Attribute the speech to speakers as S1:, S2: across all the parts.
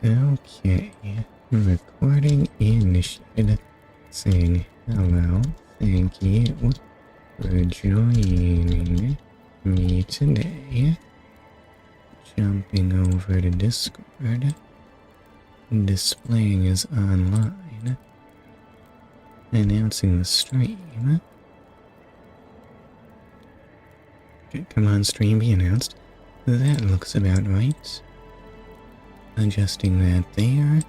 S1: Okay, recording initiated. Saying hello, thank you for joining me today. Jumping over to Discord. Displaying is online. Announcing the stream. Okay, come on, stream be announced. That looks about right. Adjusting that there.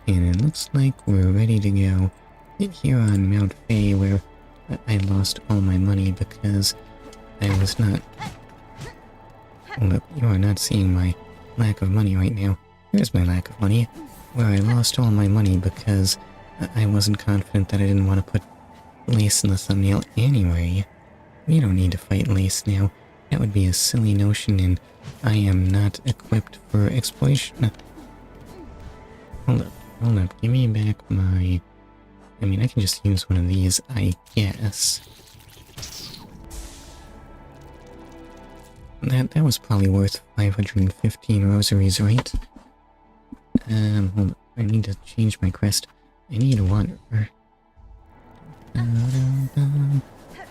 S1: And it looks like we're ready to go. Here on Mount Faye, where I lost all my money because I was not... Hold up, you are not seeing my lack of money right now. Here's my lack of money, where I lost all my money because I wasn't confident that I didn't want to put Lace in the thumbnail anyway. We don't need to fight Lace now. That would be a silly notion, and I am not equipped for exploration. Hold up, give me back my... I mean, I can just use one of these, I guess. That was probably worth 515 rosaries, right? Hold on. I need to change my crest. I need water. I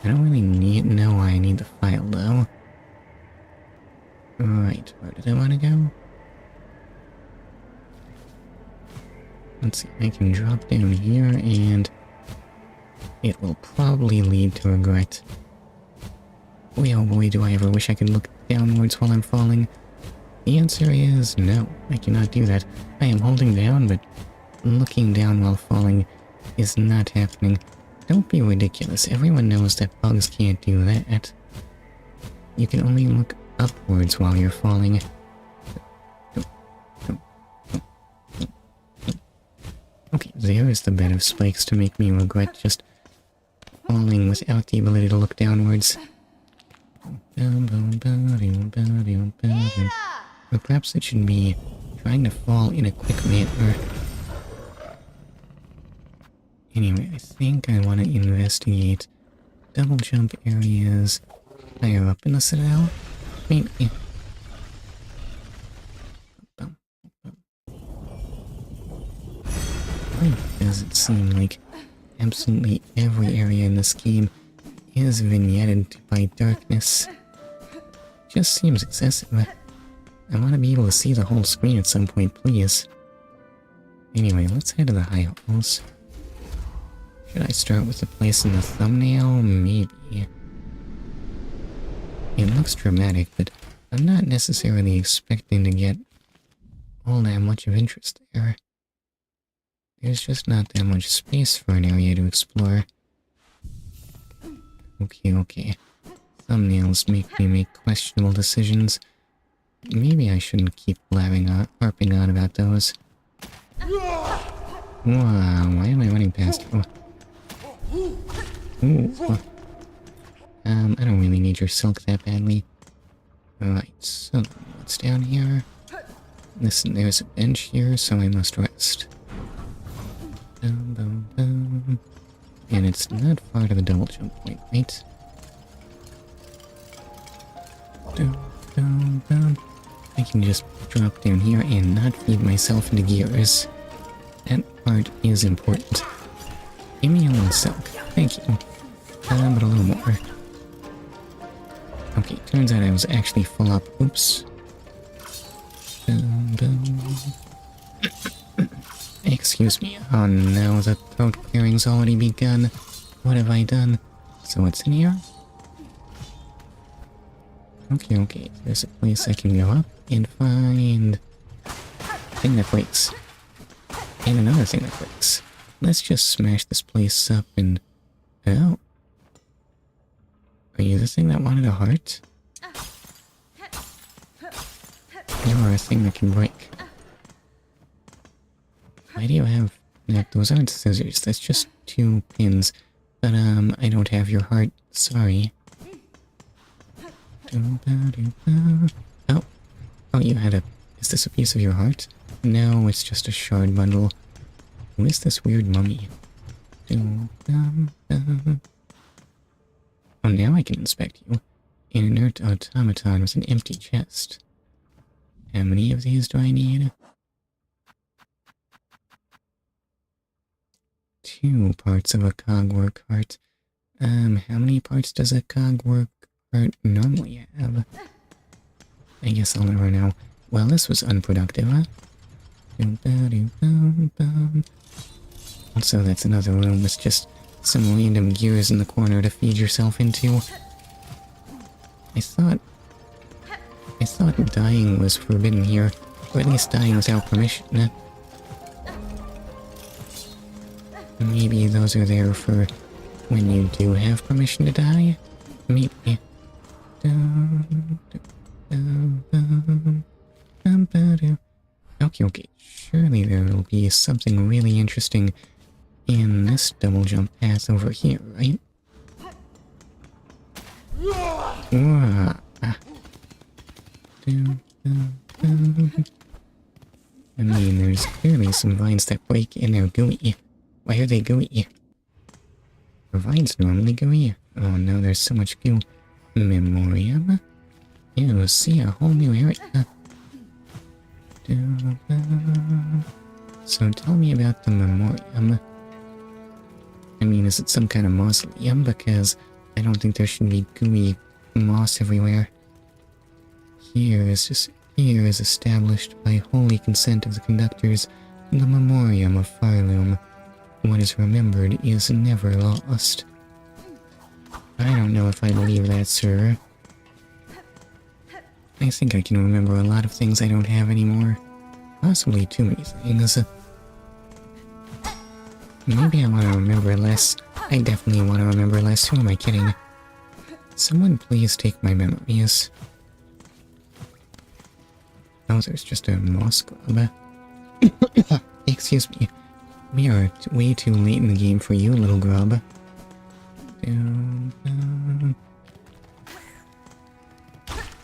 S1: don't really know why I need the file, though. Right, where did I want to go? Let's see, I can drop down here, and it will probably lead to regret. Oh boy, do I ever wish I could look downwards while I'm falling. The answer is no, I cannot do that. I am holding down, but looking down while falling is not happening. Don't be ridiculous, everyone knows that bugs can't do that. You can only look upwards while you're falling. Okay, there is the bed of spikes to make me regret just falling without the ability to look downwards. Or perhaps it should be trying to fall in a quick manner. Anyway, I think I want to investigate double jump areas higher up in the citadel. Maybe. Why does it seem like absolutely every area in this game is vignetted by darkness? Just seems excessive. I want to be able to see the whole screen at some point, please. Anyway, let's head to the high halls. Should I start with the place in the thumbnail? Maybe. It looks dramatic, but I'm not necessarily expecting to get all that much of interest there. There's just not that much space for an area to explore. Okay. Thumbnails make me make questionable decisions. Maybe I shouldn't keep harping on about those. Wow, why am I running past you? Ooh. I don't really need your silk that badly. Alright, so what's down here? Listen, there's a bench here, so I must rest. And it's not far to the double jump point, right? I can just drop down here and not feed myself into gears. That part is important. Give me a little silk. Thank you. But a little more. Okay, turns out I was actually full up. Oops. Excuse me. Oh no, the throat clearing's already begun. What have I done? So what's in here? Okay. There's a place I can go up and find... thing that breaks. And another thing that breaks. Let's just smash this place up and... Oh. Are you the thing that wanted a heart? You are a thing that can break. Why do you have... No, those aren't scissors, that's just 2 pins. But, I don't have your heart. Sorry. Oh. Oh, you had a... Is this a piece of your heart? No, it's just a shard bundle. Who is this weird mummy? Oh, now I can inspect you. An inert automaton with an empty chest. How many of these do I need? 2 parts of a cogwork cart. How many parts does a cogwork cart normally have? I guess I'll never know. Well, this was unproductive, huh? Also, that's another room with just some random gears in the corner to feed yourself into. I thought dying was forbidden here, or at least dying without permission. Maybe those are there for when you do have permission to die? Maybe. Okay, okay. Surely there will be something really interesting in this double jump path over here, right? Whoa. I mean, there's clearly some vines that break and they're gooey. Why are they gooey? Are vines normally gooey? Oh no, there's so much goo. Memoriam? Ew, see a whole new area. So tell me about the memoriam. I mean, is it some kind of mausoleum? Because I don't think there should be gooey moss everywhere. Here is established by holy consent of the conductors, the memoriam of Farloom. What is remembered is never lost. I don't know if I believe that, sir. I think I can remember a lot of things I don't have anymore. Possibly too many things. Maybe I want to remember less. I definitely want to remember less. Who am I kidding? Someone please take my memories. Oh, there's just a moss club. Excuse me. We are way too late in the game for you, little grub.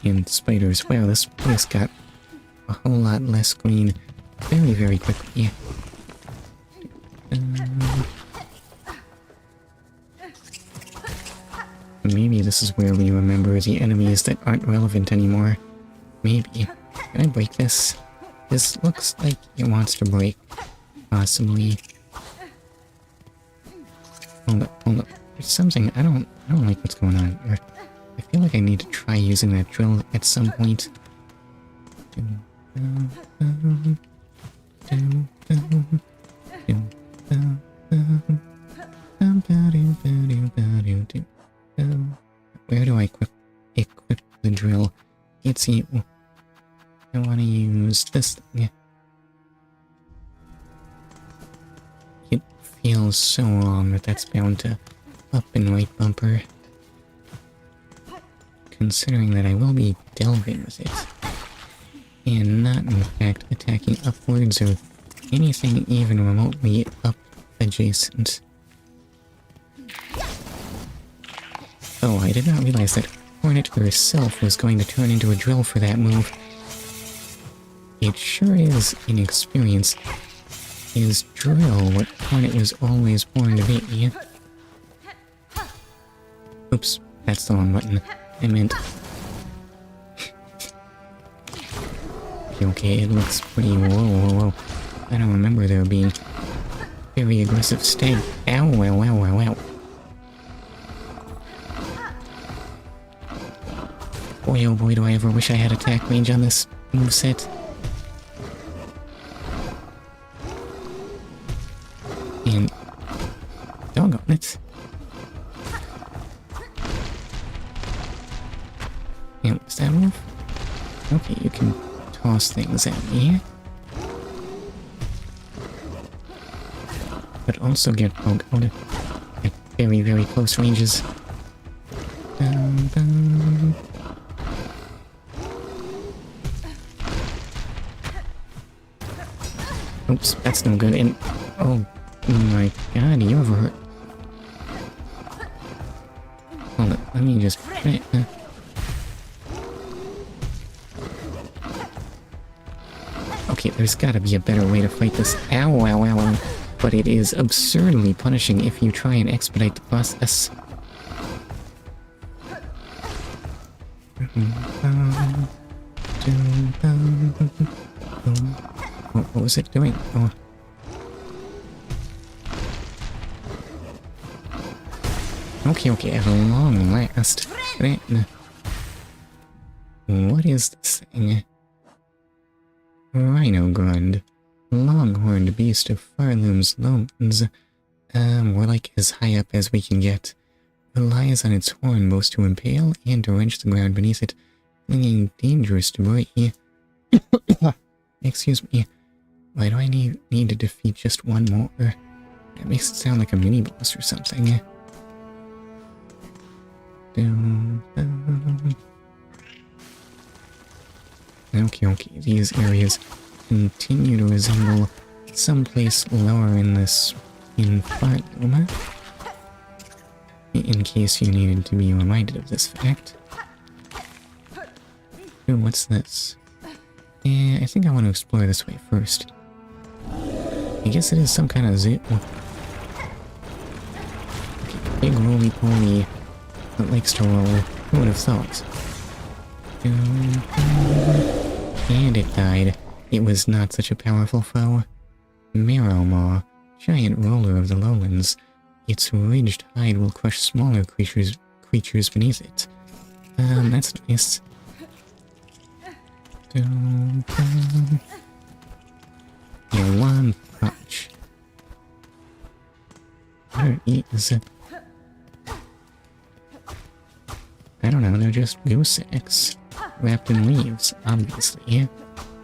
S1: And spiders. Wow, this place got a whole lot less green very, very quickly. Maybe this is where we remember the enemies that aren't relevant anymore. Maybe. Can I break this? This looks like it wants to break. Possibly. Hold up, hold up. There's something I don't like what's going on here. I feel like I need to try using that drill at some point. Where do I equip the drill? It's you. I want to use this thing. It feels so wrong that that's bound to up and right bumper. Considering that I will be delving with it. And not in fact attacking upwards or anything even remotely up adjacent. Oh, I did not realize that Hornet herself was going to turn into a drill for that move. It sure is inexperience. Is drill what Hornet was always born to be? Oops, that's the wrong button. I meant... Okay, it looks pretty... Whoa. I don't remember there being very aggressive stag... Ow. Boy, oh boy, do I ever wish I had attack range on this moveset. And... doggone it. And what's that move? Okay, you can toss things at me. But also get poked out at very, very close ranges. Oops, that's no good. And oh my god, you ever hurt? Hold on, let me just... Okay, there's gotta be a better way to fight this. Ow. But it is absurdly punishing if you try and expedite the process. What was it doing? Oh. Okay, at long last. What is this thing? Rhino Grund. Longhorned beast of Farloom's lowlands. We're like as high up as we can get. Relies on its horn both to impale and to wrench the ground beneath it, flinging dangerous debris. Excuse me. Why do I need to defeat just one more? That makes it sound like a mini-boss or something. Okay, these areas continue to resemble someplace lower in Farloom. In case you needed to be reminded of this fact. Ooh, what's this? Yeah, I think I want to explore this way first. I guess it is some kind of zoo. Okay, big roly-poly that likes to roll. Who would have thought? And it died. It was not such a powerful foe. Marrowmaw, giant roller of the lowlands. Its ridged hide will crush smaller creatures beneath it. That's nice. Yeah, one punch. Where is it? I don't know, they're just goose eggs. Wrapped in leaves, obviously.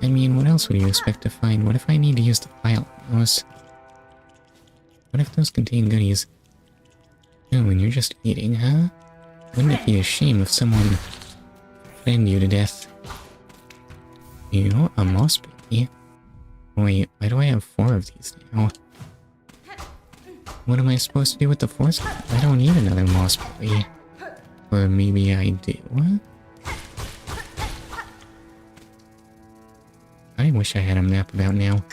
S1: I mean, what else would you expect to find? What if I need to use the file on those? What if those contain goodies? Oh, and you're just eating, huh? Wouldn't it be a shame if someone fanned you to death? You're a moss baby. Wait, why do I have 4 of these now? What am I supposed to do with the 4th? I don't need another moss baby. Or maybe I do? I wish I had a map about now.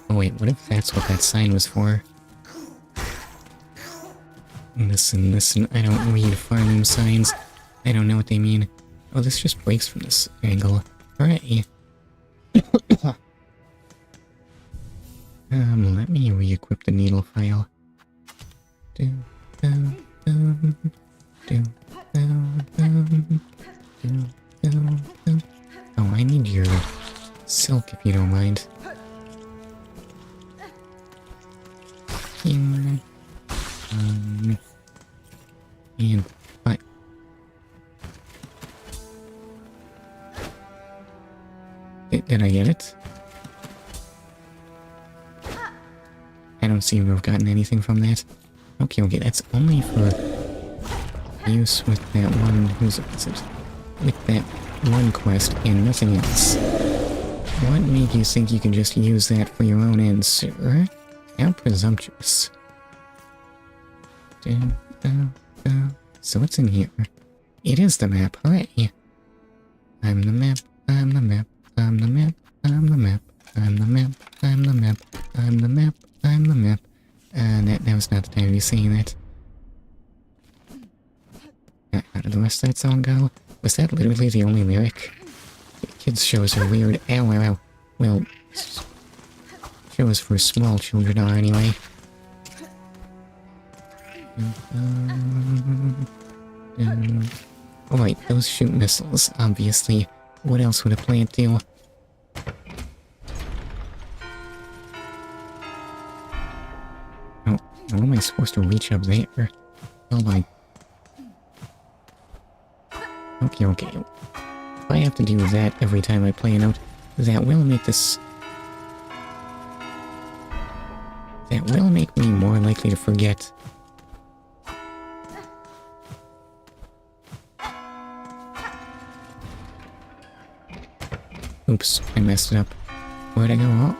S1: Oh wait, what if that's what that sign was for? Listen, I don't read Farloom signs. I don't know what they mean. Oh, this just breaks from this angle. Hooray! Let me re-equip the needle file. Oh, I need your silk if you don't mind. And what? Did I get it? I don't seem to have gotten anything from that. Okay, that's only for use with that one, with that one quest and nothing else. What made you think you can just use that for your own ends, sir? How presumptuous. So what's in here? It is the map, hooray! I'm the map, I'm the map, I'm the map, I'm the map, I'm the map, I'm the map, I'm the map, I'm the map. That was not the time to be saying that. How did the rest of that song go? Was that literally the only lyric? Kids' shows are weird. Ow. Well, shows for small children are anyway. Oh wait, those shoot missiles, obviously. What else would a plant do? Oh, how am I supposed to reach up there? Oh my... Okay. If I have to do that every time I play a note, that will make this... That will make me more likely to forget. Oops, I messed it up. Where'd I go? Oh,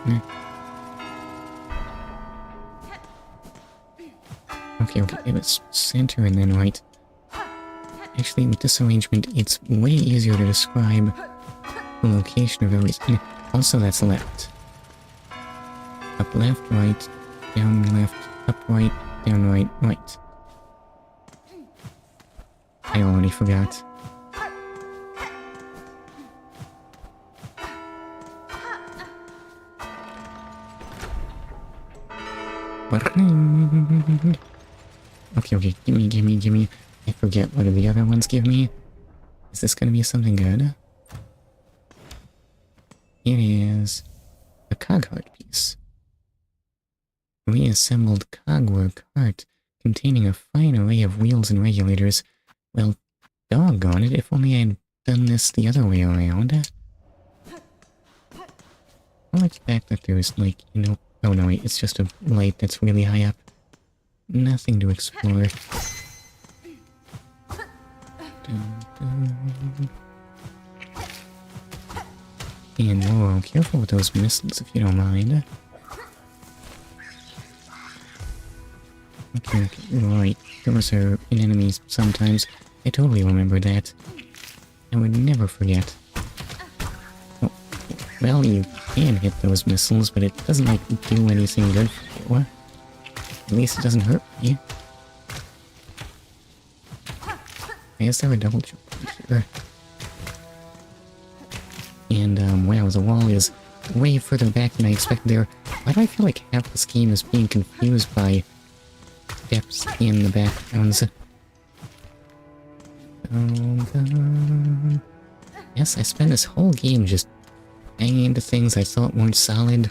S1: okay, it was center and then right. Actually, with this arrangement, it's way easier to describe the location of everything. Also, that's left. Up left, right, down left, up right, down right, right. I already forgot. Okay, okay, gimme. I forget what do the other ones give me. Is this gonna be something good? It is a cogheart piece. Reassembled cogwork heart containing a fine array of wheels and regulators. Well, doggone it, if only I'd done this the other way around. I like the fact that there's, like, you know... Oh no, wait, it's just a light that's really high up. Nothing to explore. And whoa, careful with those missiles if you don't mind. Okay, right. Those are in enemies sometimes. I totally remember that. I would never forget. Oh, well, you can hit those missiles, but it doesn't, like, do anything good for you. At least it doesn't hurt me. Is there a double jump here? And, wow, the wall is way further back than I expected there. Why do I feel like half this game is being confused by depths in the backgrounds? Yes, I spent this whole game just banging into things I thought weren't solid,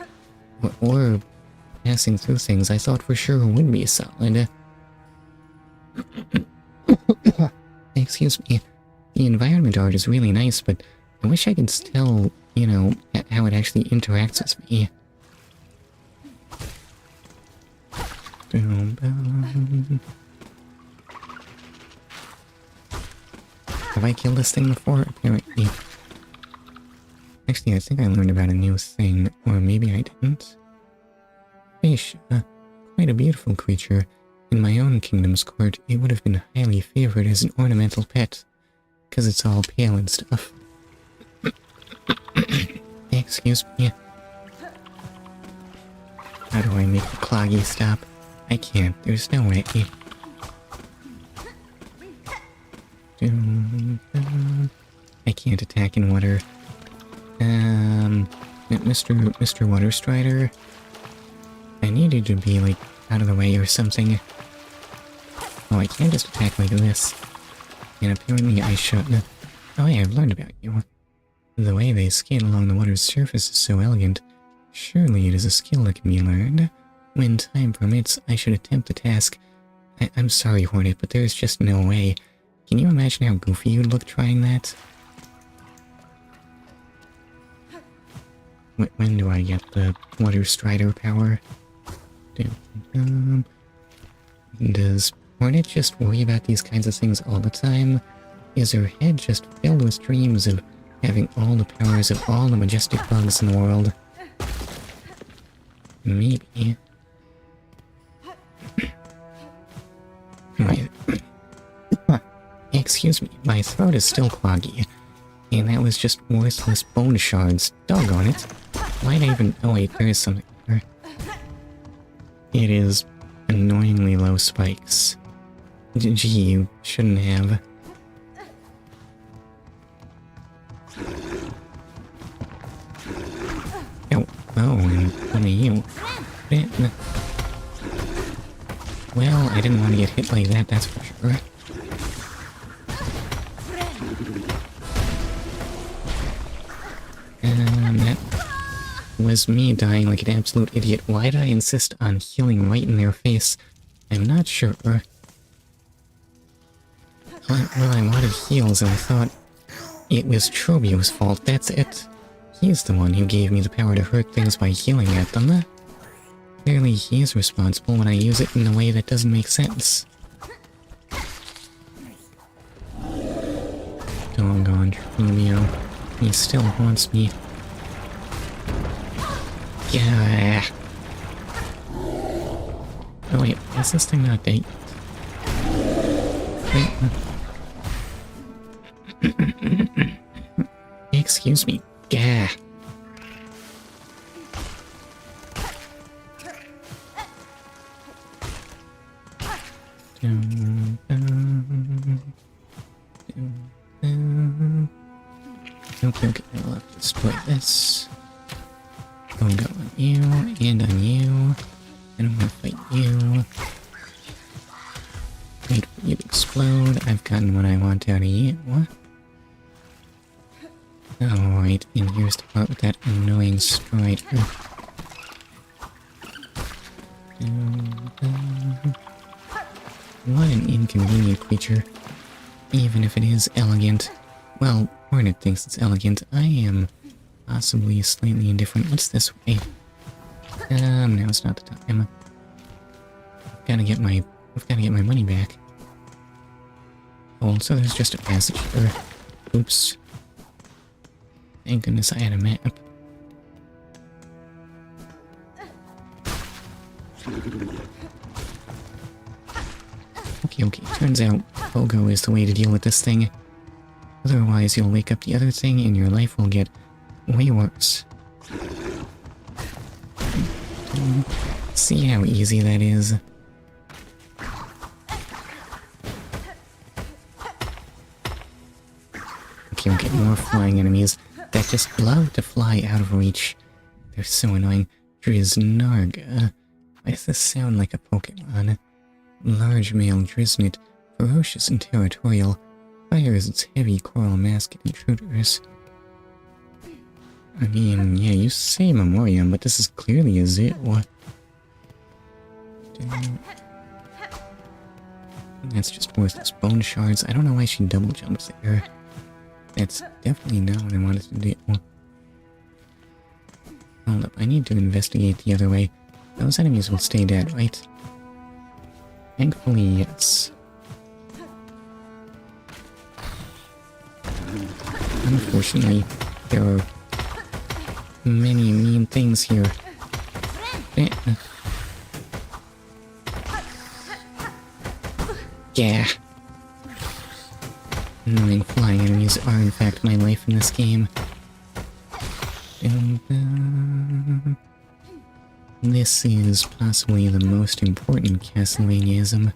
S1: or passing through things I thought for sure would be solid. Excuse me. The environment art is really nice, but I wish I could tell, you know, how it actually interacts with me. Have I killed this thing before? Apparently. Actually, I think I learned about a new thing, or maybe I didn't. Fish, quite a beautiful creature. In my own kingdom's court, it would have been highly favored as an ornamental pet, because it's all pale and stuff. Excuse me. How do I make the cloggy stop? I can't, there's no way. I can't attack in water. Mr. Water Strider, I need you to be, like, out of the way or something. Oh, I can't just attack like this. And apparently I should. Oh yeah, I've learned about you. The way they skate along the water's surface is so elegant. Surely it is a skill that can be learned. When time permits, I should attempt the task. I'm sorry, Hornet, but there's just no way. Can you imagine how goofy you'd look trying that? When do I get the Water Strider power? Does Hornet just worry about these kinds of things all the time? Is her head just filled with dreams of having all the powers of all the majestic bugs in the world? Maybe. Excuse me, my throat is still cloggy. And that was just worthless bone shards. Doggone it. Why'd I even... Oh wait, there is something there. It is annoyingly low spikes. Gee, you shouldn't have. Oh, and one of you. Well, I didn't want to get hit like that, that's for sure. And that was me dying like an absolute idiot. Why did I insist on healing right in their face? I'm not sure. Well, I wanted heals and I thought it was Trobio's fault, that's it. He's the one who gave me the power to hurt things by healing at them. Clearly he's responsible when I use it in a way that doesn't make sense. Doggone Trobio. He still haunts me. Yeah. Oh wait, is this thing not dead? Excuse me. Gah. Okay, I'll have to destroy this. I'll go on you, and on you. And I'm gonna fight you. explode. I've gotten what I want out of you. What? Alright, and here's the part with that annoying strider. What an inconvenient creature. Even if it is elegant. Well, Hornet thinks it's elegant. I am possibly slightly indifferent. What's this way? Now it's not the time. I've gotta get my money back. Oh, so there's just a passage here. Oops. Thank goodness I had a map. Okay, turns out Pogo is the way to deal with this thing. Otherwise, you'll wake up the other thing and your life will get way worse. See how easy that is? Okay, we'll get more flying enemies that just love to fly out of reach. They're so annoying. Driznarga. Why does this sound like a Pokemon? Large male Driznet, ferocious and territorial, fires its heavy coral mask at intruders. I mean, yeah, you say Memoriam, but this is clearly a Zero. That's just worthless bone shards. I don't know why she double jumped there. That's definitely not what I wanted to do. Hold up, I need to investigate the other way. Those enemies will stay dead, right? Thankfully, yes. Unfortunately, there are many mean things here. Yeah. Annoying flying enemies are in fact my life in this game. This is possibly the most important Castlevaniaism.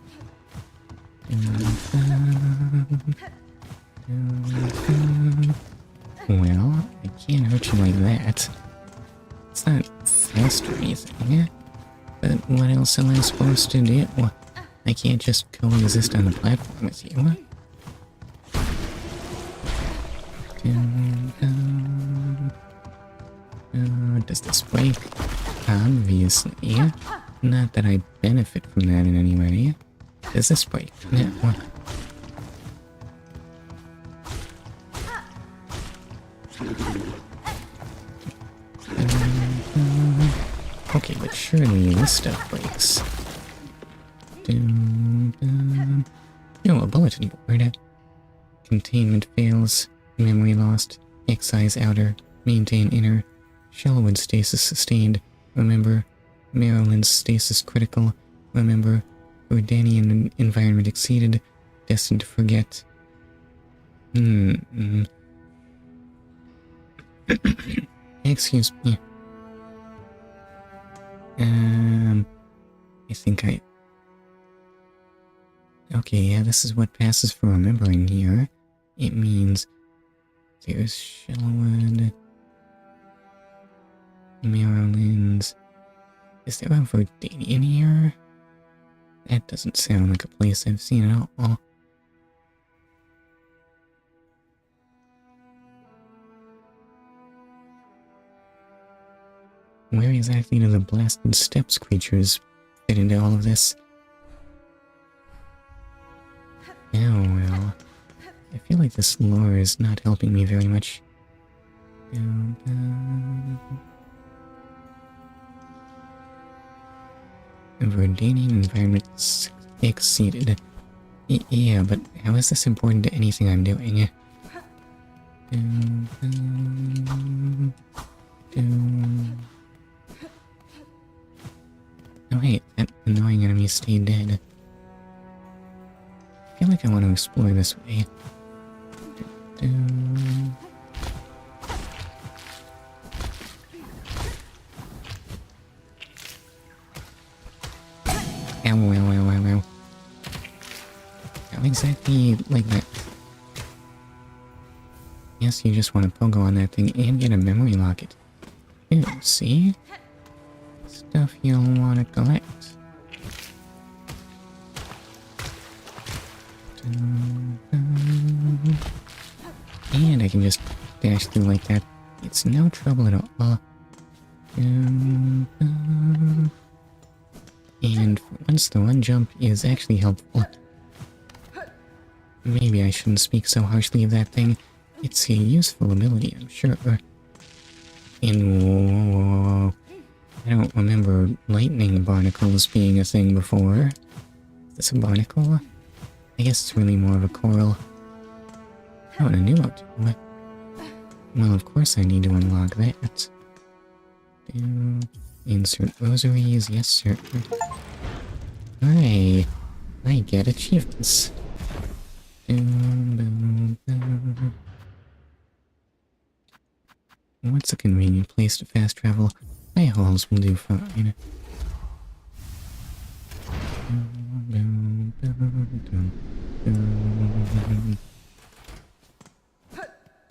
S1: Well, I can't hurt you like that. It's not fast or anything, but what else am I supposed to do? I can't just coexist on the platform with you. Does this break? Obviously. Not that I benefit from that in any way. Does this break? No. Okay, but surely this stuff breaks. Oh, a bulletin board. Containment fails. Memory lost. Excise outer. Maintain inner. Shellwood stasis sustained. Remember. Maryland's stasis critical. Remember. Verdanian environment exceeded. Destined to forget. Excuse me. I think I... Okay, yeah, this is what passes for remembering here. It means there's Shellwood, Maryland's. Is there a Verdanian here? That doesn't sound like a place I've seen at all. Where exactly do the blasted steps creatures fit into all of this? Oh well. I feel like this lore is not helping me very much. Verdanian environment exceeded. Yeah, but how is this important to anything I'm doing? Oh wait, that annoying enemy stayed dead. I feel like I want to explore this way. Ow. How exactly like that? Yes, you just want to pogo on that thing and get a memory locket. Ew, see? Stuff you'll want to collect. And I can just dash through like that. It's no trouble at all. And once the one jump is actually helpful. Maybe I shouldn't speak so harshly of that thing. It's a useful ability, I'm sure. And I don't remember lightning barnacles being a thing before. Is this a barnacle? I guess it's really more of a coral. Oh, and a new object. Well, of course I need to unlock that. Insert rosaries, yes sir. Hooray! I get achievements. What's a convenient place to fast travel? My halls will do fine.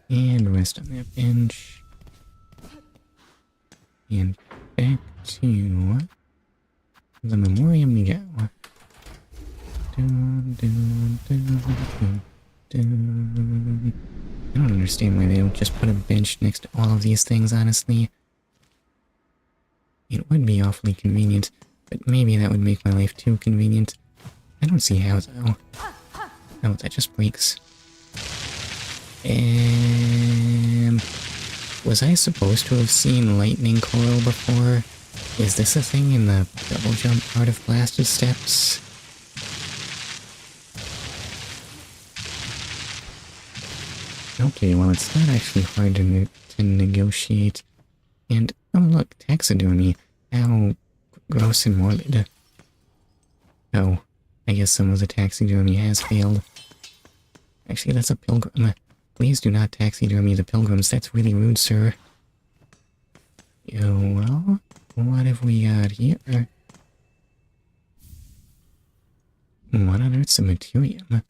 S1: And rest on that bench. And back to the memoriam we go. I don't understand why they don't just put a bench next to all of these things, honestly. It would be awfully convenient, but maybe that would make my life too convenient. I don't see how, though. Oh, that just breaks. Was I supposed to have seen lightning coral before? Is this a thing in the double jump part of Blasted Steps? Okay, well, it's not actually hard to negotiate. And, oh look, taxidermy. How gross and morbid. Oh, I guess some of the taxidermy has failed. Actually, that's a pilgrim. Please do not taxidermy the pilgrims, that's really rude, sir. Well, what have we got here? What on earth's a materium?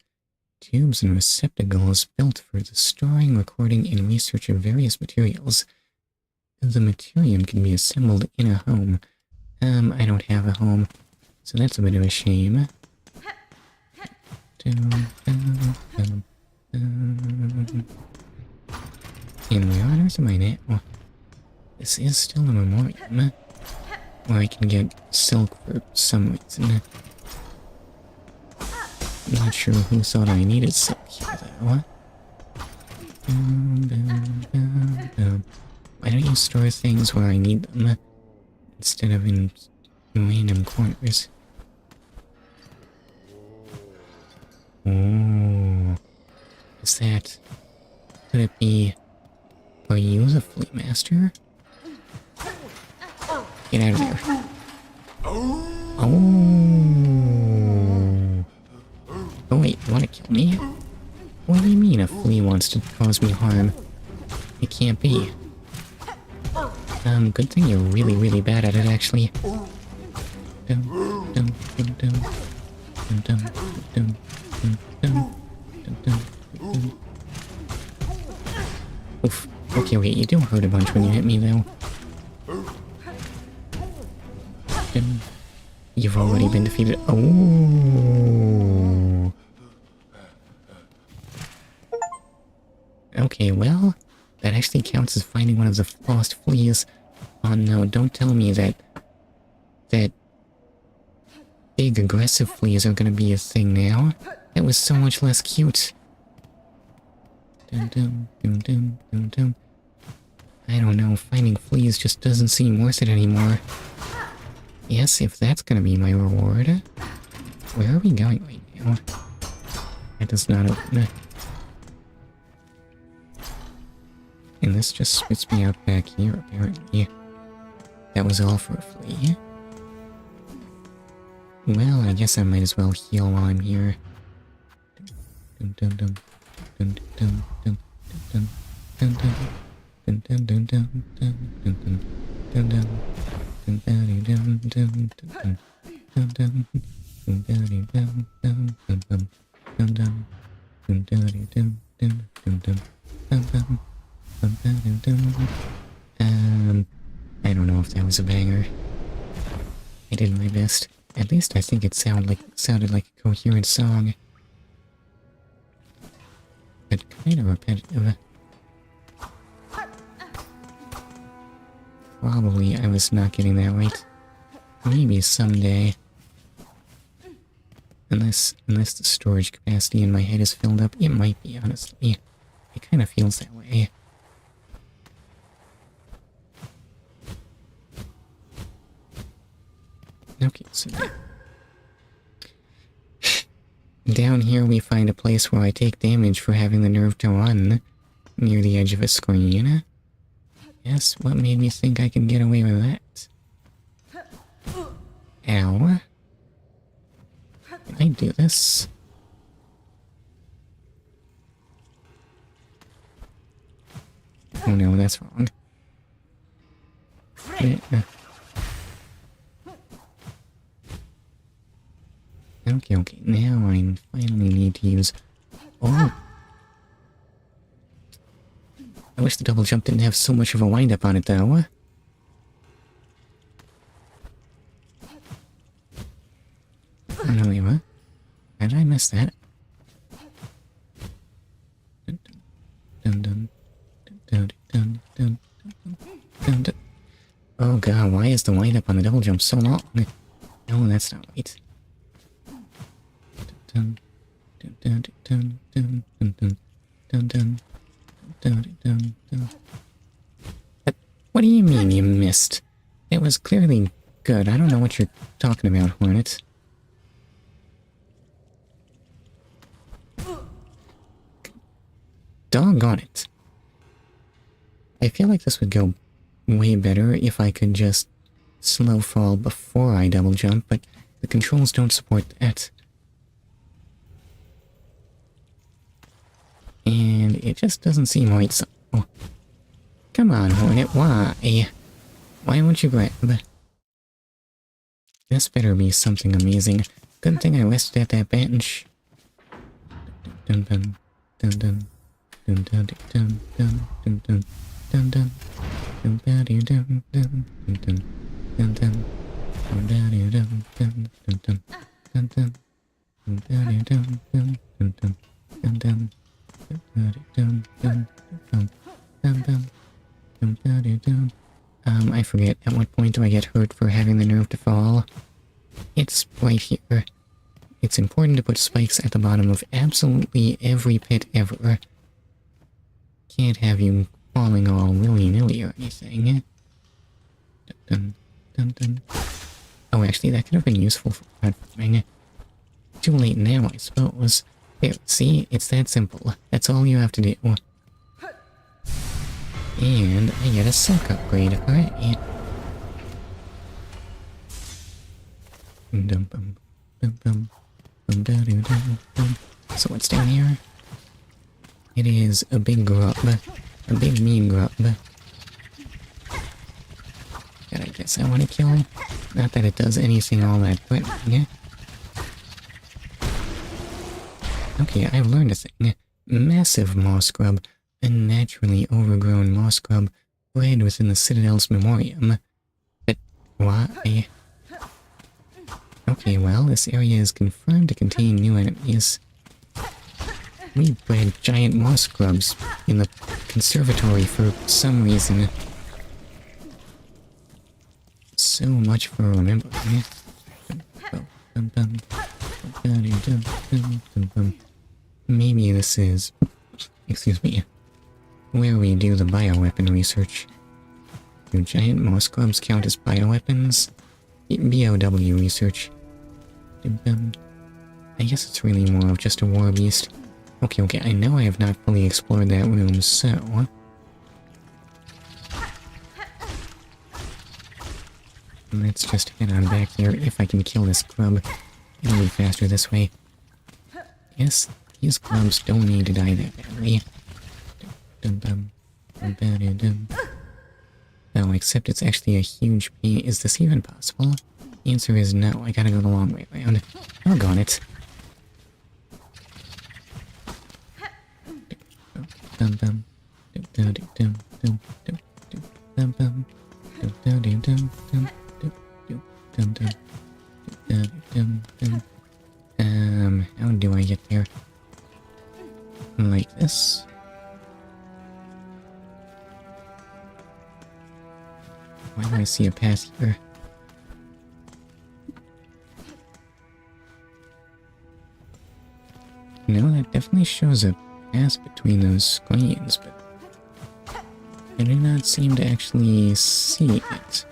S1: Tubes and receptacles built for the storing, recording, and research of various materials. The materium can be assembled in a home. I don't have a home, so that's a bit of a shame. And where on earth am I now? This is still a memoriam, where I can get silk for some reason. Not sure who thought I needed silk here, though. Why don't you store things where I need them, instead of in random corners? Oh, is that... Could it be... Are you the flea master? Get out of there. Oh. Oh wait, you wanna kill me? What do you mean a flea wants to cause me harm? It can't be. Good thing you're really, really bad at it, actually. Oof. Okay, wait, you do hurt a bunch when you hit me, though. You've already been defeated. Oh. Okay, well, that actually counts as finding one of the lost fleas. Oh no, don't tell me that big aggressive fleas are gonna be a thing now. That was so much less cute. I don't know, finding fleas just doesn't seem worth it anymore. Yes, if that's gonna be my reward. Where are we going right now? That does not open. And this just spits me out back here, apparently. That was all for a flea. Well, I guess I might as well heal while I'm here. I don't know if that was a banger. I did my best. At least I think it sounded like a coherent song. but kind of repetitive. Probably I was not getting that right. Maybe someday. Unless the storage capacity in my head is filled up, it might be, honestly. It kind of feels that way. Okay, so down here we find a place where I take damage for having the nerve to run near the edge of a screen. Yes, what made me think I could get away with that? Ow. Can I do this? Oh no, that's wrong. Okay, now I finally need to use... Oh! I wish the double jump didn't have so much of a wind-up on it, though. Oh no, wait, what? How did I miss that? Oh god, why is the wind-up on the double jump so long? No, that's not right. What do you mean you missed? It was clearly good. I don't know what you're talking about, Hornet. Doggone it. I feel like this would go way better if I could just slow fall before I double jump, but the controls don't support that. And it just doesn't seem right, so... Come on, Hornet, why? Why won't you grab? This better be something amazing. Good thing I rested at that bench. Dun dun dun dun dun dun dun dun dun dun dun dun dun dun dun dun dun dun dun dun I forget, at what point do I get hurt for having the nerve to fall? It's right here. It's important to put spikes at the bottom of absolutely every pit ever. Can't have you falling all willy-nilly or anything. Dun, dun, dun. Oh, actually, that could have been useful for platforming. Too late now, I suppose. There, see? It's that simple. That's all you have to do. And I get a silk upgrade, hooray! So what's down here? It is a big grub. A big mean grub. That I guess I want to kill. Not that it does anything all that threatening. Okay, I've learned a thing. Massive moss grub. A naturally overgrown moss grub bred within the Citadel's memoriam. But why? Okay, well, this area is confirmed to contain new enemies. We bred giant moss grubs in the conservatory for some reason. So much for remembering. Maybe this is... excuse me. Where we do the bioweapon research. Do giant moss grubs count as bioweapons? BOW research. I guess it's really more of just a war beast. Okay, I know I have not fully explored that room, so... let's just head on back there. If I can kill this grub, it'll be faster this way. Yes, these grubs don't need to die that badly. Oh, except it's actually a huge pain. Is this even possible? The answer is no. I gotta go the long way around. Doggone it. How do I get there? Like this. Why do I see a path here? No, that definitely shows a path between those screens, but I do not seem to actually see it.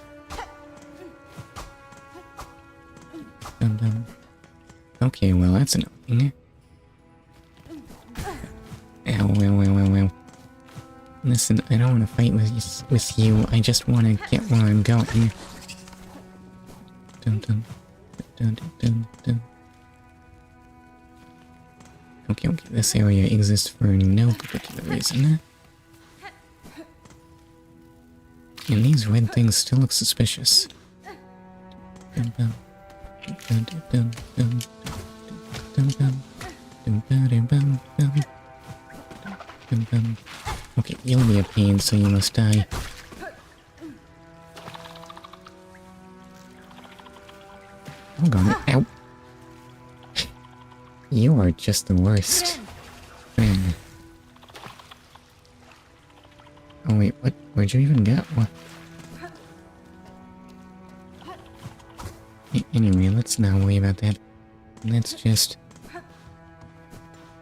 S1: Dum dum. Okay, well that's annoying. Ow, ow, ow, ow, ow. Listen, I don't want to fight with you. I just want to get where I'm going. Dun dun dun dun dun dun. Okay, this area exists for no particular reason. And these red things still look suspicious. Dun dun dun dun dun dun dun dun dun dun dun. Okay, you'll be a pain, so you must die. Hold on. Ow. You are just the worst. Man. Oh wait, what? Where'd you even go? What? Anyway, let's not worry about that. Let's just...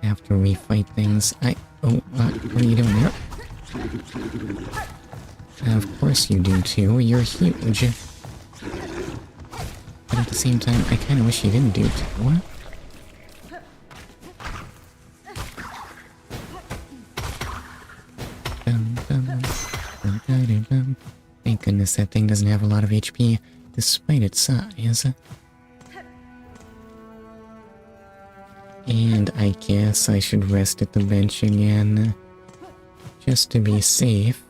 S1: After we fight things, Oh, what are you doing here? Of course you do too, you're huge. But at the same time, I kinda wish you didn't do too. What? Thank goodness that thing doesn't have a lot of HP, despite its size. And I guess I should rest at the bench again. Just to be safe.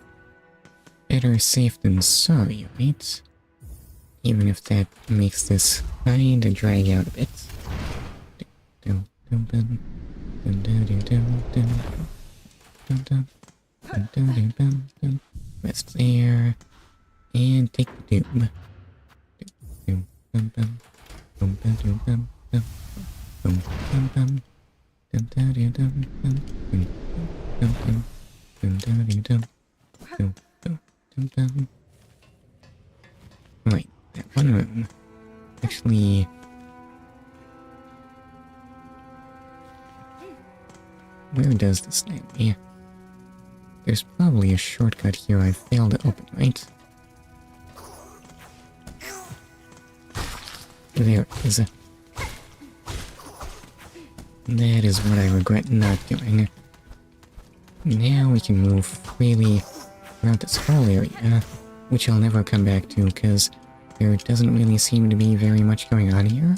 S1: Better safe than sorry, right? Even if that makes this kinda drag out a bit. Rest there. And take the doom. Right, that one room. Actually... Where does this land me? There's probably a shortcut here I failed to open, right? There it is. That is what I regret not doing. Now we can move freely throughout this whole area, which I'll never come back to because there doesn't really seem to be very much going on here.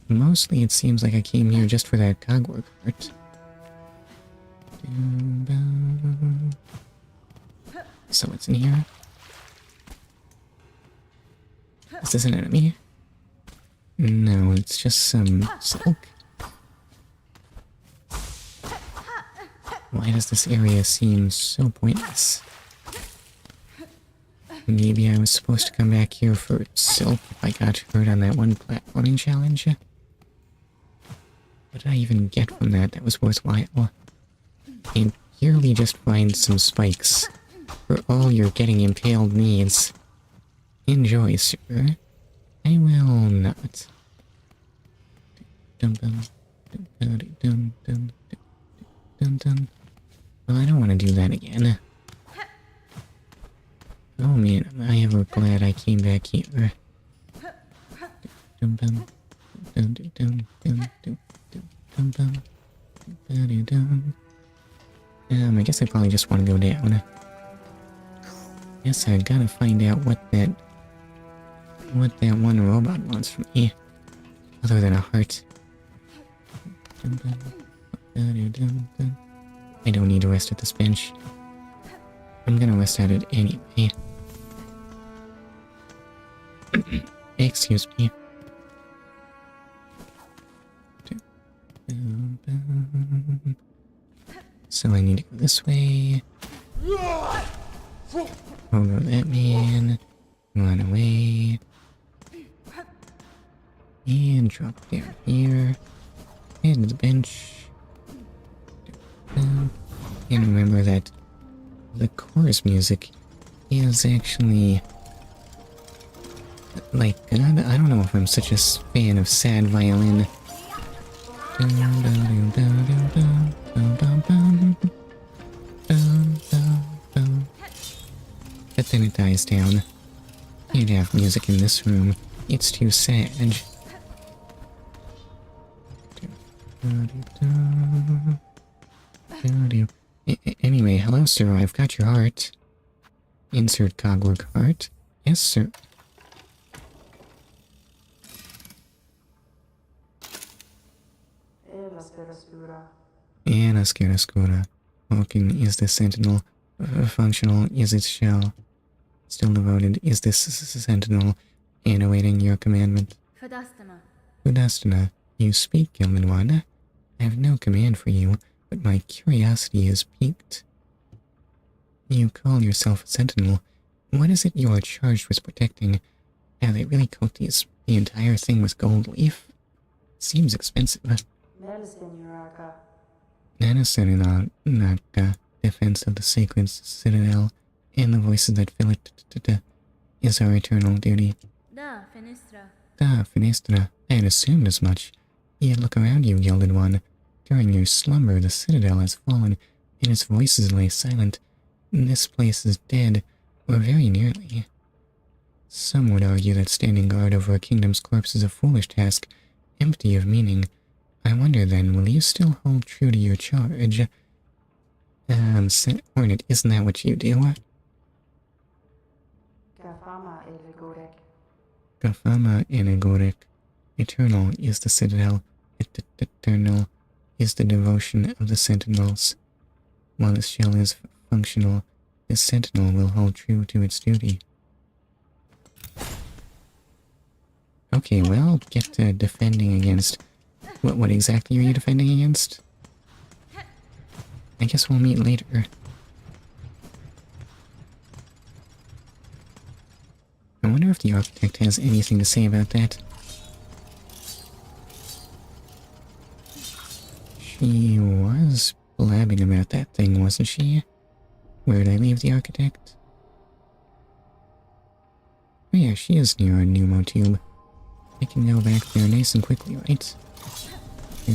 S1: Mostly it seems like I came here just for that cogwork part. So what's in here? Is this an enemy? No, it's just some silk. Why does this area seem so pointless? Maybe I was supposed to come back here for silk if I got hurt on that one platforming challenge. What did I even get from that that was worthwhile? And purely just find some spikes for all your getting impaled needs. Enjoy, sir. I will not. Well, I don't want to do that again. Oh man, am I ever glad I came back here. I guess I probably just want to go down. Guess I gotta find out what that one robot wants from me. Other than a heart. I don't need to rest at this bench. I'm gonna rest at it anyway. Excuse me. So I need to go this way. Over that man. Run away. And drop down here. Head to the bench. And remember that the chorus music is actually like, I don't know if I'm such a fan of sad violin. But then it dies down. Can't have music in this room. It's too sad. Anyway, hello sir, I've got your heart. Insert cogwork heart. Yes sir. And Ascura. Walking is the sentinel. Functional is its shell. Still devoted is this sentinel. And awaiting your commandment. Fudastana, you speak, Gilded One. I have no command for you, but my curiosity is piqued. You call yourself a sentinel. What is it you are charged with protecting? Have they really coat the entire thing with gold leaf? Seems expensive. Nanasenunaka, defense of the sacred citadel, and the voices that fill it is our eternal duty. Da, Finestra. I had assumed as much. Yet look around you, Gilded One. During your slumber, the citadel has fallen, and its voices lay silent. This place is dead, or very nearly. Some would argue that standing guard over a kingdom's corpse is a foolish task, empty of meaning. I wonder then, will you still hold true to your charge? Hornet, isn't that what you do? Gafama Enegoric. Eternal is the citadel. Eternal is the devotion of the sentinels. While the shell is functional, the sentinel will hold true to its duty. Okay, well, get to defending against... What exactly are you defending against? I guess we'll meet later. I wonder if the architect has anything to say about that. She was blabbing about that thing, wasn't she? Where did I leave the architect? Oh yeah, she is near our pneumo tube. I can go back there nice and quickly, right? So,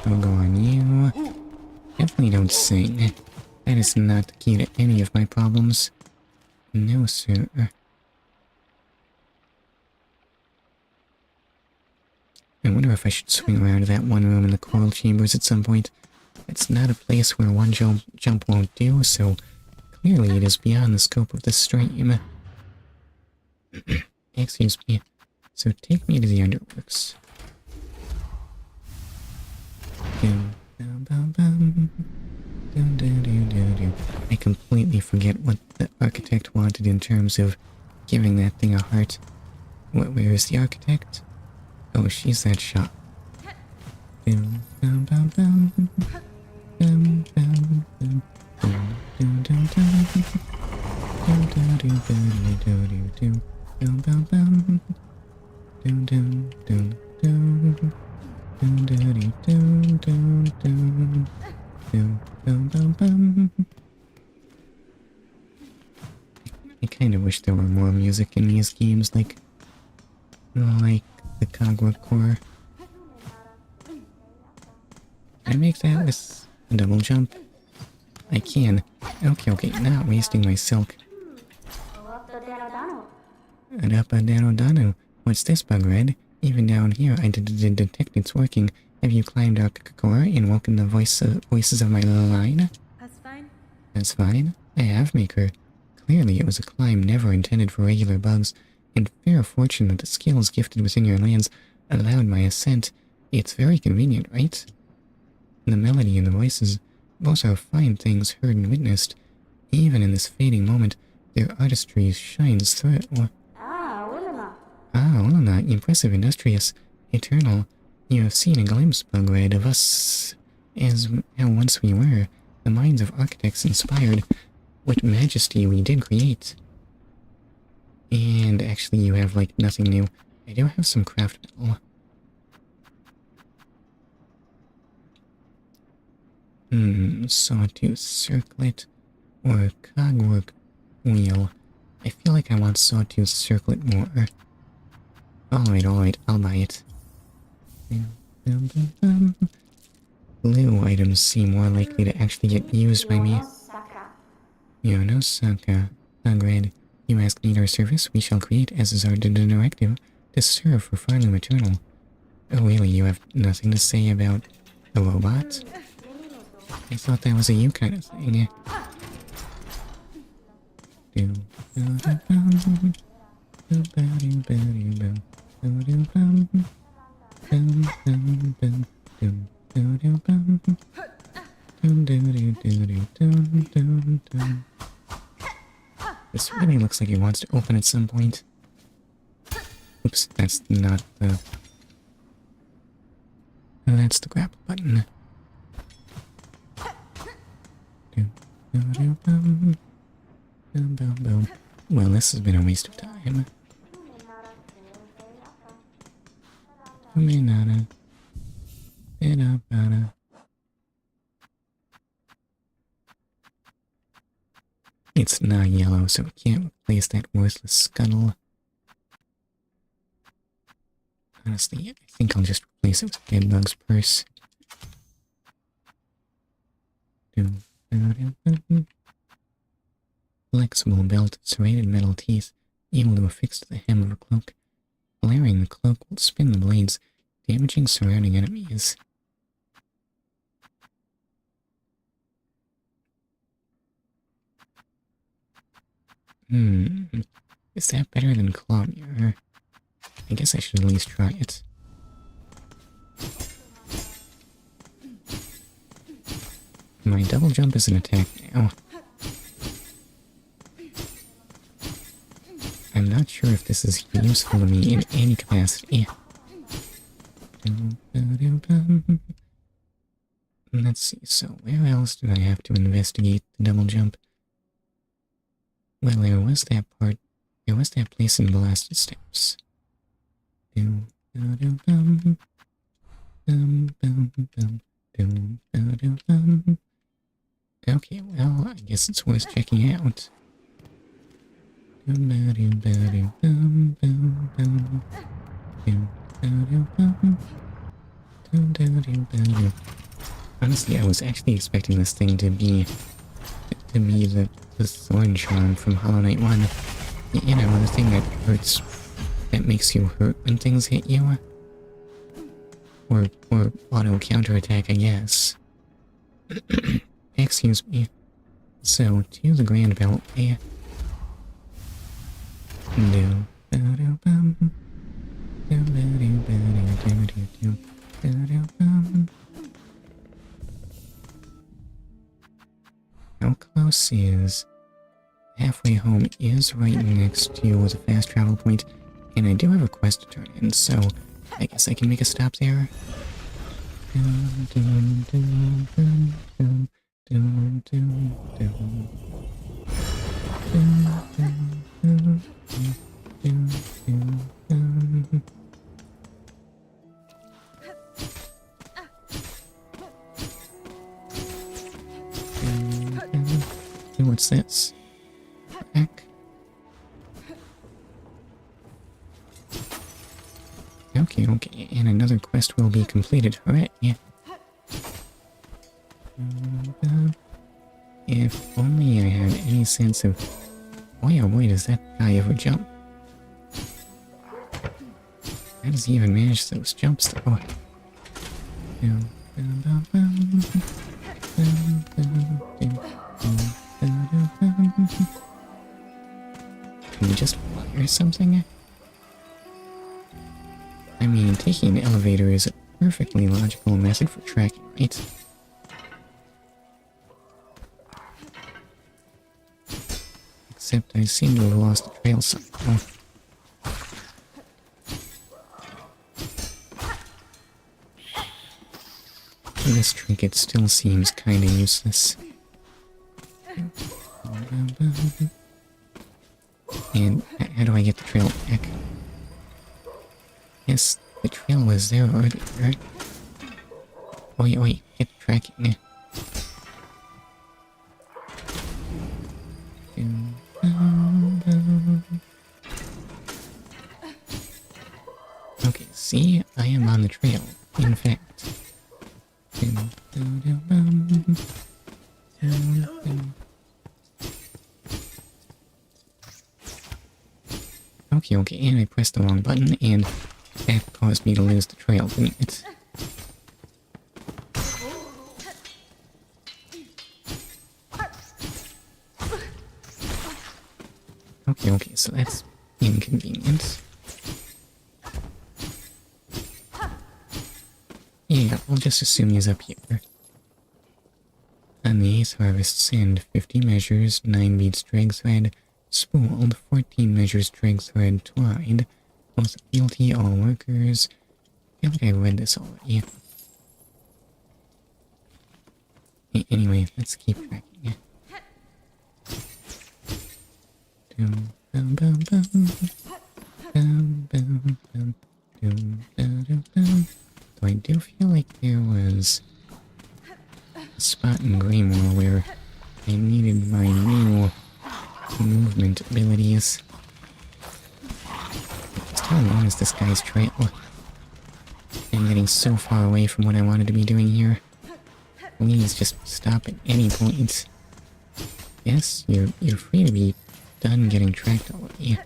S1: I'll go on you. Definitely don't sing. That is not the key to any of my problems. No, sir. I wonder if I should swing around to that one room in the coral chambers at some point. It's not a place where one jump won't do, so clearly it is beyond the scope of the stream. Excuse me. So take me to the underworks. I completely forget what the architect wanted in terms of giving that thing a heart. Where is the architect? Oh, she's that shop. I kind of wish there were more music in these games, like the Kagura core. Can I make that with a double jump? I can. Okay, not wasting my silk. Dano. What's this, Bug Red? Even down here, I did detect it's working. Have you climbed our core and woken the voices of my line? That's fine. I have, Maker. Clearly, it was a climb never intended for regular bugs, and fair fortune that the skills gifted within your lands allowed my ascent. It's very convenient, right? The melody and the voices, those are fine things heard and witnessed. Even in this fading moment, Their artistry shines through. Ah, Olana, impressive, industrious, eternal. You have seen a glimpse, Bugred, of us as how once we were. The minds of architects inspired. What majesty we did create. And actually you have, like, nothing new. I do have some craft metal. Sawtooth circlet or cogwork wheel. I feel like I want sawtooth circlet more. Alright, I'll buy it. Blue items seem more likely to actually get used by me. Yonosaka. Red. You ask need our service, we shall create as is our directive to serve for finally maternal. Oh really, you have nothing to say about a robot? I thought that was a you kind of thing. This really looks like it wants to open at some point. Oops, that's not the... That's the grab button. Well, this has been a waste of time. It's not yellow, so we can't replace that worthless scuttle. Honestly, I think I'll just replace it with Deadbug's purse. Flexible belt, serrated metal teeth, able to affix to the hem of a cloak. Flaring the cloak will spin the blades, damaging surrounding enemies. Is that better than claw mirror? I guess I should at least try it. My double jump is an attack now. I'm not sure if this is useful to me in any capacity. Let's see, so where else did I have to investigate the double jump? Well, there was that part. There was that place in Blasted Steps. Okay, well, I guess it's worth checking out. Honestly, I was actually expecting this thing to be the thorn charm from Hollow Knight 1. You know, the thing that hurts, that makes you hurt when things hit you. Or auto counterattack, I guess. Excuse me. So, to the Grand Beltway. How close is... Halfway home is right next to the fast travel point, and I do have a quest to turn in, so I guess I can make a stop there. What's this? Heck. Okay, and another quest will be completed, alright, yeah. If only I had any sense of... Boy, oh boy, does that guy ever jump. How does he even manage those jumps, though? Can we just fire something? I mean, taking an elevator is a perfectly logical method for tracking, right? except I seem to have lost the trail somehow. This trinket still seems kinda useless. And how do I get the trail back? Yes, the trail was there earlier. Wait, get tracking. Okay, see? I am on the trail, in fact. Okay, and I pressed the wrong button, and that caused me to lose the trail, didn't it? Okay, so that's inconvenient. Yeah, we'll just assume he's up here. On the Ace Harvest Sand, 50 measures, 9 beads drag thread, spooled, 14 measures drag thread twined, both guilty, all workers. I feel like I read this already. Anyway, let's keep tracking. Though I do feel like there was a spot in Greymoor where I needed my new movement abilities. Just how long is this guy's trail? I'm getting so far away from what I wanted to be doing here. Please just stop at any point. Yes, you're free to be done getting tracked already.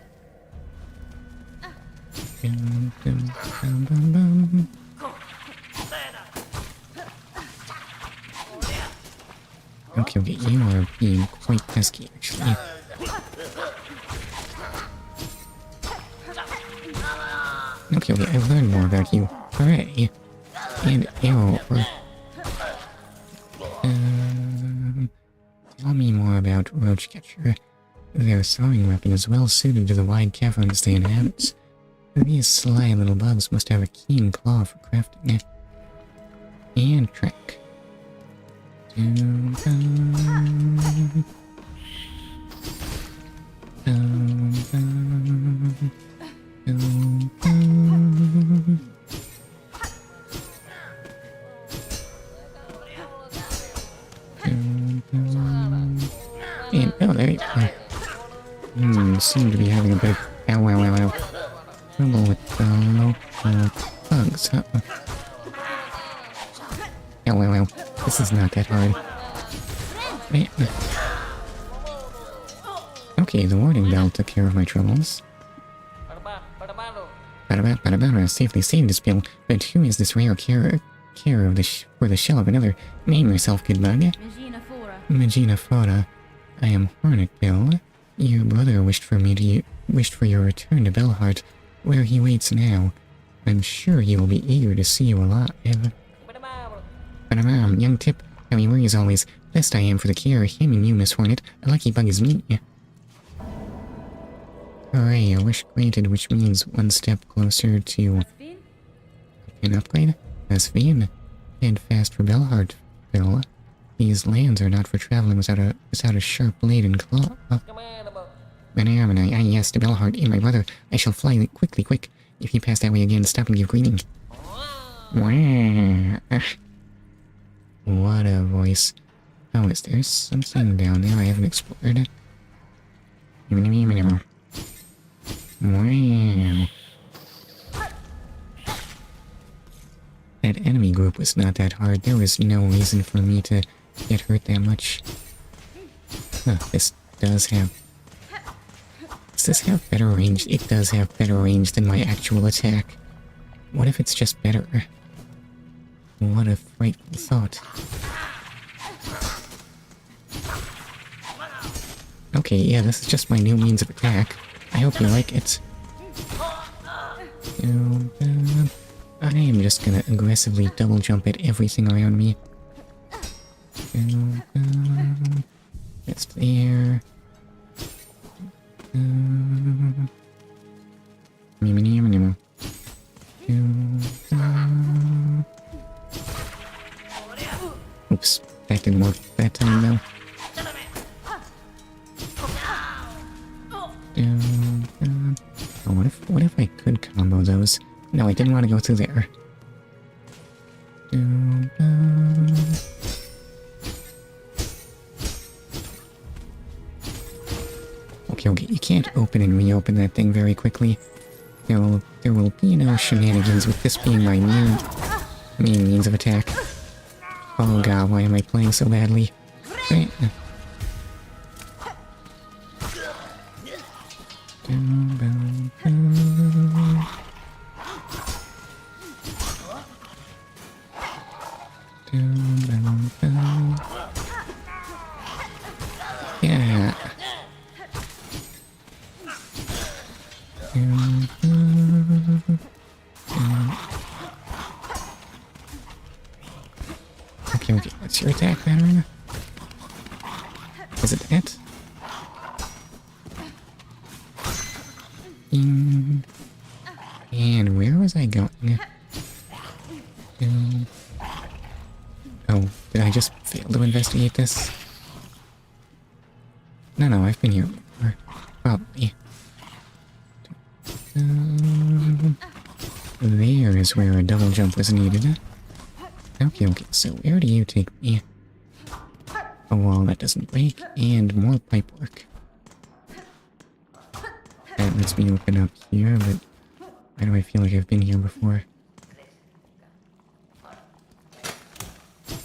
S1: Okay, you are being quite pesky, actually. Okay, I've learned more about you. Hooray! And arrow. Tell me more about Roachcatcher. Their throwing weapon is well suited to the wide caverns they inhabit. These sly little bugs must have a keen claw for crafting. And track. And, oh, there you go. Seem to be having a bit of trouble with the local bugs, huh? Well, this is not that hard. Man. Okay, the warning bell took care of my troubles. Safely saved this bill, but who is this rare care of for the shell of another? Name yourself, good bug. Magina Fora. I am Hornet Bill. Your brother wished for your return to Bellheart, where he waits now. I'm sure he will be eager to see you alive. Young Tip, how he worries always. Best I am for the care, him and you, Miss Hornet. A lucky bug is me. Hooray, a wish granted, which means one step closer to an upgrade. As Vin, head fast for Bellheart, Bill. These lands are not for traveling without a sharp blade and claw. Yes, to Bellheart, and my brother. I shall fly quick. If you pass that way again, stop and give greeting. What a voice. Oh, is there something down there I haven't explored? Wow. That enemy group was not that hard. There was no reason for me to get hurt that much. Huh, this does have... Does this have better range? It does have better range than my actual attack. What if it's just better? What a frightful thought. Okay, yeah, this is just my new means of attack. I hope you like it. I am just gonna aggressively double jump at everything around me. That's there. Oops, that didn't work that time though. Oh, what if I could combo those? No, I didn't want to go through there. Okay, you can't open and reopen that thing very quickly. There will be no shenanigans with this being my main means of attack. Oh god, why am I playing so badly? Yeah. Okay, what's your attack pattern? Is it that? And where was I going? Oh, did I just fail to investigate this? No, I've been here before. Probably. There is where a double jump was needed. Okay, so where do you take me? A wall that doesn't break, and more pipe work. That lets me open up here, but why do I feel like I've been here before?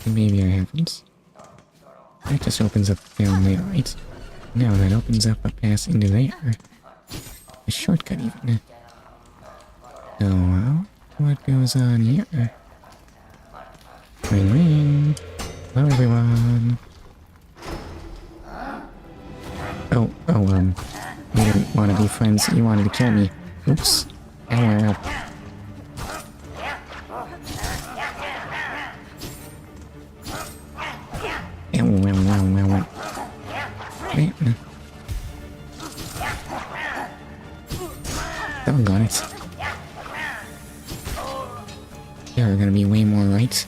S1: Maybe I haven't. That just opens up down there, right? No, that opens up a pass into there. A shortcut even. So, what goes on here? Ring ring. Hello everyone. You didn't want to be friends, you wanted to kill me. Oops. Ow. Doggone it. There are gonna be way more rights.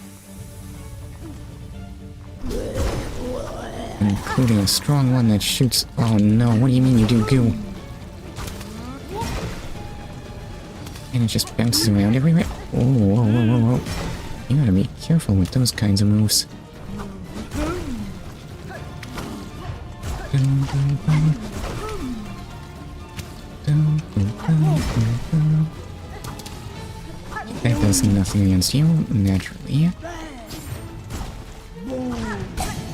S1: Including a strong one that shoots. Oh no, what do you mean you do goo? And it just bounces around everywhere. Oh, whoa. You gotta be careful with those kinds of moves. That does nothing against you, naturally.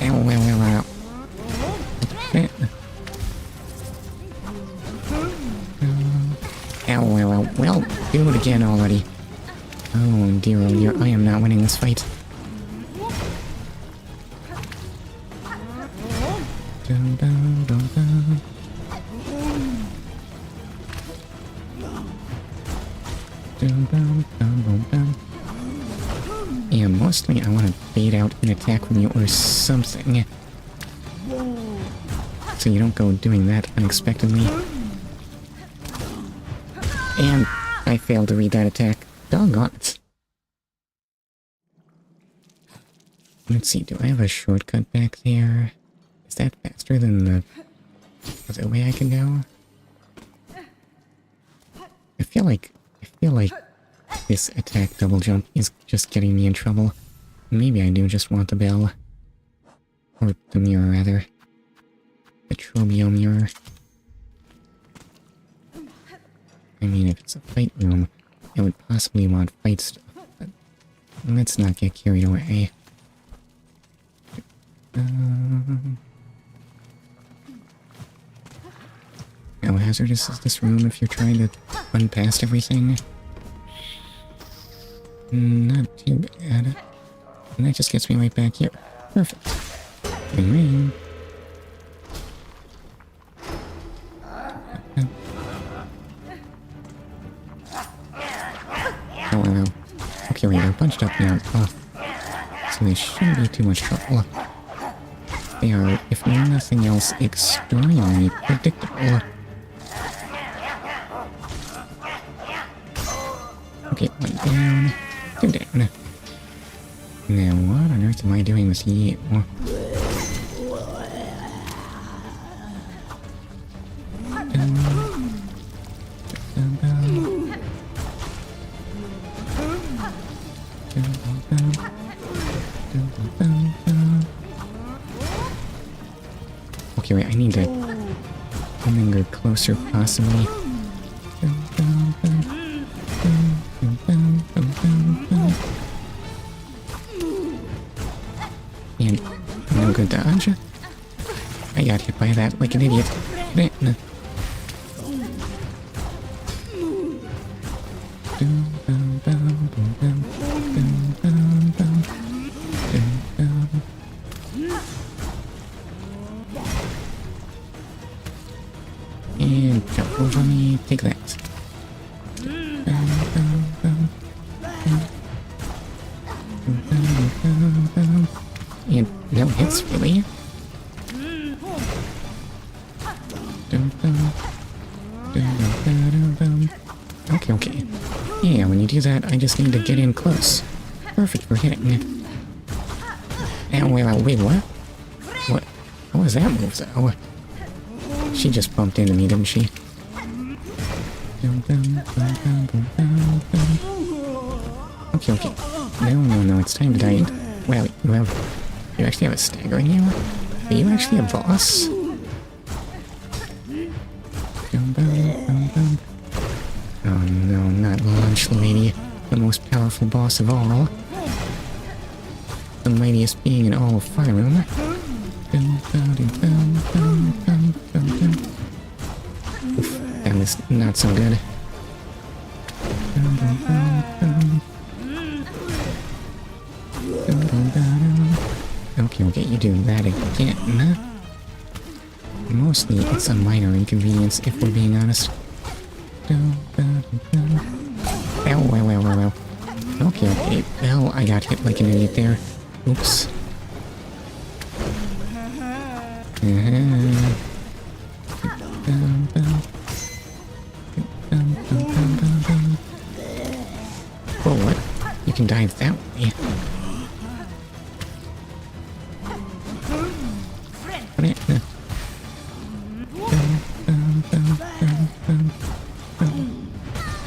S1: Ow. Ow. Well, do it again already. Oh dear, I am not winning this fight. Yeah, mostly I want to bait out an attack from you or something. So you don't go doing that unexpectedly. And I failed to read that attack. Doggone it. Let's see, do I have a shortcut back there? Is that faster than the other way I can go? I feel like this attack double jump is just getting me in trouble. Maybe I do just want the bell. Or the mirror, rather. The Trobio mirror. I mean, if it's a fight room, I would possibly want fight stuff, but let's not get carried away. How hazardous is this room if you're trying to run past everything? Not too bad. And that just gets me right back here. Perfect. Ring. Oh. Okay, wait, they're bunched up now. So they shouldn't be too much trouble. They are, if nothing else, extremely predictable. Okay, one down, two down. Now, what on earth am I doing with you? Okay, wait, I need to linger closer, possibly. And no good dodge. I got hit by that like an idiot. And jump over me, take that. And no hits, really? Okay, okay. Yeah, when you do that, I just need to get in close. Perfect for hitting. Ow, wait, what? What was that move, though? She just bumped into me, didn't she? Okay, okay. No, it's time to die. Wow, you actually have a stagger in you? Are you actually a boss? Oh no, not Lunch Lady, the most powerful boss of all. The mightiest being in all of Fireroom. Oof, that was not so good. Okay, you do that again. Mostly, it's a minor inconvenience, if we're being honest. Ow. Okay. Well, I got hit like an idiot there. Oops. Whoa, what? You can dive that way.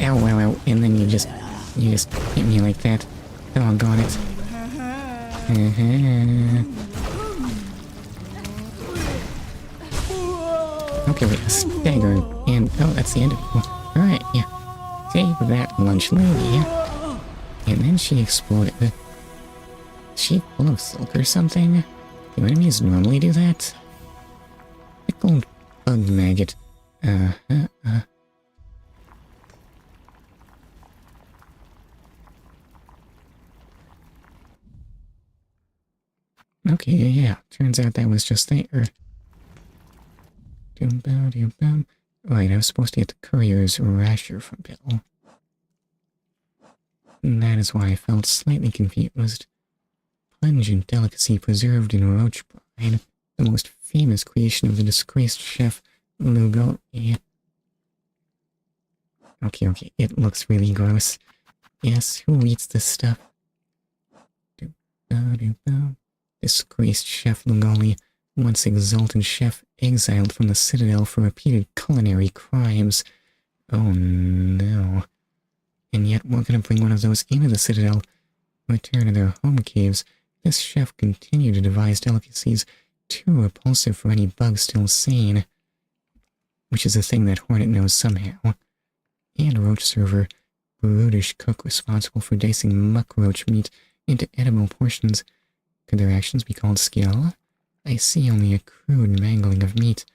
S1: Ow. And then you just hit me like that. Doggone it. Okay, wait, a stagger, and oh, that's the end of it. Alright, yeah. Save that Lunch Lady. And then she exploded. Is she full of silk or something? Do enemies normally do that? Pickled bug maggot. Okay, yeah. Turns out that was just there. Right, I was supposed to get the courier's rasher from Bill. And that is why I felt slightly confused. Pungent delicacy preserved in roach brine, the most famous creation of the disgraced chef Lugo. Okay, it looks really gross. Yes, who eats this stuff? Disgraced chef Lugoli, once exalted chef, exiled from the Citadel for repeated culinary crimes. Oh no. And yet we're gonna bring one of those into the Citadel. Return to their home caves. This chef continued to devise delicacies too repulsive for any bug still sane. Which is a thing that Hornet knows somehow. And roach server, brutish cook responsible for dicing muck roach meat into edible portions. Could their actions be called skill? I see only a crude mangling of meat.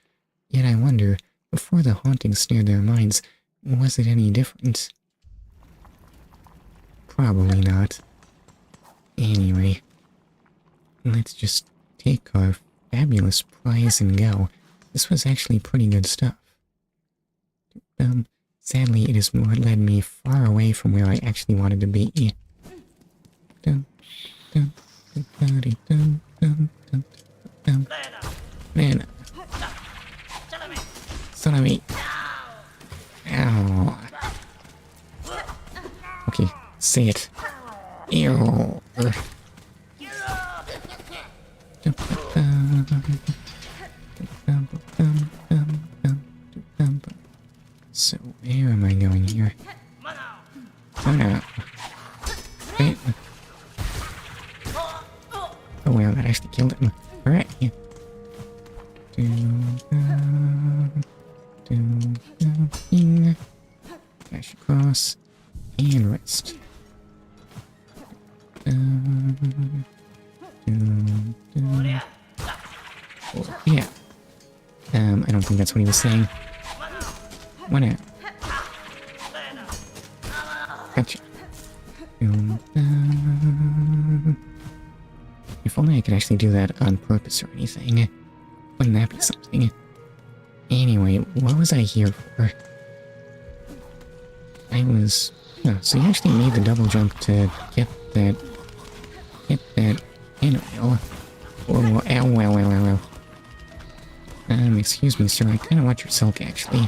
S1: Yet I wonder, before the haunting snared their minds, was it any different? Probably not. Anyway, let's just take our fabulous prize and go. This was actually pretty good stuff. Sadly, it has led me far away from where I actually wanted to be. Man. Son of me. Ow. Okay, say it. Ew. So, where am I going here? Oh no. Wait. Oh well, that actually killed him. Alright. Dash across. And rest. Oh, yeah. I don't think that's what he was saying. What now? Gotcha. If only I could actually do that on purpose or anything. Wouldn't that be something? Anyway, what was I here for? I was... Oh, so you actually made the double jump to get that... Anyway, oh, ow. Excuse me, sir, I kinda want your silk, actually.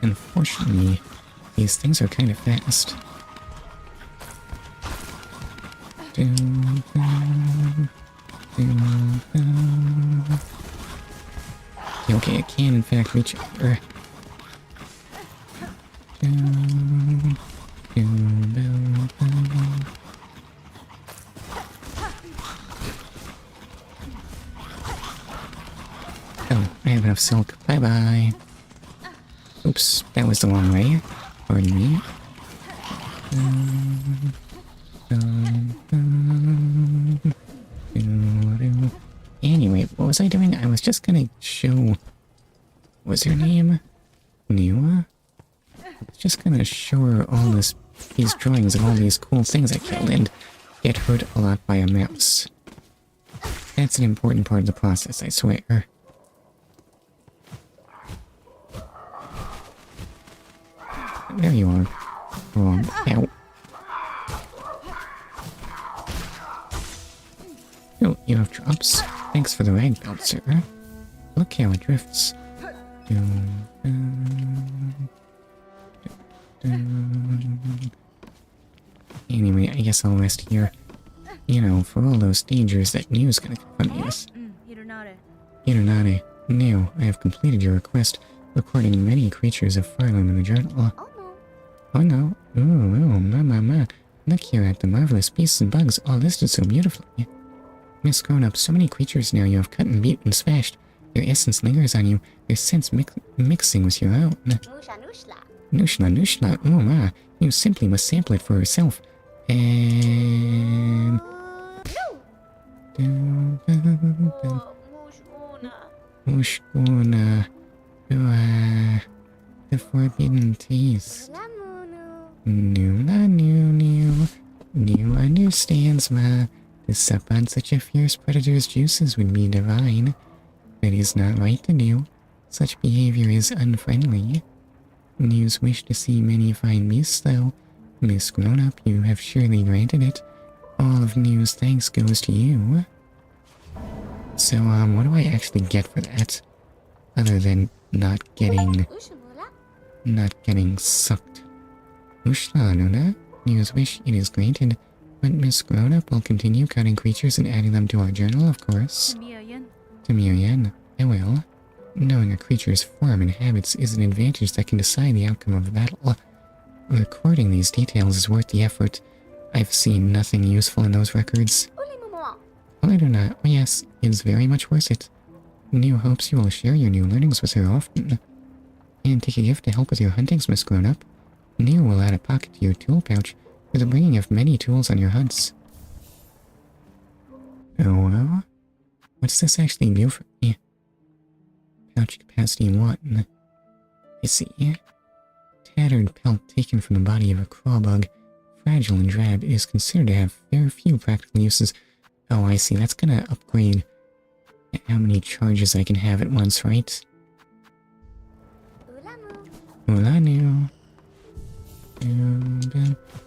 S1: Unfortunately, these things are kind of fast. Okay, it can in fact reach over. Oh, I have enough silk. Bye-bye. Oops, that was the wrong way. Pardon me. Anyway, what was I doing? I was just gonna show... What's her name? Niwa? I was just gonna show her all these drawings and all these cool things I killed and get hurt a lot by a mouse. That's an important part of the process, I swear. There you are. Wrong. Ow. Oh, you have drops. Thanks for the rag belt, sir. Look how it drifts. Anyway, I guess I'll rest here. You know, for all those dangers that New's gonna confront me with. Hironare. New, I have completed your request, recording many creatures of Farland in the journal. Oh no. Oh, ma. Look here at the marvelous beasts and bugs, all listed so beautifully. Miss Grown-Up, so many creatures now you have cut and beat and smashed. Their essence lingers on you, their scents mixing with your own. Nushla, oh ma, you simply must sample it for yourself. And... Mushguna. The forbidden taste. New understands, ma. To sup on such a fierce predator's juices would be divine. That is not right to do. Such behavior is unfriendly. News wish to see many fine beasts, though. Miss Grown-Up, you have surely granted it. All of New's thanks goes to you. So, what do I actually get for that? Other than not getting sucked. Ushla, Nuna. News wish it is granted. But Miss Grown-Up will continue cutting creatures and adding them to our journal, of course. To Miriam, I will. Knowing a creature's form and habits is an advantage that can decide the outcome of the battle. Recording these details is worth the effort. I've seen nothing useful in those records. Believe it or not, oh yes, it is very much worth it. New hopes you will share your new learnings with her often. And take a gift to help with your huntings, Miss Grown-Up. New will add a pocket to your tool pouch for the bringing of many tools on your hunts. Oh well? What's this actually do for me? Pouch capacity 1. I see. Tattered pelt taken from the body of a crawbug. Fragile and drab, it is considered to have very few practical uses. Oh, I see. That's gonna upgrade how many charges I can have at once, right? Ulanu.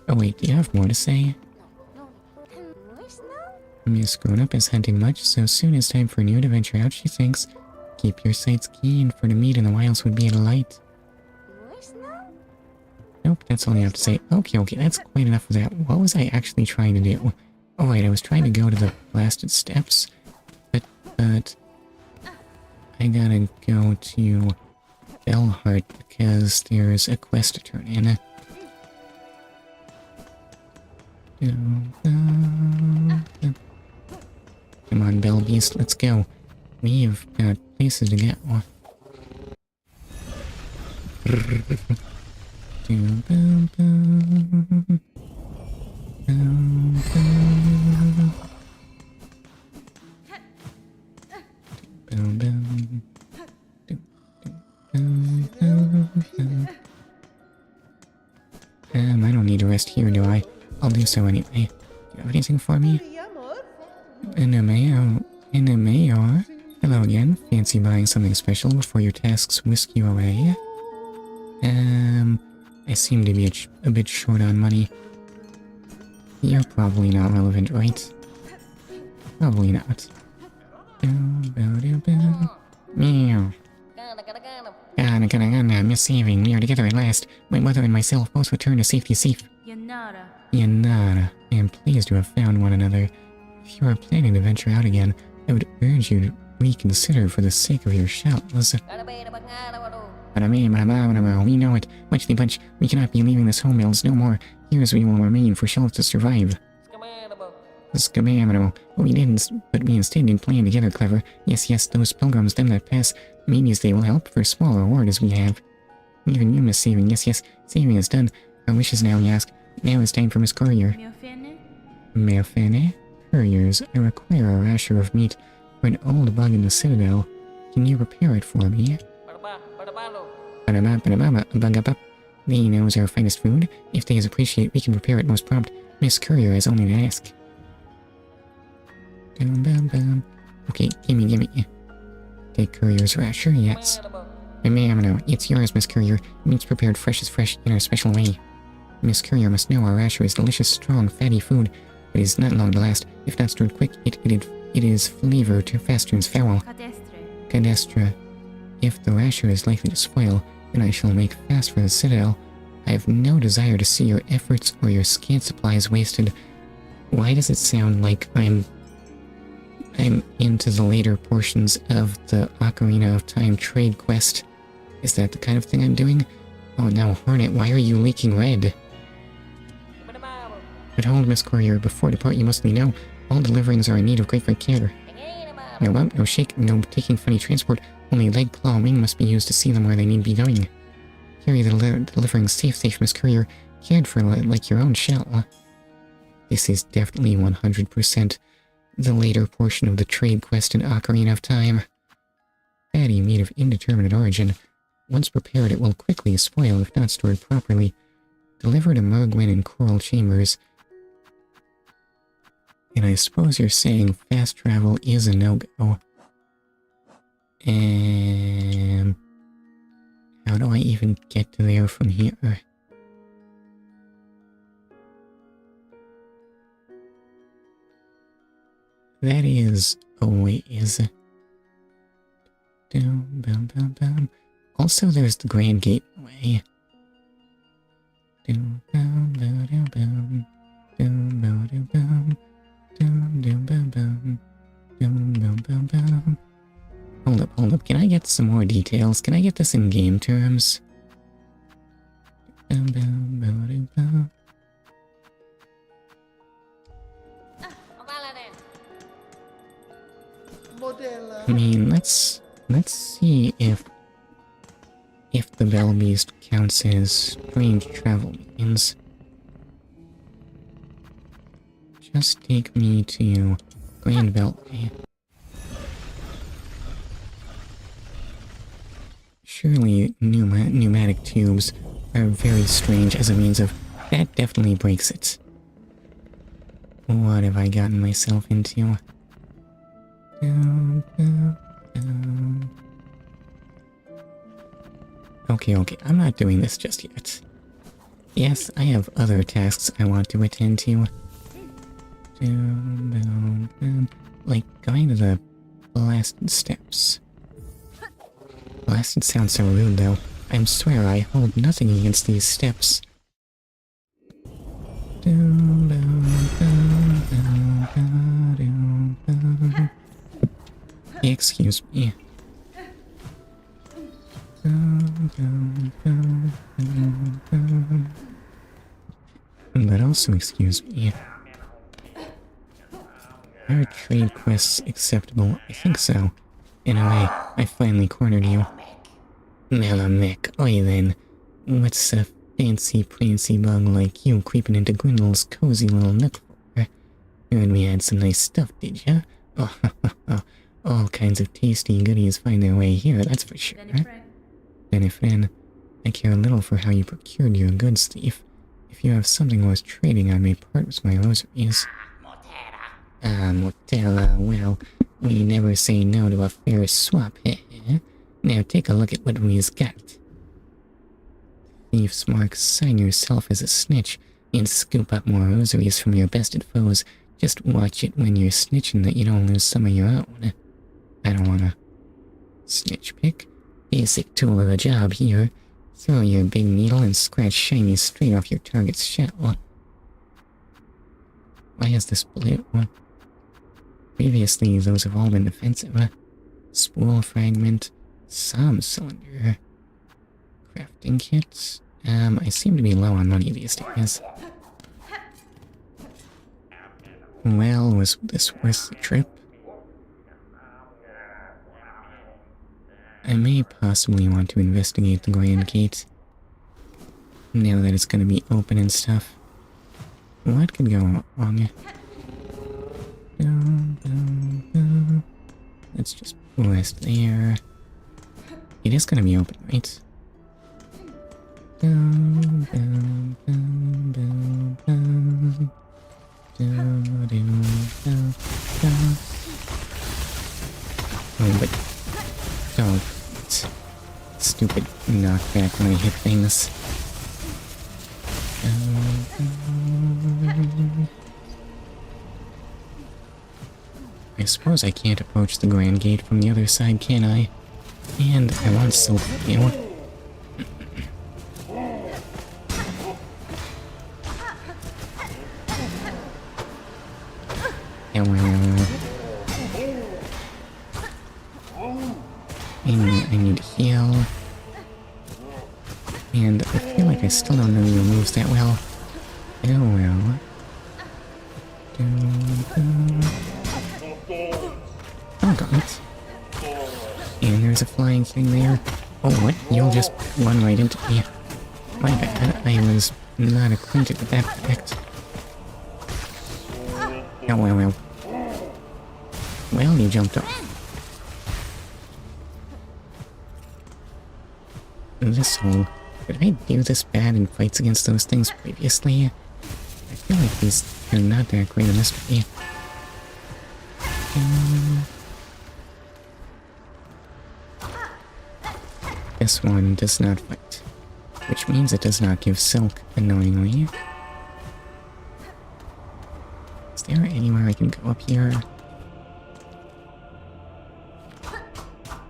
S1: Oh wait, do you have more to say? Miss Grown-Up is hunting much, so soon it's time for a new adventure out, she thinks. Keep your sights keen, for the meat in the wilds would be a delight. Nope, that's all I have to say. Okay, that's quite enough of that. What was I actually trying to do? Oh right, I was trying to go to the blasted steps. But I gotta go to Bellheart because there's a quest to turn in. Come on, Bell Beast, let's go. We've got places to go. I don't need to rest here, do I? I'll do so anyway. Do you have anything for me? Mayor. Hello again. Fancy buying something special before your tasks whisk you away? I seem to be a bit short on money. You're probably not relevant, right? Probably not. Meow. Miss Saving, we are together at last. My mother and myself both return to safety safe. Yanara. I am pleased to have found one another. If you are planning to venture out again, I would urge you to reconsider for the sake of your shells. We know it. Muchly bunch, we cannot be leaving this home mills no more. Here as we will remain for shells to survive. But we instead did plan together, clever. Yes, those pilgrims, them that pass, maybe they will help for a small reward as we have. Even you, Miss Saving, yes, saving is done. Our wishes now, you ask. Now it's time for Miss Courier. Meofene? Couriers, I require a rasher of meat for an old bug in the Citadel. Can you prepare it for me? They knows our finest food. If they appreciate, we can prepare it most prompt. Miss Courier has only to ask. Okay, gimme. Take Courier's rasher, yes. It's yours, Miss Courier. Meat's prepared fresh as fresh in our special way. Miss Courier must know our rasher is delicious, strong, fatty food, but it is not long to last. If not stored quick, it is flavor to fast turns foul. Cadastra. If the rasher is likely to spoil, then I shall make fast for the Citadel. I have no desire to see your efforts or your scant supplies wasted. Why does it sound like I'm into the later portions of the Ocarina of Time trade quest? Is that the kind of thing I'm doing? Oh no, Hornet, why are you leaking red? But hold, Miss Courier, before depart you must know, all deliverings are in need of great care. No bump, no shake, no taking funny transport, only leg, claw, wing must be used to see them where they need be going. Carry the deliverings safe, Miss Courier, cared for like your own shell. This is definitely 100% the later portion of the trade quest in Ocarina of Time. Fatty meat of indeterminate origin. Once prepared, it will quickly spoil if not stored properly. Deliver to Mergwyn and Coral Chambers. And I suppose you're saying fast travel is a no-go. How do I even get to there from here? That is a ways. Also, there's the Grand Gateway. Hold up. Can I get some more details? Can I get this in game terms? I mean, let's see if the Bell Beast counts as strange travel means. Just take me to Grand Beltway. Surely pneumatic tubes are very strange as a means of... That definitely breaks it. What have I gotten myself into? Okay, I'm not doing this just yet. Yes, I have other tasks I want to attend to. Like going to the blasted steps. blasted sounds so rude, though. I swear I hold nothing against these steps. Excuse me. But also excuse me. Are trade quests acceptable? I think so. In a way, I finally cornered you. Malamek, oi then. What's a fancy prancy bug like you creeping into Grindel's cozy little nook for? Heard we had some nice stuff, did ya? Oh, all kinds of tasty goodies find their way here, that's for sure. Then if then, I care little for how you procured your goods, thief. If you have something worth trading, I may part with my rosaries. Motella, well, we never say no to a fair swap, eh? Now take a look at what we've got. Thief's mark, sign yourself as a snitch, and scoop up more rosaries from your bested foes. Just watch it when you're snitching that you don't lose some of your own. I don't wanna snitch pick. Basic tool of the job here. Throw your big needle and scratch shiny straight off your target's shell. Why is this blue? Previously, those have all been defensive. Spool fragment, some cylinder, crafting kits. I seem to be low on money these days. Well, was this worth the trip? I may possibly want to investigate the Grand Gate. Now that it's gonna be open and stuff. What could go wrong? Let's just blast there. It is gonna be open, right? Oh, but don't. Stupid knockback when I hit things. I suppose I can't approach the Grand Gate from the other side, can I? And I want Silksong. I need to heal. And I feel like I still don't know your moves that well. Oh well. Oh god. And there's a flying thing there. Oh what? You'll just run right into me. My bad, I was not acquainted with that fact. Oh well. Well, you jumped off. This whole... Did I do this bad in fights against those things previously? I feel like these are not that great a mystery. This one does not fight, which means it does not give silk, annoyingly. Is there anywhere I can go up here?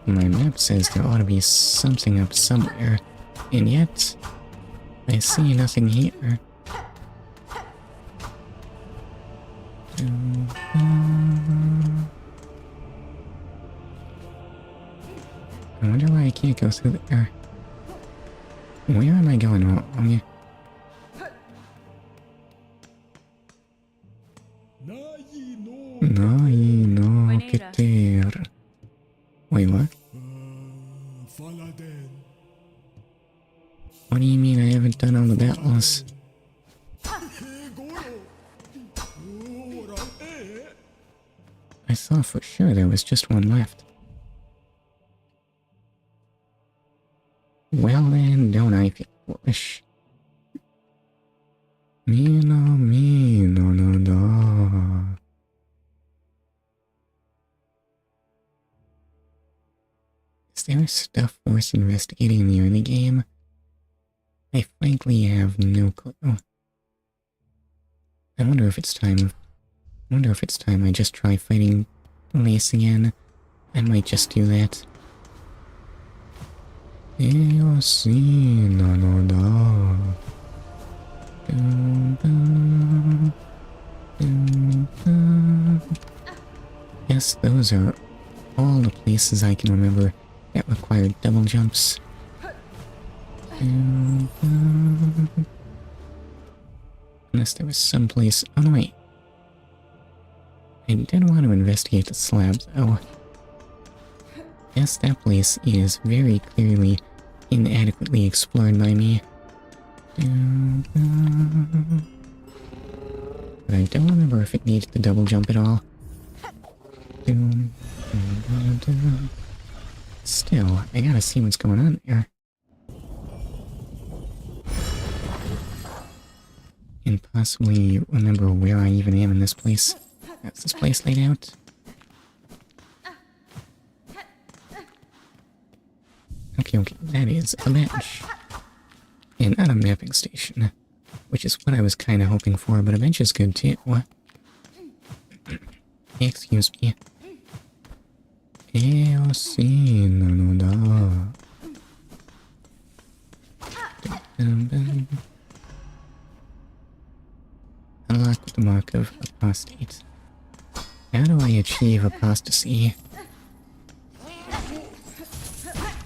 S1: My map says there ought to be something up somewhere, and yet I see nothing here. I wonder why I can't go through there. Where am I going wrong? No, Peter. Wait, what? What do you mean I haven't done all the battles? I thought for sure there was just one left. Well then, don't I feel foolish? Me no. Is there stuff worth investigating in the early game? I frankly have no clue. I wonder if it's time I just try fighting Lace again. I might just do that. Io sì, no, no, no. Yes, those are all the places I can remember that required double jumps. Unless there was some place... Oh, no, wait. I did want to investigate the slabs, though. Yes, that place is very clearly inadequately explored by me. But I don't remember if it needs the double jump at all. Still, I gotta see what's going on there. And possibly remember where I even am in this place. How's this place laid out? Okay, that is a bench. And not a mapping station. Which is what I was kinda hoping for, but a bench is good too. Excuse me. Io sì, no, no, no. Unlock with the mark of apostate. How do I achieve apostasy?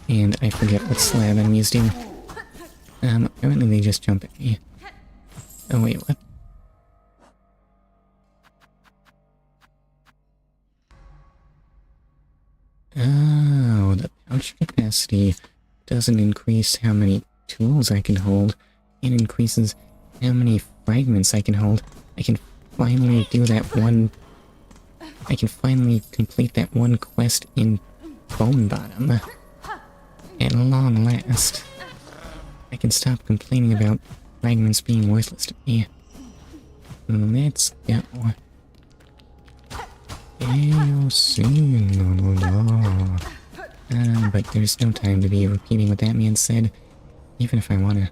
S1: And I forget what slab enemies do. Apparently they just jump at me. Oh wait, what? Oh, the pouch capacity doesn't increase how many tools I can hold. It increases how many fragments I can hold. I can finally do that one... I can finally complete that one quest in Bone Bottom. At long last. I can stop complaining about fragments being worthless to me. Let's go. But there's no time to be repeating what that man said, even if I wanna.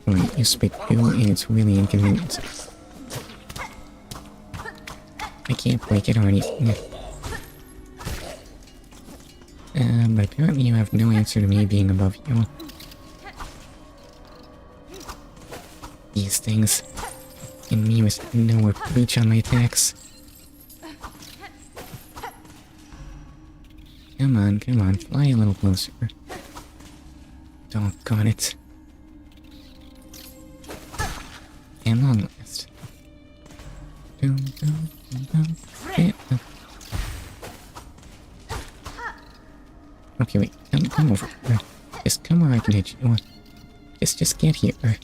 S1: Wait, you spit goo and it's really inconvenient. I can't break it or anything. But apparently you have no answer to me being above you. These things. And me with no reach on my attacks. Come on, fly a little closer. Doggone it. And long last. Okay, wait, come over. Just come where I can hit you. Just get here.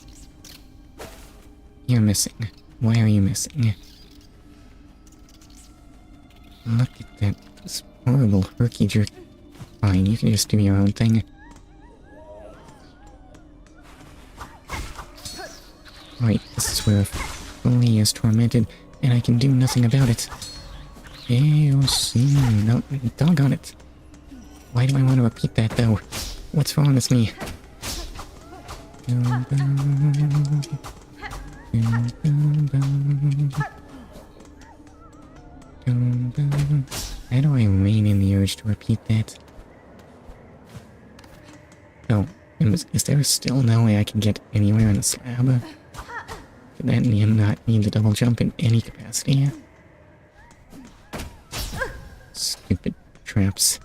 S1: You're missing. Why are you missing? Look at that. This horrible herky jerk. Fine, you can just do your own thing. Right, this is where Lee is tormented, and I can do nothing about it. AOC. No, doggone it. Why do I want to repeat that, though? What's wrong with me? How do I rein in the urge to repeat that? Oh, is there still no way I can get anywhere on the slab? Did that not need the double jump in any capacity? Stupid traps.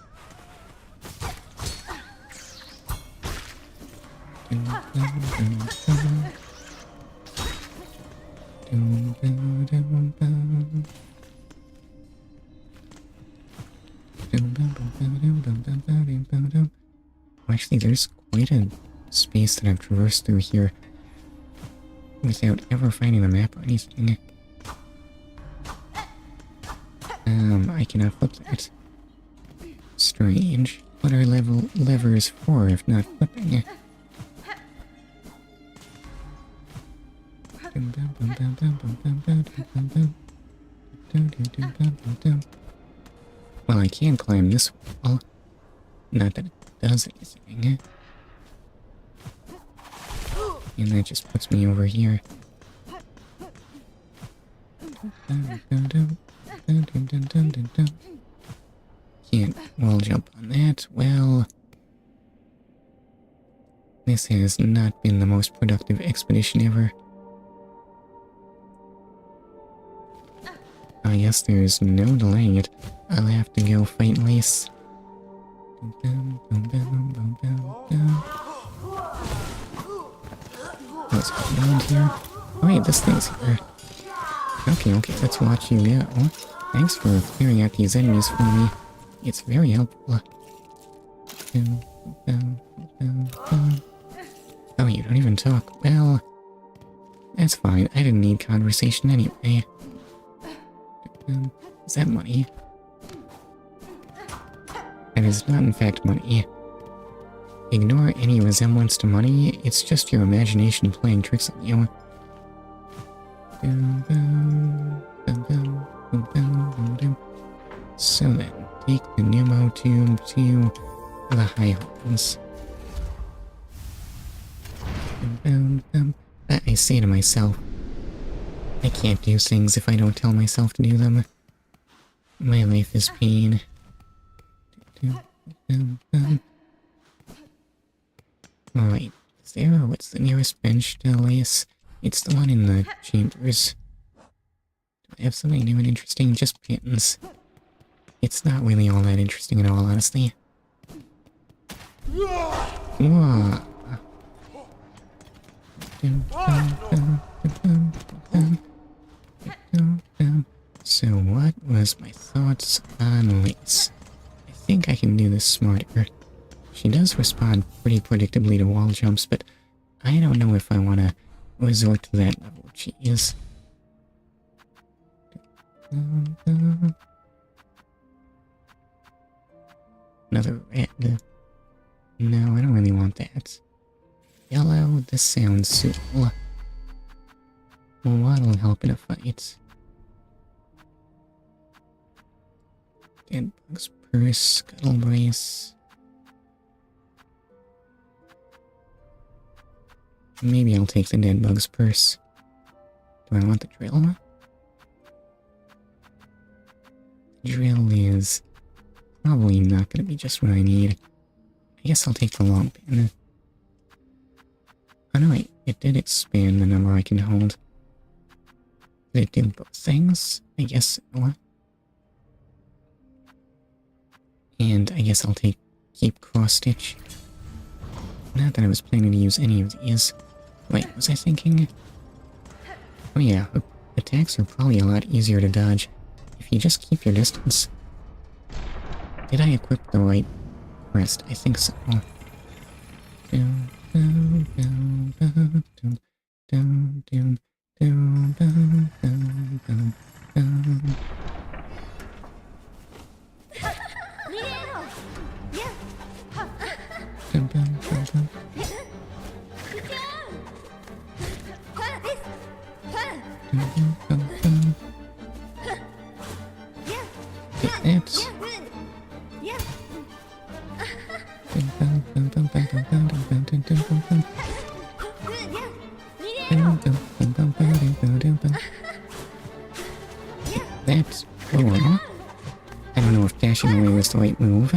S1: Actually, there's quite a space that I've traversed through here without ever finding the map or anything. I cannot flip that. Strange. What are levers for if not flipping? Well, I can climb this wall. Not that it does anything. And that just puts me over here. Can't wall jump on that. Well, this has not been the most productive expedition ever. I guess there's no delaying it. I'll have to go fight Lace. What's going on here? Oh wait, this thing's here. Okay, let's watch you go. Thanks for clearing out these enemies for me. It's very helpful. Oh, you don't even talk. Well, that's fine. I didn't need conversation anyway. Is that money? That is not in fact money. Ignore any resemblance to money. It's just your imagination playing tricks on you. So then, take the pneumo tube to the high homes. I say to myself, I can't do things if I don't tell myself to do them. My life is pain. Alright, is there, what's the nearest bench to Lace? It's the one in the chambers. Do I have something new and interesting? Just pittance. It's not really all that interesting at all, honestly. Whoa. So what was my thoughts on Lace? I think I can do this smarter. She does respond pretty predictably to wall jumps, but I don't know if I want to resort to that level. Jeez. Another red. No, I don't really want that. Yellow, this sounds suitable. What'll help in a fight? Deadbug's purse, scuttle brace. Maybe I'll take the deadbug's purse. Do I want the drill? Drill is probably not going to be just what I need. I guess I'll take the long pin. Oh no, wait, it did expand the number I can hold. Did it do both things? I guess so. And I guess I'll keep cross-stitch. Not that I was planning to use any of these. Wait, was I thinking? Oh yeah, attacks are probably a lot easier to dodge if you just keep your distance. Did I equip the right crest? I think so. That's cool. I don't know if dashing away was the right move.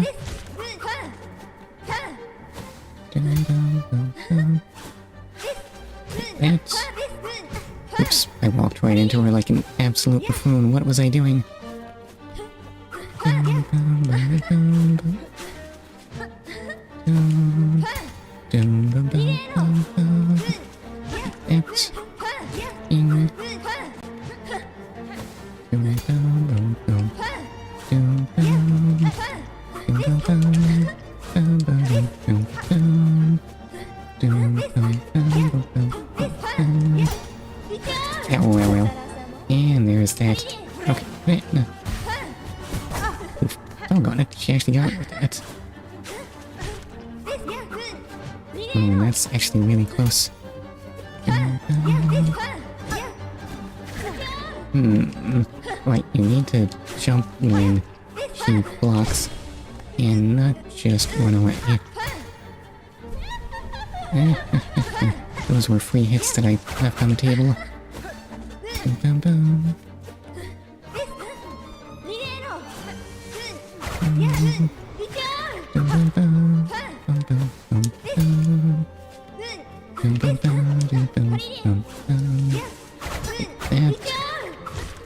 S1: That's... Oops, I walked right into her like an absolute buffoon. What was I doing? That's... well. And there's that. Okay, no. Oof. Doggone it, she actually got it with that. That's actually really close. Right, you need to jump when she blocks and not just run away. Those were free hits that I left on the table.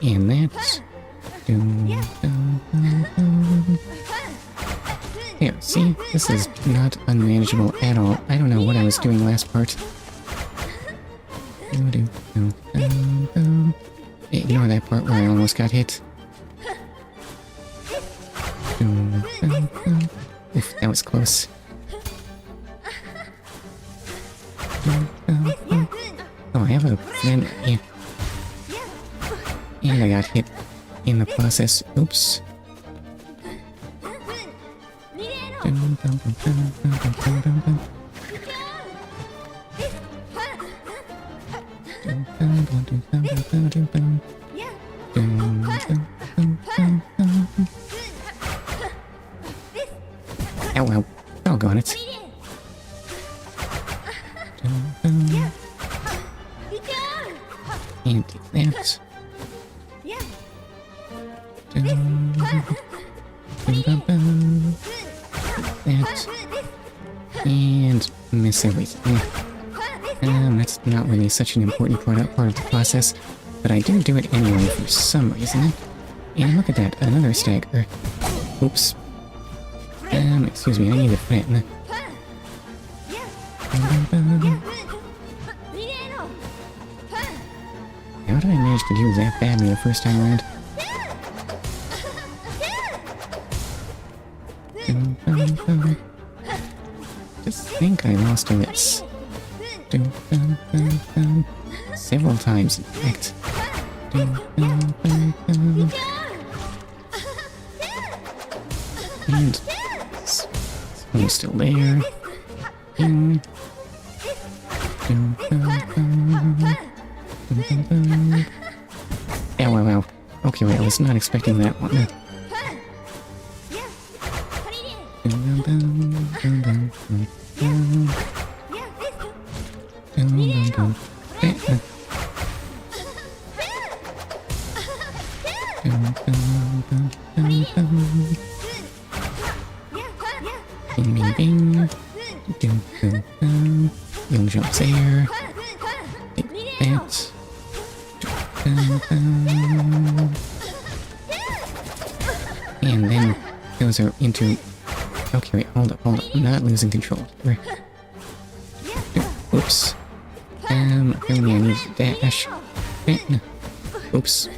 S1: And that. Here, see? This is not unmanageable at all. I don't know what I was doing last part. Ignore that part where I almost got hit. Oof, that was close. Oh, I have a friend. Yeah. And I got hit in the process. Oops. Oh well, doggone it. And that. That. And miss everything. That's not really such an important part of the process, but I do it anyway for some reason. And look at that, another stagger. Oops. Excuse me, I need a friend. How did I manage to do that badly the first time around? Just think I lost to this. Several times, in fact. And someone's still there. Ow. Okay, wait, I was not expecting that one. Bing. Young jumps there. Take that. And then those are into... Okay, wait, hold up. I'm not losing control here. Oops. Apparently I need to dash. Oops.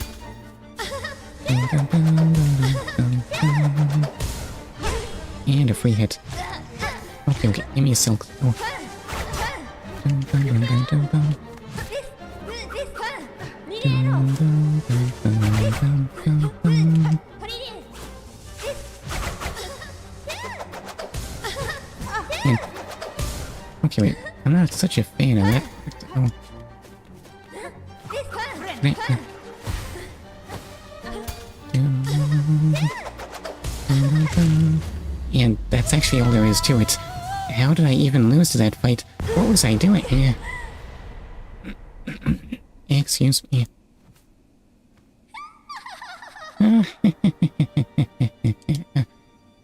S1: And a free hit. Okay, give me a silk. Oh. Okay, wait. I'm not such a fan of that. Oh. And that's actually all there is to it. How did I even lose to that fight? What was I doing? Excuse me.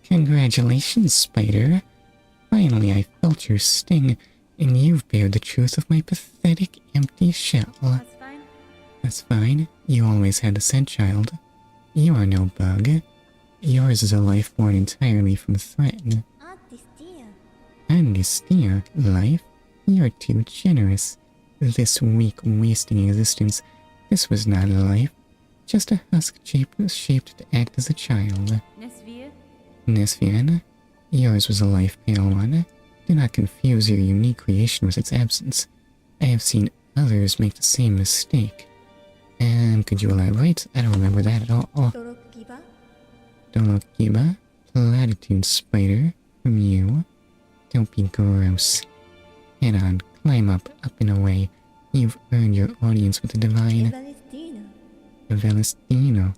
S1: Congratulations, Spider. Finally, I felt your sting, and you've bared the truth of my pathetic, empty shell.
S2: That's fine.
S1: That's fine. You always had a scent, child. You are no bug. Yours is a life born entirely from threat. And this dear life, you're too generous. This weak, wasting existence, this was not a life. Just a husk shaped to act as a child. Nesvian, yours was a life, pale one. Do not confuse your unique creation with its absence. I have seen others make the same mistake. Could you elaborate? I don't remember that at all. Dolokiba, platitude spider, from you. Don't be gross. Head on, climb up and away. You've earned your audience with the divine. The Velestino.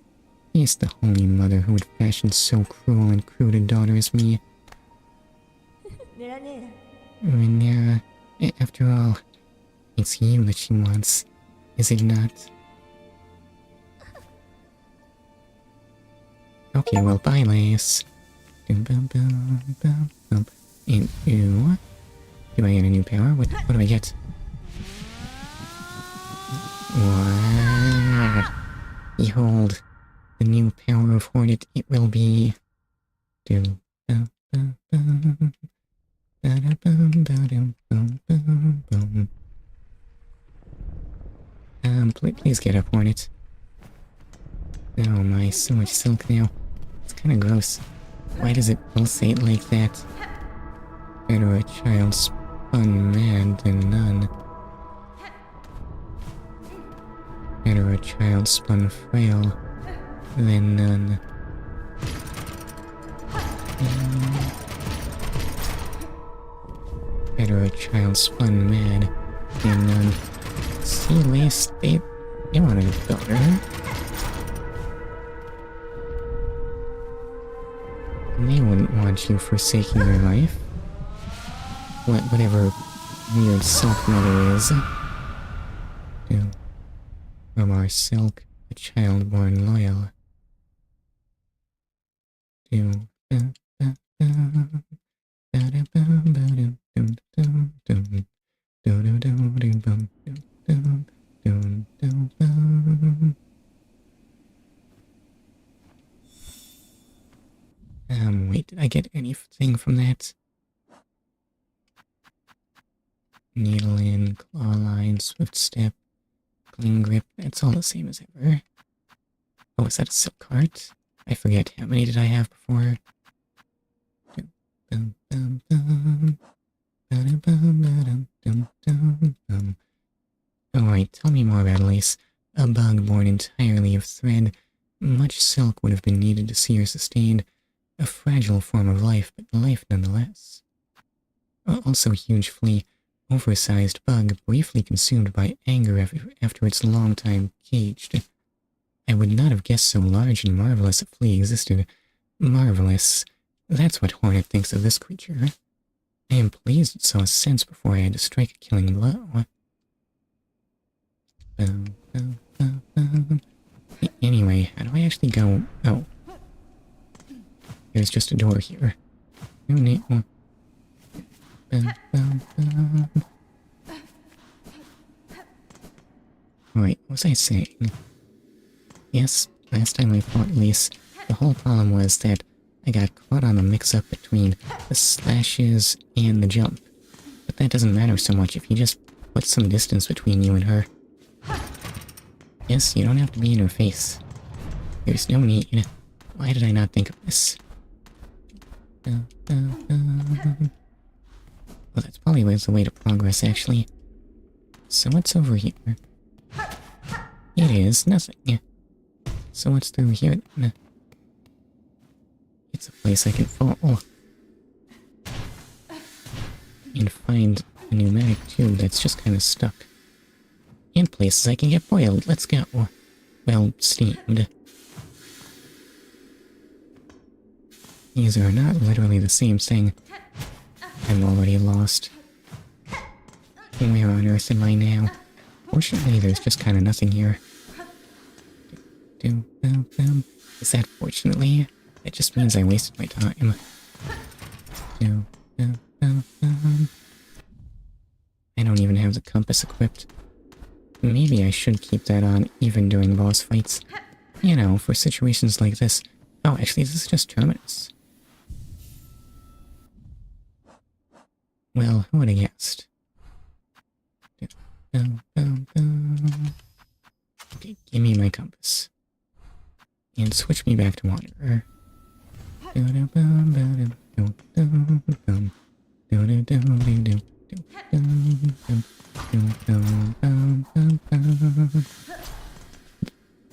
S1: He is the holy mother who would fashion so cruel and crude a daughter as me. Renera, after all, it's you that she wants, is it not? Okay, well, bye, Lace. And ooh, do I get a new power? What do I get? What? Behold, the new power of Hornet. It will be. Please get up, Hornet. Oh my, so much silk now. It's kinda gross. Why does it pulsate like that? Better a child spun mad than none. Better a child spun frail than none. Better a child spun mad than none. See, Lace, they wanted a daughter. And they wouldn't want you forsaking their life. Whatever weird silk mother is. From our silk, a child born loyal. Wait, did I get anything from that? Needle in, claw line, swift step, cling grip, that's all the same as ever. Oh, is that a silk heart? I forget, how many did I have before? Alright, tell me more about Lace. A bug born entirely of thread. Much silk would have been needed to see her sustained. A fragile form of life, but life nonetheless. Also huge flea. Oversized bug, briefly consumed by anger after its long time caged. I would not have guessed so large and marvelous a flea existed. Marvelous. That's what Hornet thinks of this creature. I am pleased it saw sense before I had to strike a killing blow. Anyway, how do I actually go? Oh. There's just a door here. No need. Right, what was I saying? Yes, last time I fought Lace, the whole problem was that I got caught on the mix-up between the slashes and the jump. But that doesn't matter so much if you just put some distance between you and her. Yes, you don't have to be in her face. There's no need. Why did I not think of this? Well, that's probably the way to progress, actually. So what's over here? It is nothing. So what's through here? It's a place I can fall. And find a pneumatic tube that's just kind of stuck. And places I can get boiled. Let's go. Well, steamed. These are not literally the same thing. I'm already lost. Where on earth am I now? Fortunately, there's just kind of nothing here. Is that fortunately? That just means I wasted my time. I don't even have the compass equipped. Maybe I should keep that on even during boss fights. You know, for situations like this. Oh, actually, this is just Terminus. Well, who would have guessed? Okay, give me my compass. And switch me back to Wanderer.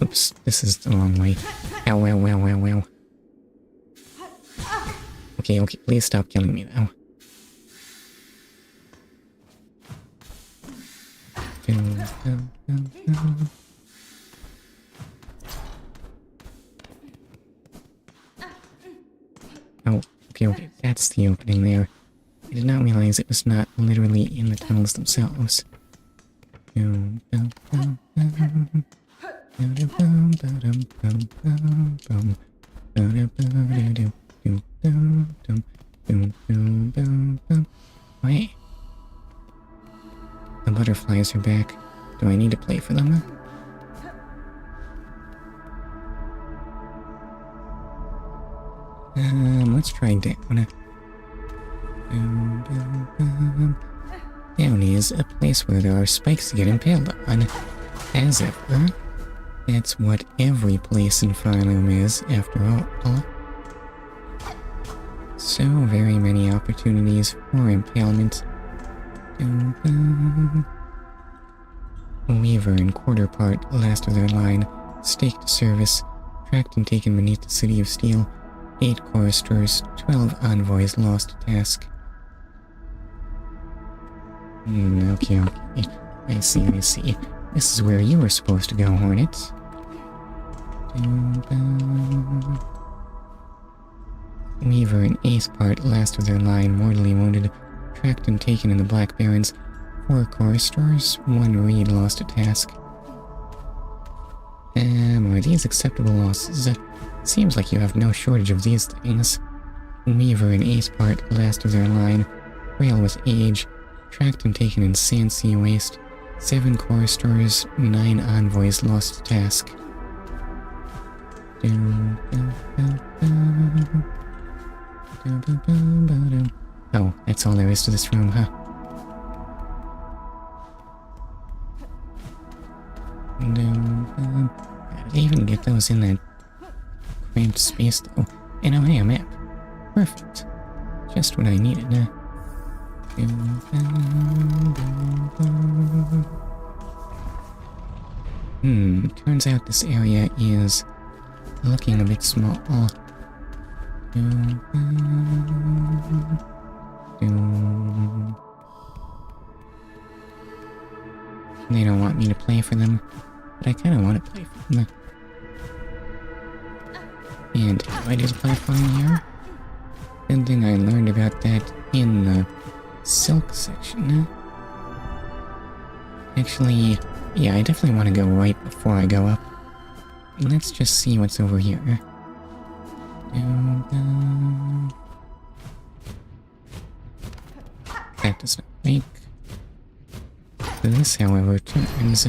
S1: Oops, this is the wrong way. Ow, ow, ow, ow, ow. Okay, please stop killing me now. Oh, okay, that's the opening there. I did not realize it was not literally in the tunnels themselves. Wait. The butterflies are back. Do I need to play for them? Let's try down. Down is a place where there are spikes to get impaled on. As ever, that's what every place in Phylum is, after all. So very many opportunities for impalement. Weaver and Quarter Part, last of their line, staked to service, tracked and taken beneath the City of Steel, 8 choristers, 12 envoys lost to task. Okay. I see. This is where you were supposed to go, Hornet. Weaver and Ace Part, last of their line, mortally wounded, tracked and taken in the Black Barrens, 4 choristers, 1 reed lost to task. Are these acceptable losses? Seems like you have no shortage of these things. Weaver and Ace Part, last of their line, frail with age, tracked and taken in Sand Sea Waste, 7 choristers, 9 envoys lost to task. Oh, that's all there is to this room, huh? How did I even get those in that cramped space, though? And oh, hey, a map. Perfect. Just what I needed, Turns out this area is looking a bit small. They don't want me to play for them, but I kind of want to play for them. And how I did play for them here? Good thing I learned about that in the Silk section. Actually, yeah, I definitely want to go right before I go up. Let's just see what's over here. That does not make. This, however, turns.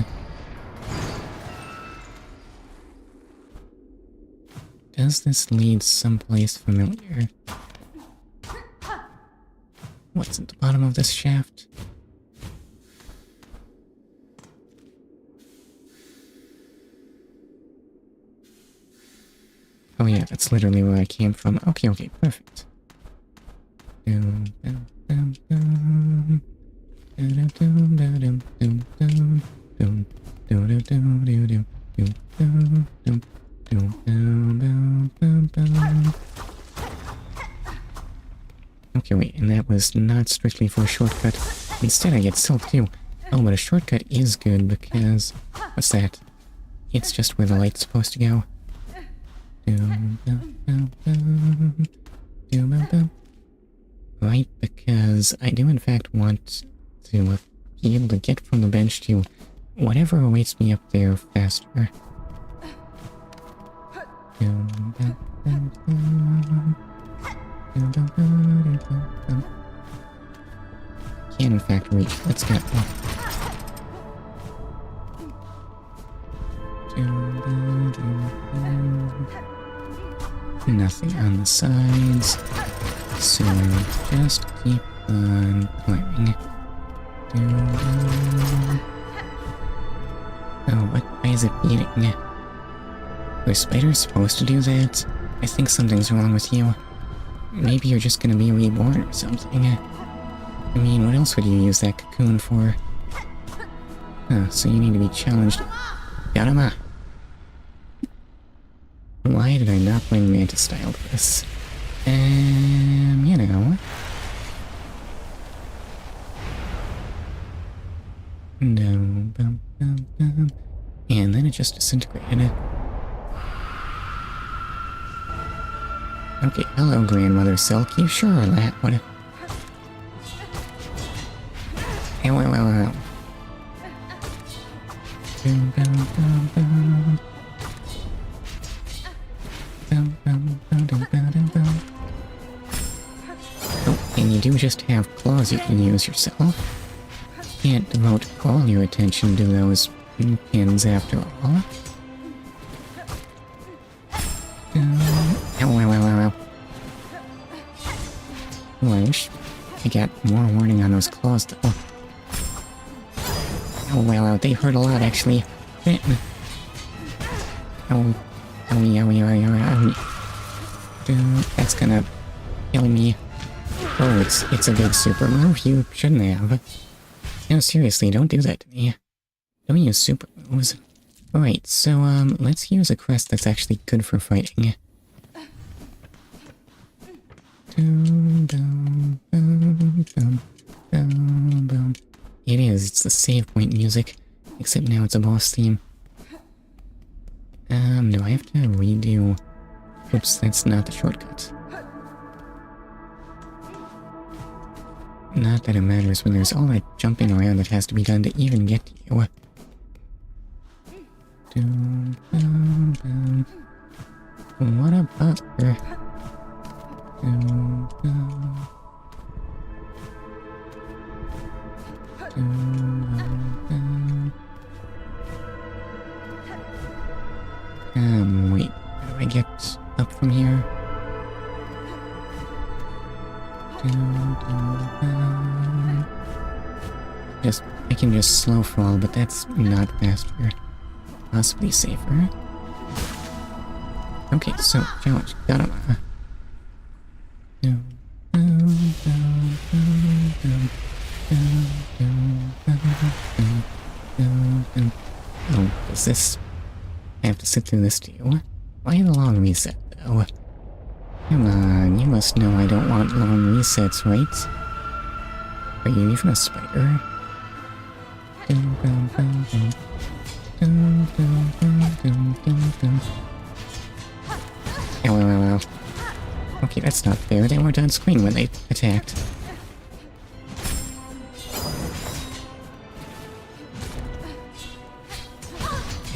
S1: Does this lead someplace familiar? What's at the bottom of this shaft? Oh yeah, that's literally where I came from. Okay, perfect. Okay, wait, and that was not strictly for a shortcut. Instead, I get silk too. Oh, but a shortcut is good because... What's that? It's just where the light's supposed to go. Right, because I do in fact want to be able to get from the bench to whatever awaits me up there faster. Can in fact reach. Let's get nothing on the sides, so just keep on climbing. Oh, why is it beating? Were spiders supposed to do that? I think something's wrong with you. Maybe you're just gonna be reborn or something. I mean, what else would you use that cocoon for? Oh, so you need to be challenged. Yarama! Why did I not bring Mantis style to this? You know. And then it just disintegrated. Okay, hello, Grandmother Silk. You sure are that? What? Hey, well. you do just have claws you can use yourself. Can't devote all your attention to those pins after all. Ow, ow, ow, ow, ow. Oh, I wish I got more warning on those claws though. Oh, well, they hurt a lot actually. Ow. Owie, owie, owie, owie, owie. That's gonna kill me. Oh, it's a big super move. You shouldn't have. No, seriously, don't do that to me. Don't use super moves. Alright, so, let's use a crest that's actually good for fighting. It is, it's the save point music. Except now it's a boss theme. Do I have to redo... Oops, that's not the shortcut. Not that it matters when there's all that jumping around that has to be done to even get to you. What a butler. Wait, how do I get up from here? I can just slow fall, but that's not faster. Possibly safer. Okay, so, challenge, got him. Oh, is this... I have to sit through this too? Why the long reset, though? Come on, you must know I don't want long resets, right? Are you even a spider? Ow, ow, ow, ow. Okay, that's not fair. They weren't on screen when they attacked.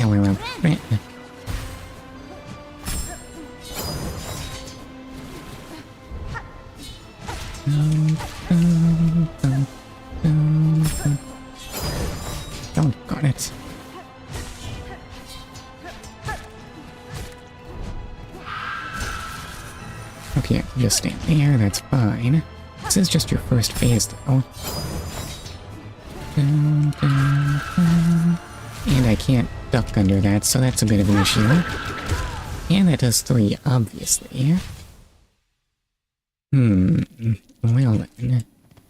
S1: Ow, ow, ow. Oh, got it. Okay, just stand there, that's fine. This is just your first phase, though. And I can't duck under that, so that's a bit of an issue. And that does 3, obviously. Well then.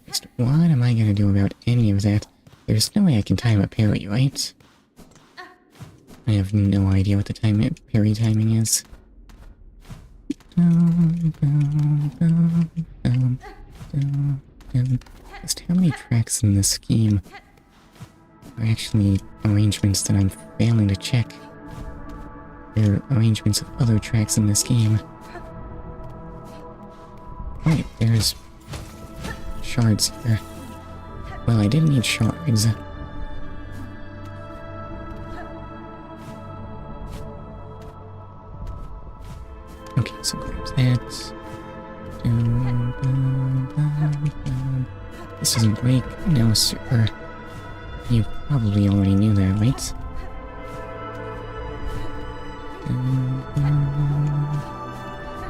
S1: Just what am I gonna do about any of that? There's no way I can time a parry, right? I have no idea what the parry timing is. Just how many tracks in this scheme are actually arrangements that I'm failing to check? There are arrangements of other tracks in this game. Wait, there's shards here. Well, I didn't need shards. Okay, so grab that. This doesn't break. No, sir. You probably already knew that, right?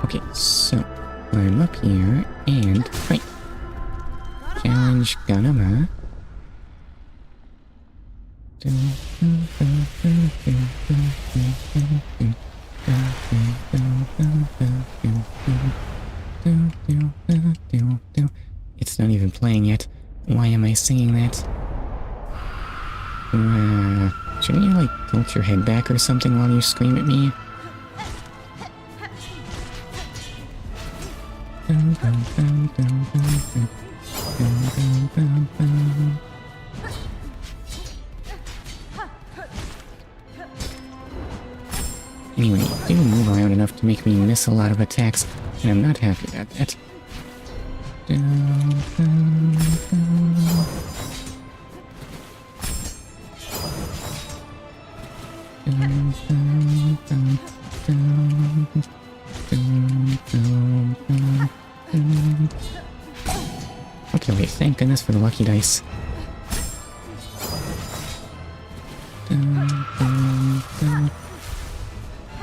S1: Okay, so I'm up here and right. Challenge Ganama. It's not even playing yet. Why am I singing that? Shouldn't you, like, tilt your head back or something while you scream at me? Anyway, you do move around enough to make me miss a lot of attacks, and I'm not happy about that. Okay, wait, thank goodness for the lucky dice.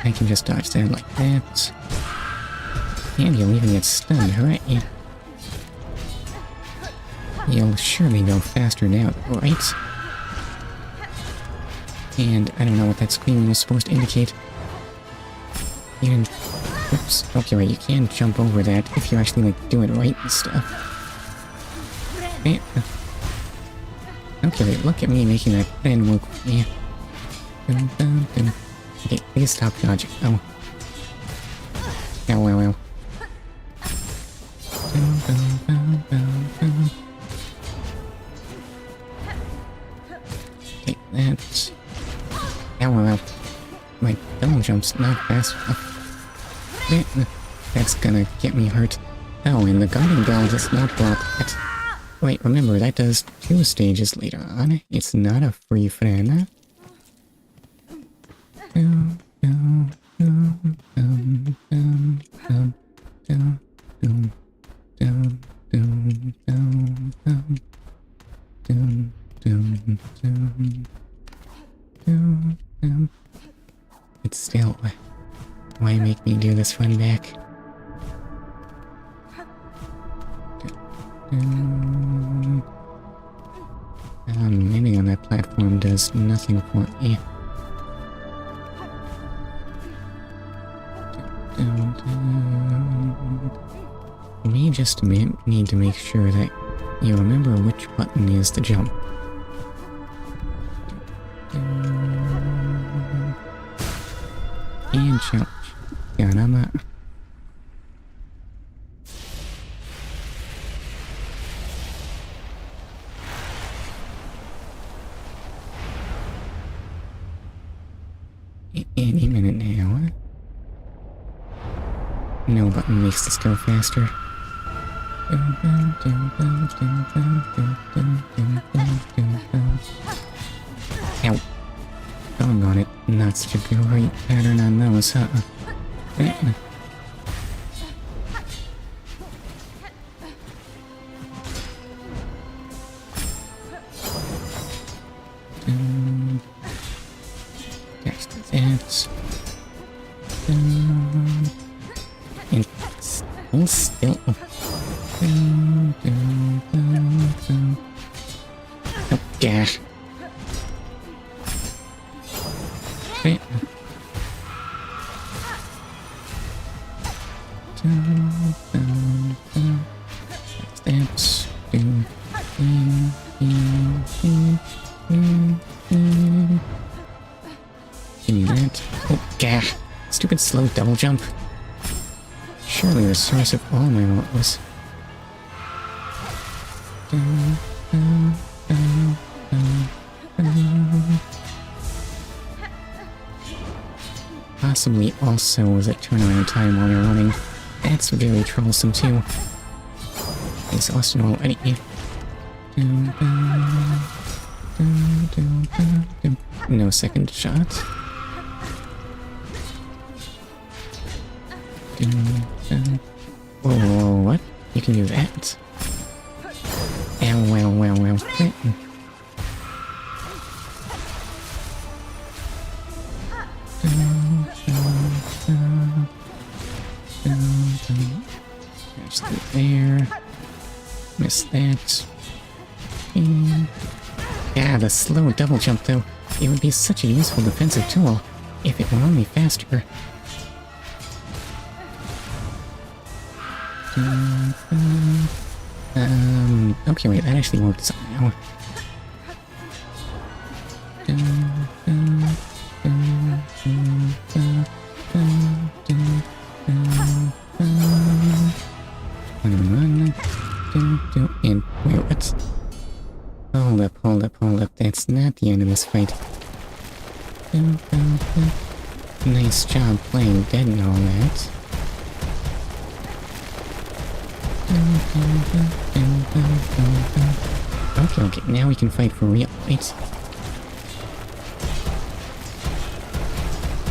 S1: I can just dodge that like that. And you'll even get stunned, hooray! You'll surely go faster now, right? And I don't know what that screaming was supposed to indicate. You can... Oops. Okay, right, you can jump over that if you actually, like, do it right and stuff. Okay, wait, look at me making that plan work with me. Okay, please stop dodging. Oh. Ow. Take that. Ow. My double jump's not fast enough. That's gonna get me hurt. Oh, and the guarding bell does not block that. Wait, remember, that does 2 stages later on. It's not a free friend. But still, why make me do this run back? Landing on that platform does nothing for me. We just need to make sure that you remember which button is the jump. And challenge. Ganama. Any minute now. No button makes this go faster. Ow. Doggone it. Not such a great pattern on those, huh? That's that. And still. Oh, gosh. Give me that. Oh, gosh. Stupid slow double jump. Surely the source of all my woes. Possibly also was a turnaround time while you're running. That's very troublesome too. Exhausted already. No second shot. Whoa, what? You can do that? Well. There's there. Miss that. Yeah, the slow double jump though. It would be such a useful defensive tool if it were only faster. Okay, wait, that actually worked somehow. And wait, what? Hold up, that's not the end of this fight. Nice job playing dead and all that. Okay, now we can fight for real, right?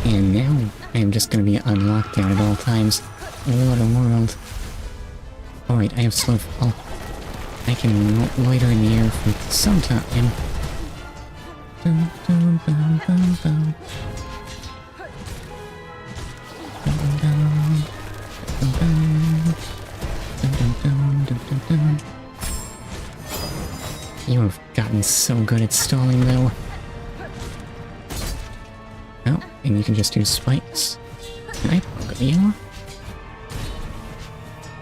S1: And now I am just gonna be on lockdown at all times. What a world. Alright, I have slow fall. I can loiter in the air for some time. Dun, dun, dun, dun, dun. Dun, dun, dun. Dun, dun. Dun, dun, dun, dun, dun, dun. You have gotten so good at stalling, though. Oh, and you can just do spikes. Can I poke you?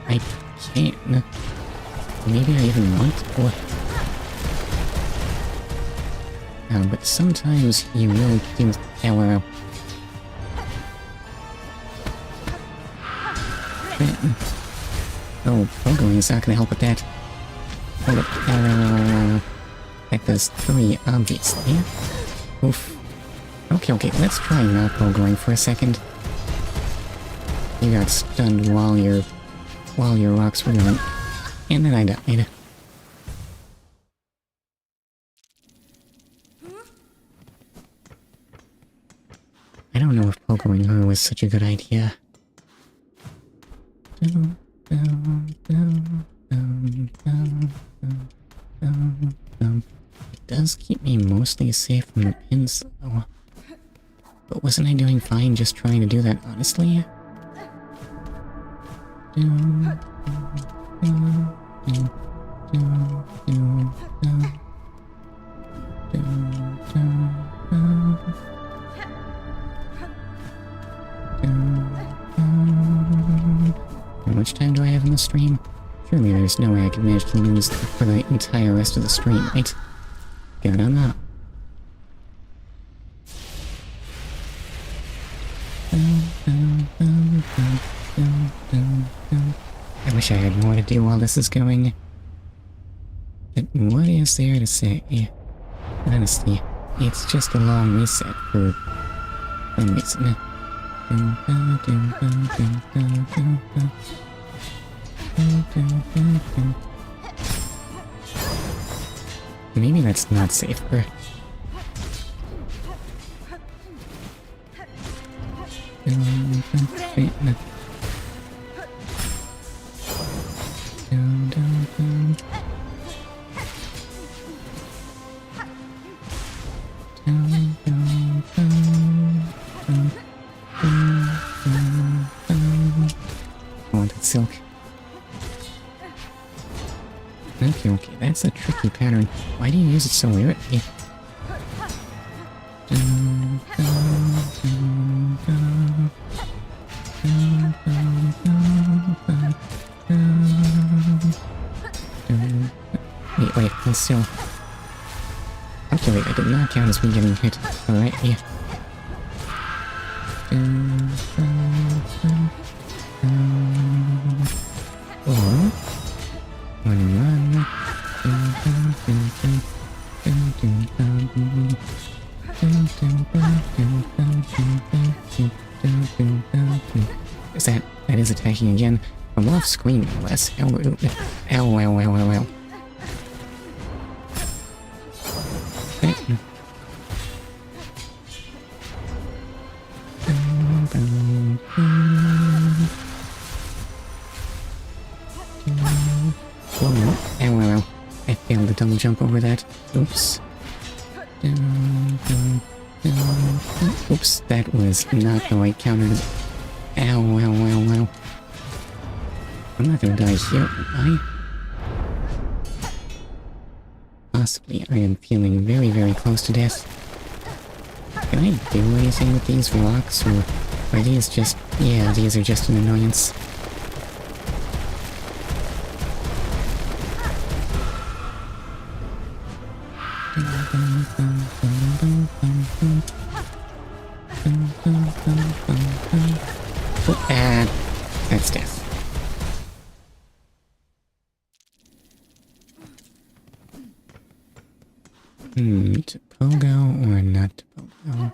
S1: I can't. Maybe I even want to. But sometimes you will do power. Oh, pogoing is not gonna help with that. Hold up. That does 3, obviously. Oof. Okay, let's try not pogoing for a second. You got stunned while your rocks were going. And then I died. I don't know if pogoing her was such a good idea. It does keep me mostly safe from the pins, though. But wasn't I doing fine just trying to do that honestly? How much time do I have in the stream? Surely there's no way I can manage to lose for the entire rest of the stream, right? Gotta know. I wish I had more to do while this is going. But what is there to say? Honestly, it's just a long reset for some reason. Maybe that's not safer. Wanted silk. Okay, that's a tricky pattern. Why do you use it so weirdly? Wait, let's still... Okay, wait, I did not count as me getting hit. Alright, yeah. Or... run. Is that is attacking again? I'm off screen, no less. Ow. Ow. I failed to double jump over that. Oops. Oops, that was not the right counter. Ow. I'm not gonna die here, am I? Possibly, I am feeling very, very close to death. Can I do anything with these rocks, or are these just... yeah, these are just an annoyance. That's death. To pogo or not to pogo?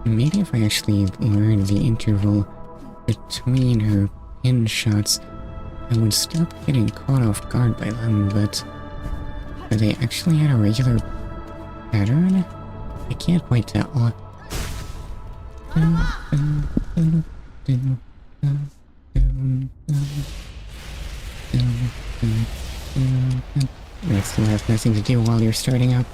S1: Maybe if I actually learned the interval between her pin shots, I would stop getting caught off guard by them, but are they actually at a regular pattern? I can't quite tell. Next, you have nothing to do while you're starting up.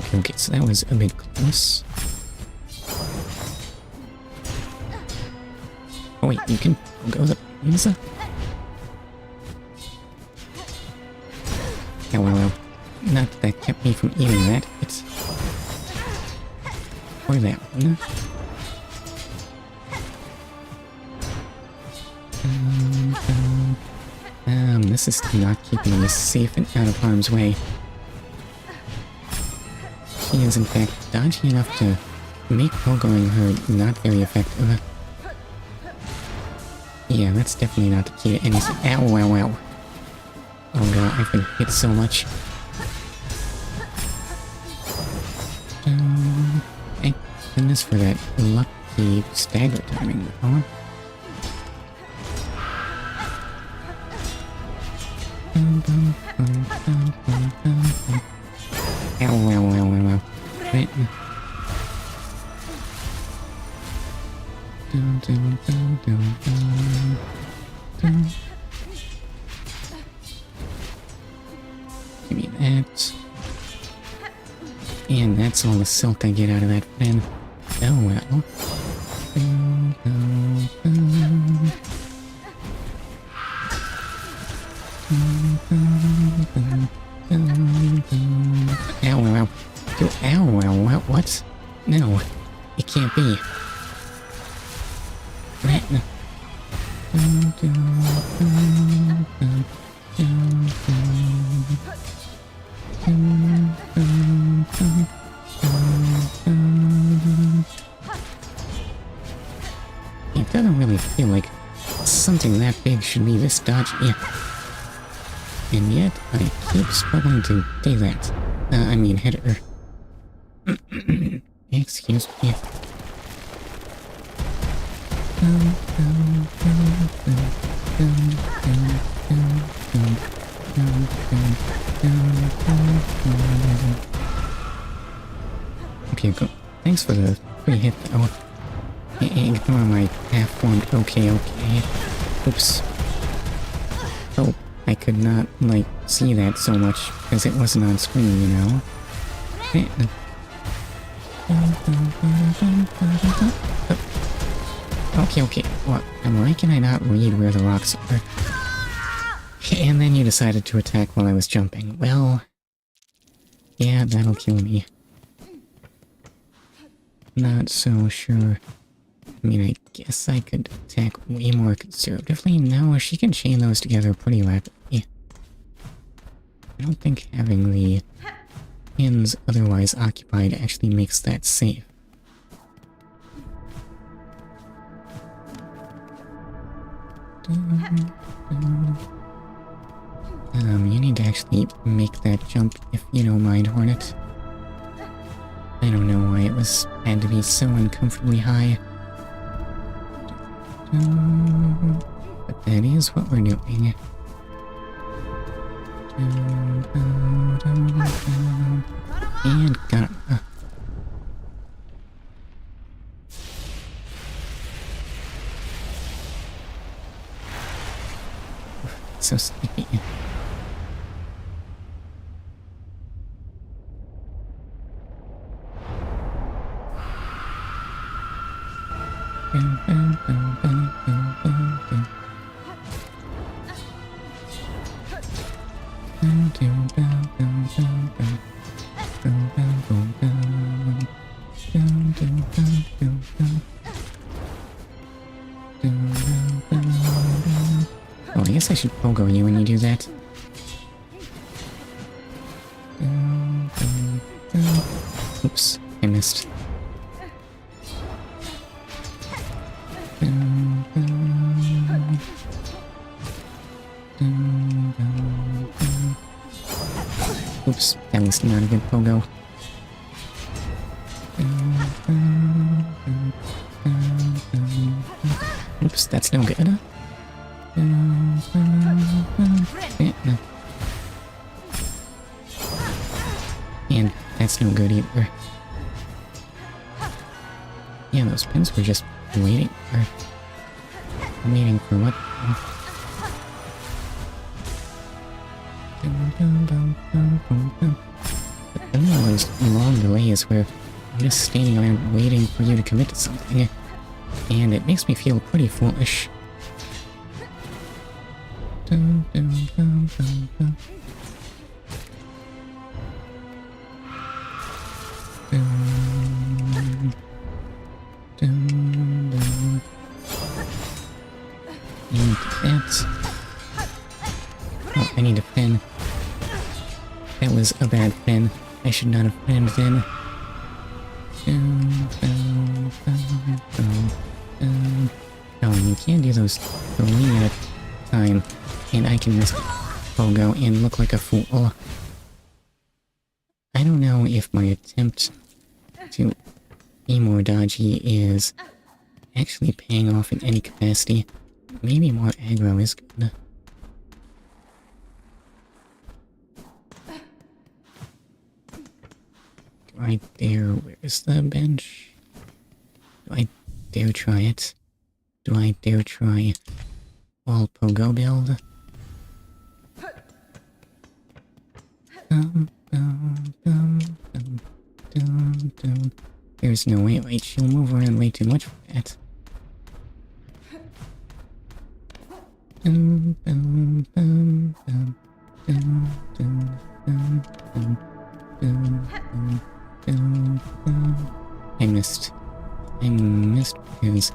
S1: Okay, so that was a bit close. Oh wait, you can go the pizza? Yeah, well, not that that kept me from eating that, it's... Or that one. This is not keeping me safe and out of harm's way. She is in fact dodgy enough to make pogoing her not very effective. Yeah, that's definitely not the key to anything. Ow, ow, ow. Oh god, I've been hit so much. Thank goodness for that lucky stagger timing, though. Ow, ow, ow, ow, ow. Right. Give me that. And that's all the silk I get out of that pen. Oh well. Ow, ow, ow. Ow, ow, ow, what? No, it can't be. It doesn't really feel like something that big should be this dodgy. And yet, I keep struggling to do that. I mean, hit her. Excuse me. Okay, go. Thanks for the free hit, though. Ignore my half-formed okay. Oops. Oh, I could not, like, see that so much, because it wasn't on screen, you know? Okay. What? Why can I not read where the rocks are? And then you decided to attack while I was jumping. Well... yeah, that'll kill me. Not so sure. I mean, I guess I could attack way more conservatively. No, she can chain those together pretty rapidly. I don't think having the pins otherwise occupied actually makes that safe. You need to actually make that jump if you don't mind, Hornet. I don't know why it had to be so uncomfortably high. But that is what we're doing. And got him. So sleepy. Oh, I guess I should pogo you when you do that. Oops, I missed. Oops, that was not a good pogo. Oops, that's no good. And that's no good either. Yeah, those pins were just waiting for what? But then there are those long delays where I'm just standing around waiting for you to commit to something, and it makes me feel pretty foolish. Oh, I need a pen. That was a bad pen. I should not have penned then. Oh, you can't do those 3 at a time. And I can miss pogo and look like a fool. I don't know if my attempt to be more dodgy is actually paying off in any capacity. Maybe more aggro is good. Do I dare... Where's the bench? Do I dare try it? Do I dare try all pogo build? There's no way, right? She'll move around way too much for that. I missed because...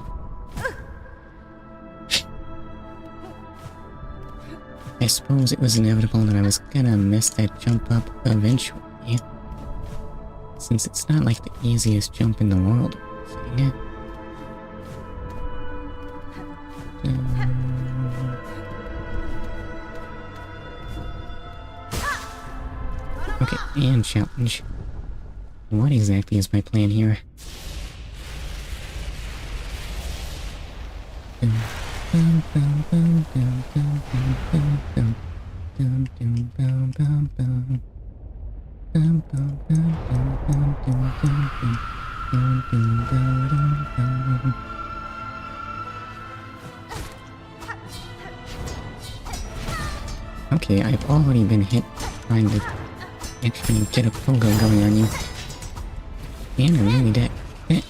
S1: I suppose it was inevitable that I was gonna miss that jump up eventually. Since it's not like the easiest jump in the world. Okay, and challenge. What exactly is my plan here? Okay, I've already been hit trying to actually get a pogo going on you. And I'm really dead. Ow.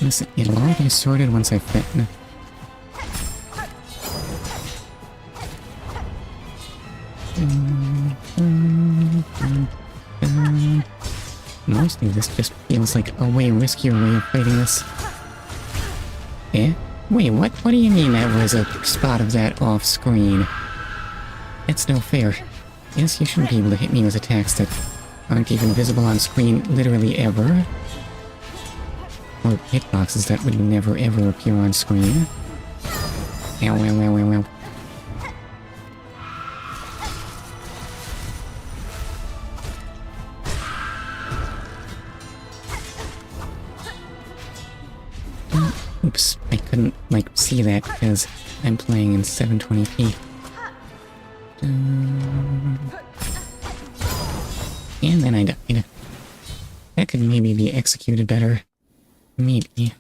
S1: Listen, it'll all be sorted once I fit. Mostly this just feels like a way riskier way of fighting this. Eh? Wait, what? What do you mean that was a spot of that off screen? That's no fair. Yes, you shouldn't be able to hit me with attacks that aren't even visible on screen literally ever. Or hitboxes that would never ever appear on screen. Ow. Oops, I couldn't, see that because I'm playing in 720p. And then I died. That could maybe be executed better. Maybe.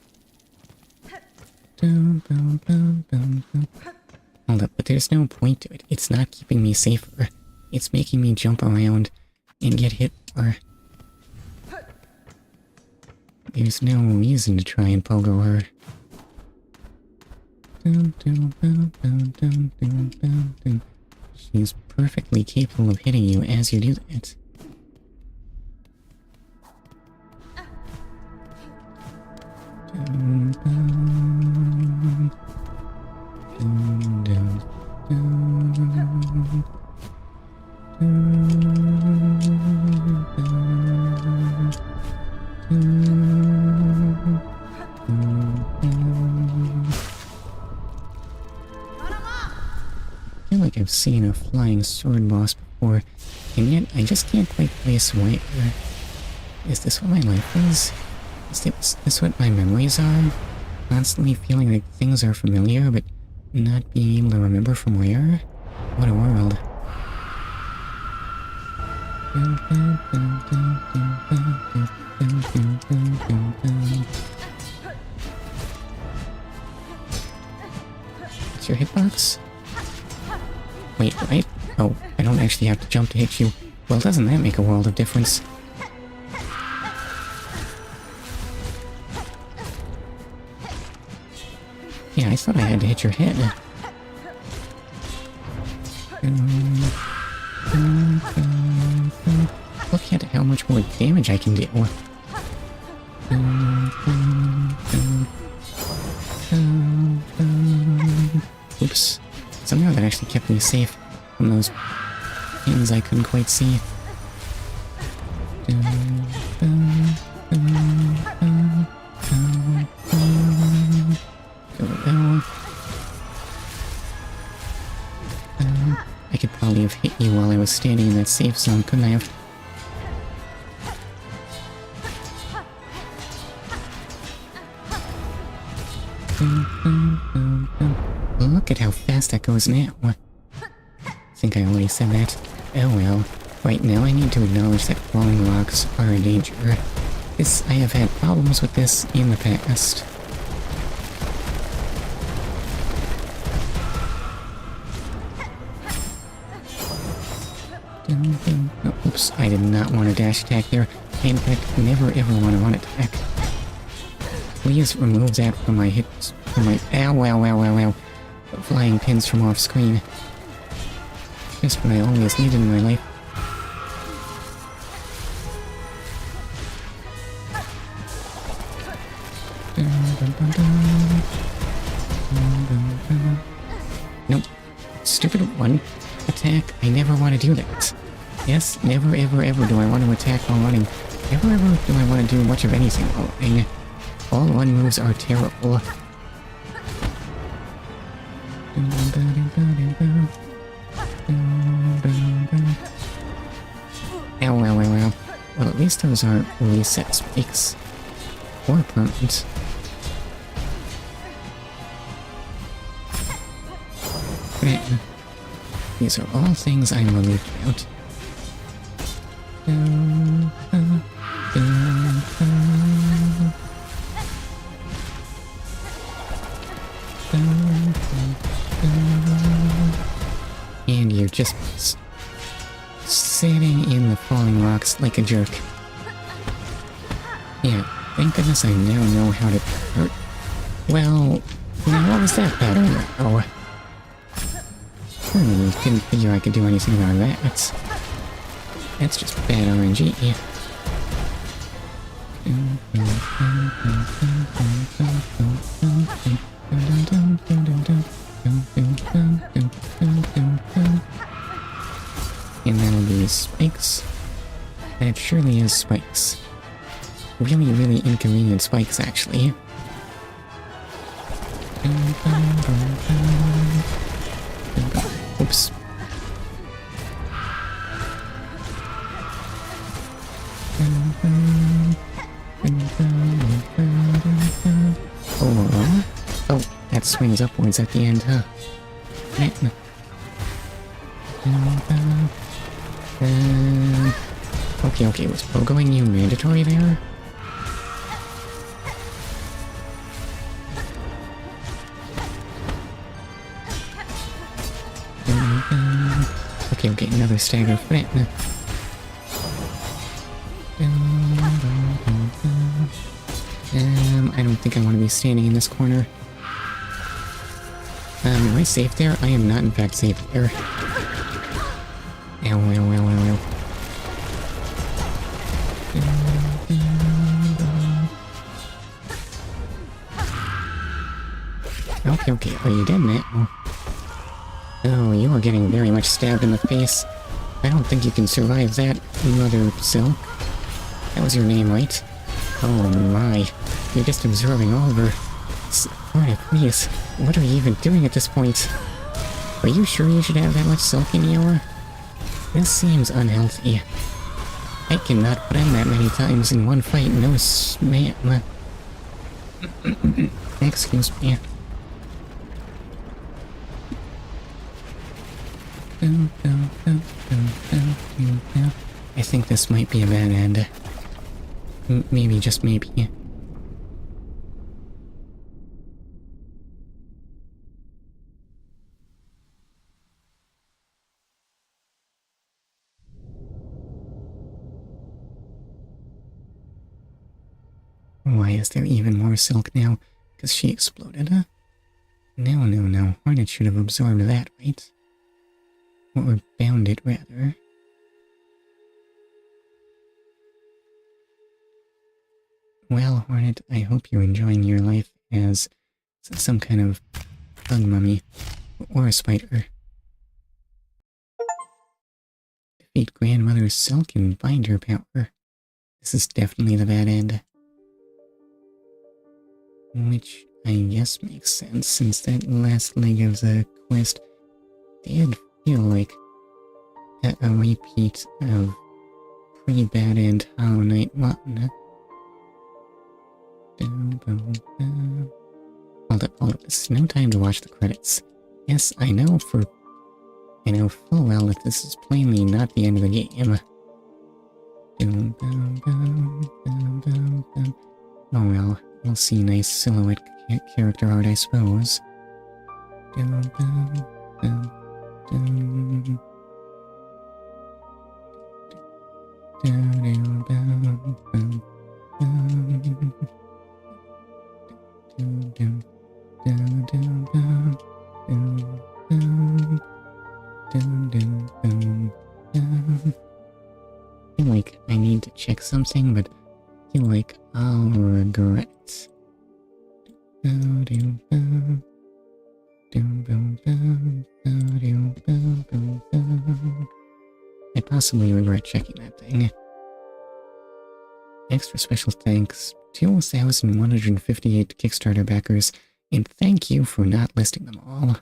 S1: Hold up, but there's no point to it. It's not keeping me safer. It's making me jump around and get hit more. There's no reason to try and pogo her. She's perfectly capable of hitting you as you do that. I feel like I've seen a flying sword boss before, and yet I just can't quite place where. Is this what my life is? Is this what my memories are? Constantly feeling like things are familiar, but not being able to remember from where? What a world. What's your hitbox? Wait, right? Oh, I don't actually have to jump to hit you. Well, doesn't that make a world of difference? Yeah, I thought I had to hit your head. Look at how much more damage I can do. Oops. Somehow that actually kept me safe from those pins I couldn't quite see. I could probably have hit you while I was standing in that safe zone, couldn't I have? Look at how fast that goes now. I think I already said that. Oh well. Right now I need to acknowledge that falling rocks are a danger. I have had problems with this in the past. Oh, oops, I did not want to dash attack there. I in fact never ever want to run attack. Please remove that from my hits, from my ow, flying pins from off screen. Just what I always needed in my life. Nope. Stupid one. Attack. I never want to do that. Yes, never ever do I want to attack while running. Never ever do I want to do much of anything while running. All run moves are terrible. Ow. Well, at least those aren't reset spikes. Or permanent. These are all things I'm relieved about. And you're just sitting in the falling rocks like a jerk. Yeah, thank goodness I now know how to hurt. Well, what was that pattern? Oh. Didn't figure I could do anything about that. That's just bad RNG. And that'll be spikes. That surely is spikes. Really inconvenient spikes, actually. Oops. Oh, that swings upwards at the end, huh? Okay, was pogoing you mandatory there? Okay, another stagger foot. I don't think I want to be standing in this corner. Am I safe there? I am not in fact safe there. Ow. Okay, are you dead now? Oh, you are getting very much stabbed in the face. I don't think you can survive that, Mother Silk. That was your name, right? Oh my, you're just absorbing all of her. Hornet, please, what are you even doing at this point? Are you sure you should have that much silk in you? This seems unhealthy. I cannot put in that many times in one fight, no ma'am. Excuse me. I think this might be a bad end. Maybe, just maybe. Why is there even more silk now? Because she exploded, huh? No. Hornet should have absorbed that, right? Or bound it, rather. Well, Hornet, I hope you're enjoying your life as some kind of bug mummy. Or a spider. Defeat Grandmother Silk and bind her power. This is definitely the bad end. Which I guess makes sense, since that last leg of the quest did feel like a repeat of pre-bad end Hollow Knight 1. Hold up, this is no time to watch the credits. Yes, I know full well that this is plainly not the end of the game. Oh well, we'll see nice silhouette character art, I suppose. I feel like I need to check something, but I feel like I'll regret. I possibly regret checking that thing. Extra special thanks to 2,158 Kickstarter backers, and thank you for not listing them all.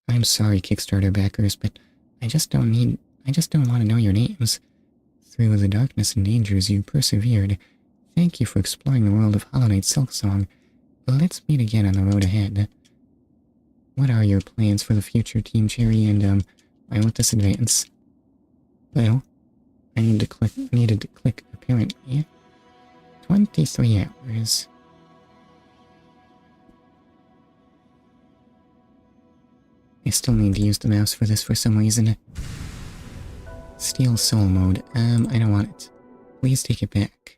S1: I'm sorry, Kickstarter backers, but I just don't want to know your names. Through the darkness and dangers you persevered. Thank you for exploring the world of Hollow Knight Silksong. Let's meet again on the road ahead. What are your plans for the future, Team Cherry, and I want this advance? Well, I needed to click apparently. 23 hours. I still need to use the mouse for this for some reason. Steal soul mode. I don't want it. Please take it back.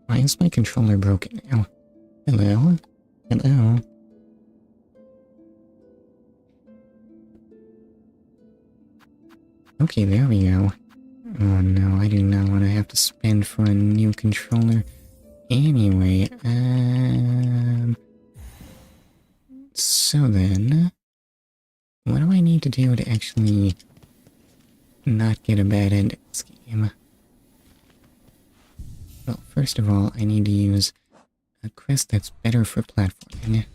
S1: Why is my controller broken now? Hello? Hello? Okay, there we go. Oh no, I do not want to have to spend for a new controller. Anyway, so then, what do I need to do to actually not get a bad end in this game? Well, first of all, I need to use a quest that's better for platforming.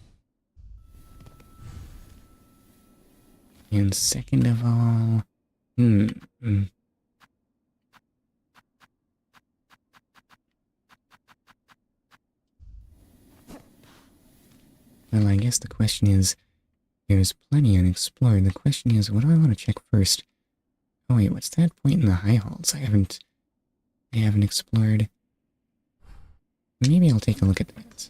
S1: And second of all, well, I guess the question is, there's plenty unexplored. The question is, what do I want to check first? Oh wait, what's that point in the high halls I haven't explored? Maybe I'll take a look at that.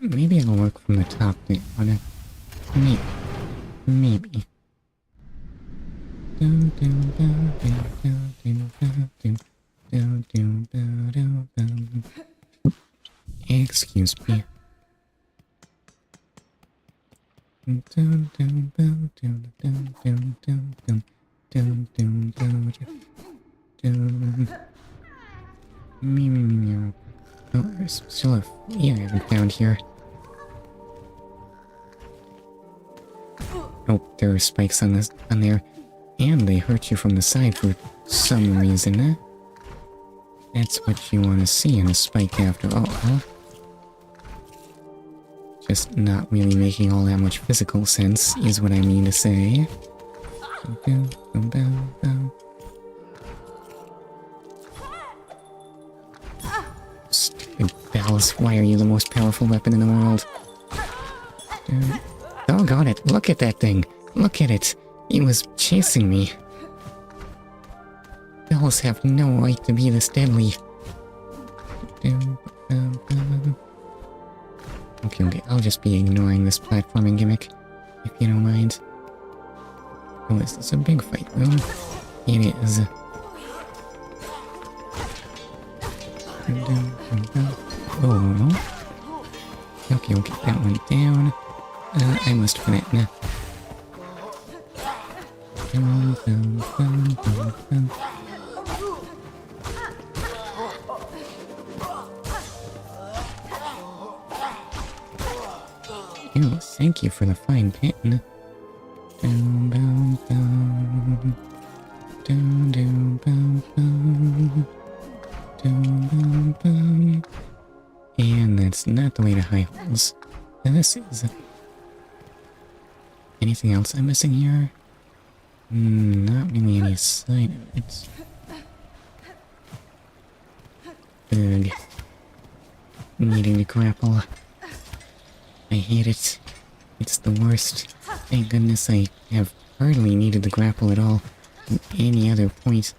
S1: Maybe I'll work from the top down. Maybe. Excuse me. Oh, there's still a flea I haven't found here. Oh, there are spikes on there. And they hurt you from the side for some reason. That's what you want to see in a spike after all, huh? Just not really making all that much physical sense, is what I mean to say. Stupid bells, why are you the most powerful weapon in the world? Doggone it, look at that thing! Look at it! It was chasing me. Bells have no right to be this deadly. Okay, I'll just be ignoring this platforming gimmick, if you don't mind. Oh, is this a big fight room? It is. Oh. Okay, that went down. I must put it now. Ew, thank you for the fine pin. And that's not the way to high holes. This is... Anything else I'm missing here? Not really any sign of it. Ugh. Needing to grapple. I hate it. It's the worst. Thank goodness I have hardly needed the grapple at all at any other point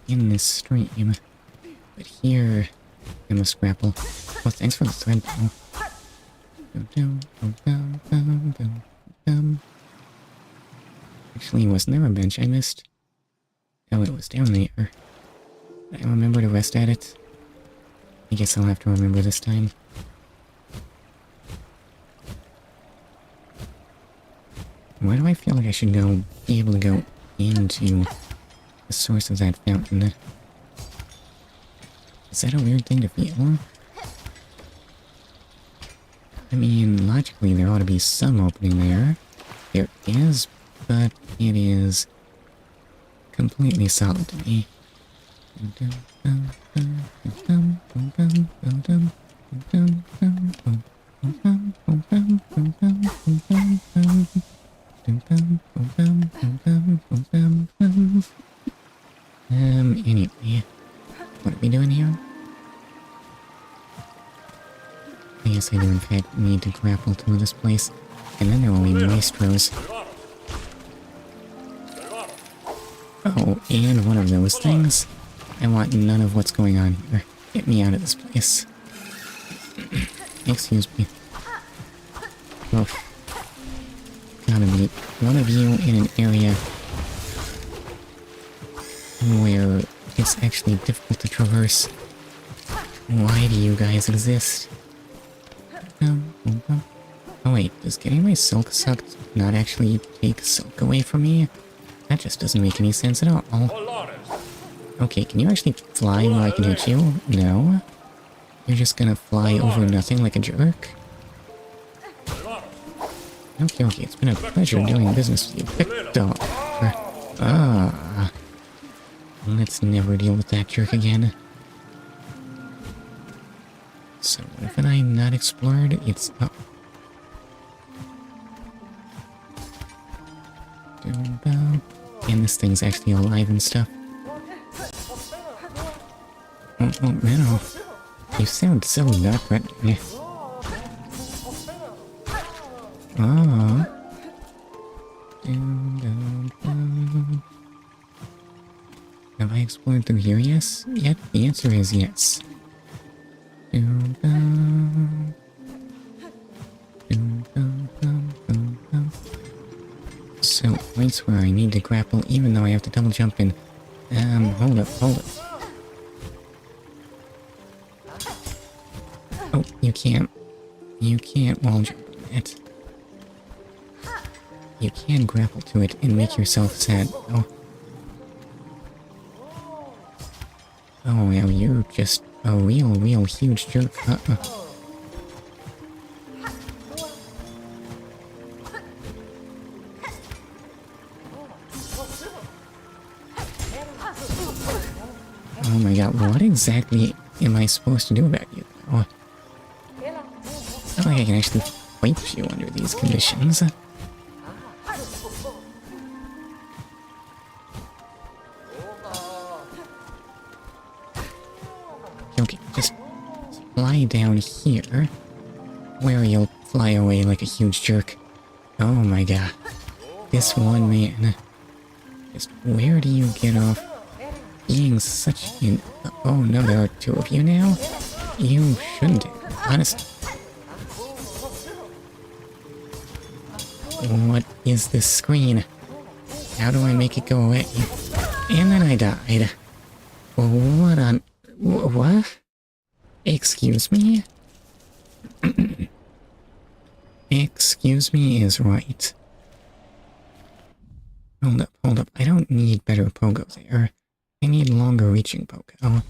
S1: in this stream. But here, I must grapple. Well, thanks for the thread, though. Actually, wasn't there a bench I missed? Oh, it was down there. I remember to rest at it. I guess I'll have to remember this time. Why do I feel like I should be able to go into the source of that fountain? Is that a weird thing to feel? I mean, logically there ought to be some opening there. There is, but it is completely solid to me. Anyway, what are we doing here? I guess I do in fact need to grapple through this place, and then there will be maestros. Oh, and one of those things? I want none of what's going on here. Get me out of this place. Excuse me. Oh. Gotta be one of you in an area where it's actually difficult to traverse. Why do you guys exist? Oh wait, does getting my silk sucked not actually take silk away from me? That just doesn't make any sense at all. Okay, can you actually fly where I can hit you? No? You're just gonna fly over nothing like a jerk? Okay, it's been a pleasure doing business with you, Victor. Let's never deal with that jerk again. So, what haven't I not explored? It's up. And this thing's actually alive and stuff. Oh, man, you sound so not friendly. Ah. Have I explored through here yet? The answer is yes. So, points where I need to grapple even though I have to double jump in. Hold up. Oh, you can't wall jump on it. You can grapple to it and make yourself sad, though. Oh, well, you're just a real huge jerk. Oh my god, what exactly am I supposed to do about you, though? It's not like I can actually fight you under these conditions. Okay, just fly down here, where you'll fly away like a huge jerk. Oh my god. This one man. Just where do you get off being such an... Oh no, there are two of you now? You shouldn't, honestly. What is this screen? How do I make it go away? And then I died. What on... What? Excuse me? Excuse me is right. Hold up. I don't need better pogo there. I need longer reaching pogo.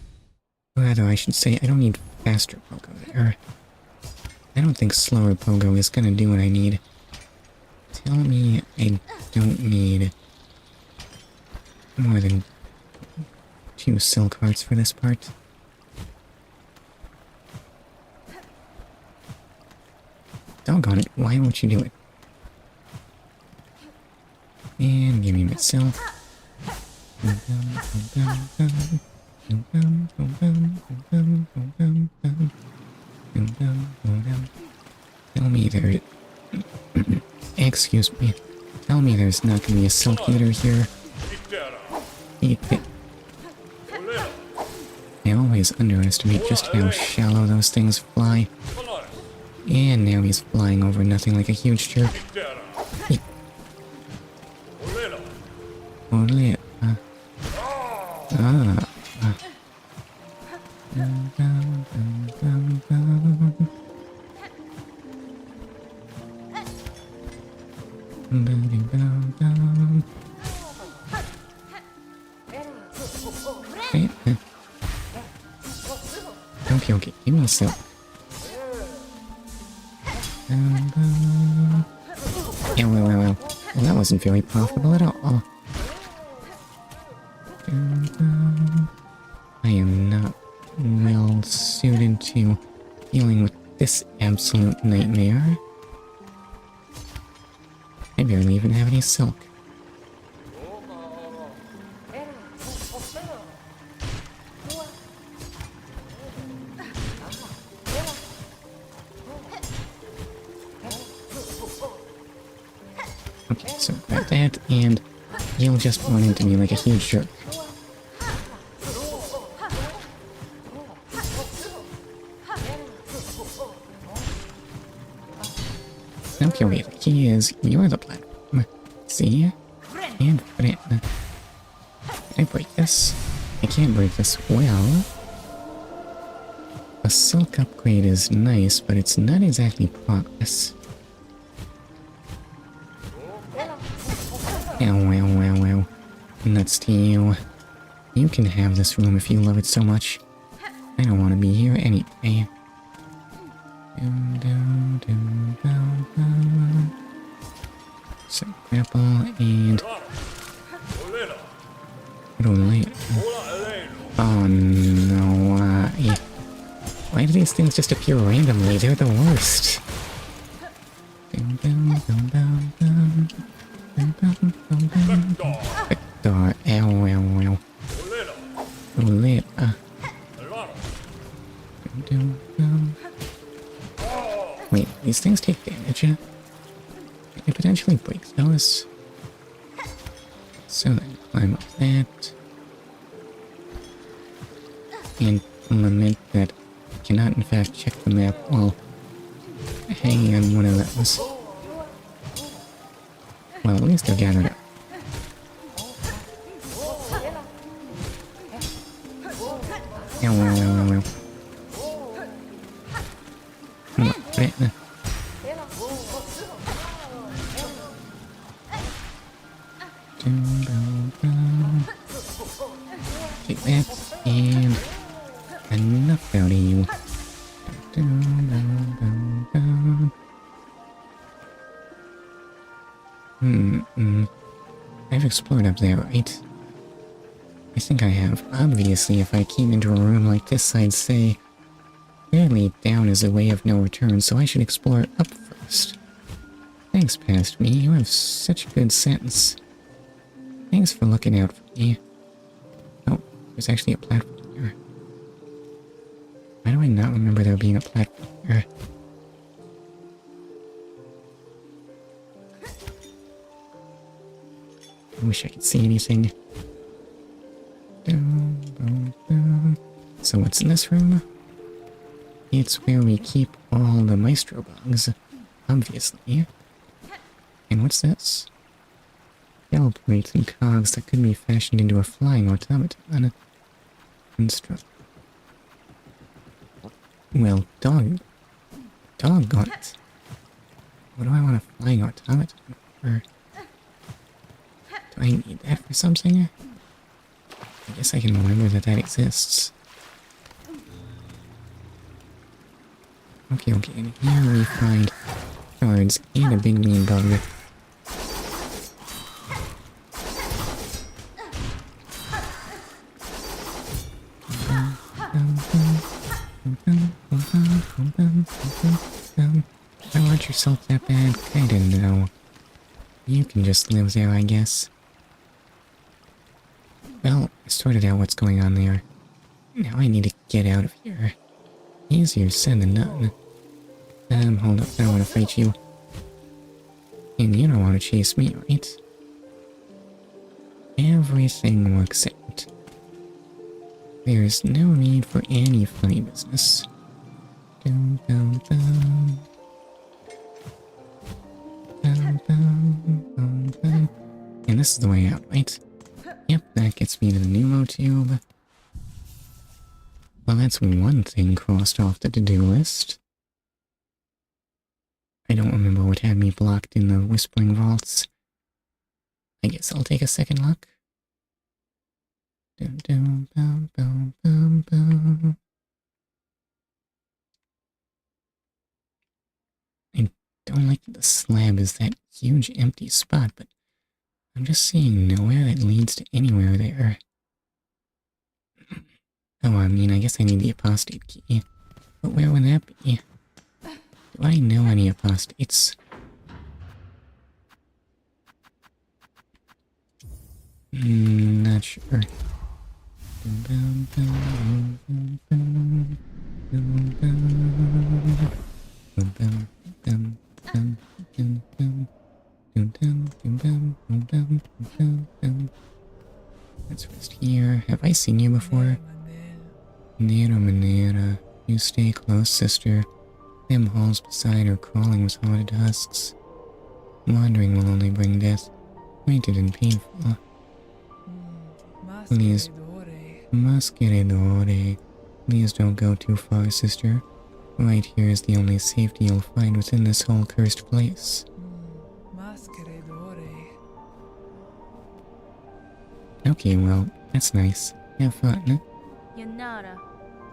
S1: Rather, I should say I don't need faster pogo there. I don't think slower pogo is gonna do what I need. Tell me I don't need more than 2 silk hearts for this part. Doggone it, why won't you do it? And give me myself. Tell me there... Excuse me. Tell me there's not gonna be a silk eater here. Eat it. I always underestimate just how shallow those things fly. And now he's flying over nothing like a huge jerk. Hornet. Okay, give me some. Yeah, well, that wasn't very profitable at all. I am not well suited to dealing with this absolute nightmare. I barely even have any silk. Okay, so grab that, and you'll just run into me like a huge jerk. Okay, wait, the key is you're the platform. See? And Hornet. Can I break this? I can't break this. Well, a silk upgrade is nice, but it's not exactly progress. Well. Nuts to you. You can have this room if you love it so much. I don't want to be here anyway. So grapple and... Oh no, why do these things just appear randomly? They're the worst. Victor, ow. Wait, these things take damage, yeah? I could potentially break those. So then, climb up that. And lament that I cannot in fact check the map while hanging on one of those. Well, at least they're gathered up. Well. Take that, and enough out of you. I've explored up there, right? I think I have. Obviously, if I came into a room like this, I'd say, clearly down is a way of no return, so I should explore up first. Thanks, past me. You have such a good sense. Thanks for looking out for me. Oh, there's actually a platform here. Why do I not remember there being a platform here? I wish I could see anything. So what's in this room? It's where we keep all the maestro bugs, obviously. And what's this? Shell plates and cogs that could be fashioned into a flying automaton. Construct. Well, doggone it. What do I want a flying automaton for? Do I need that for something? I guess I can remember that exists. Okay, and here we find cards and a big mean bug. I want yourself that bad? Kinda no. You can just live there, I guess. Well, I sorted out what's going on there. Now I need to get out of here. Easier said than done. Hold up, I don't want to fight you. And you don't want to chase me, right? Everything works out. There's no need for any funny business. And this is the way out, right? Yep, that gets me to the pneumo tube. Well, that's one thing crossed off the to-do list. I don't remember what had me blocked in the Whispering Vaults. I guess I'll take a second look. I don't like that the slab is that huge empty spot, but I'm just seeing nowhere that leads to anywhere there. Oh, I mean, I guess I need the apostate key. But where would that be? Do I know any apostates? Not sure. Let's rest here. Have I seen you before? Nera Manera. You stay close, sister. Them halls beside are crawling with haunted husks. Wandering will only bring death. Pointed and painful. Please. Masqueradore. Please don't go too far, sister. Right here is the only safety you'll find within this whole cursed place. Okay, well, that's nice. Have fun.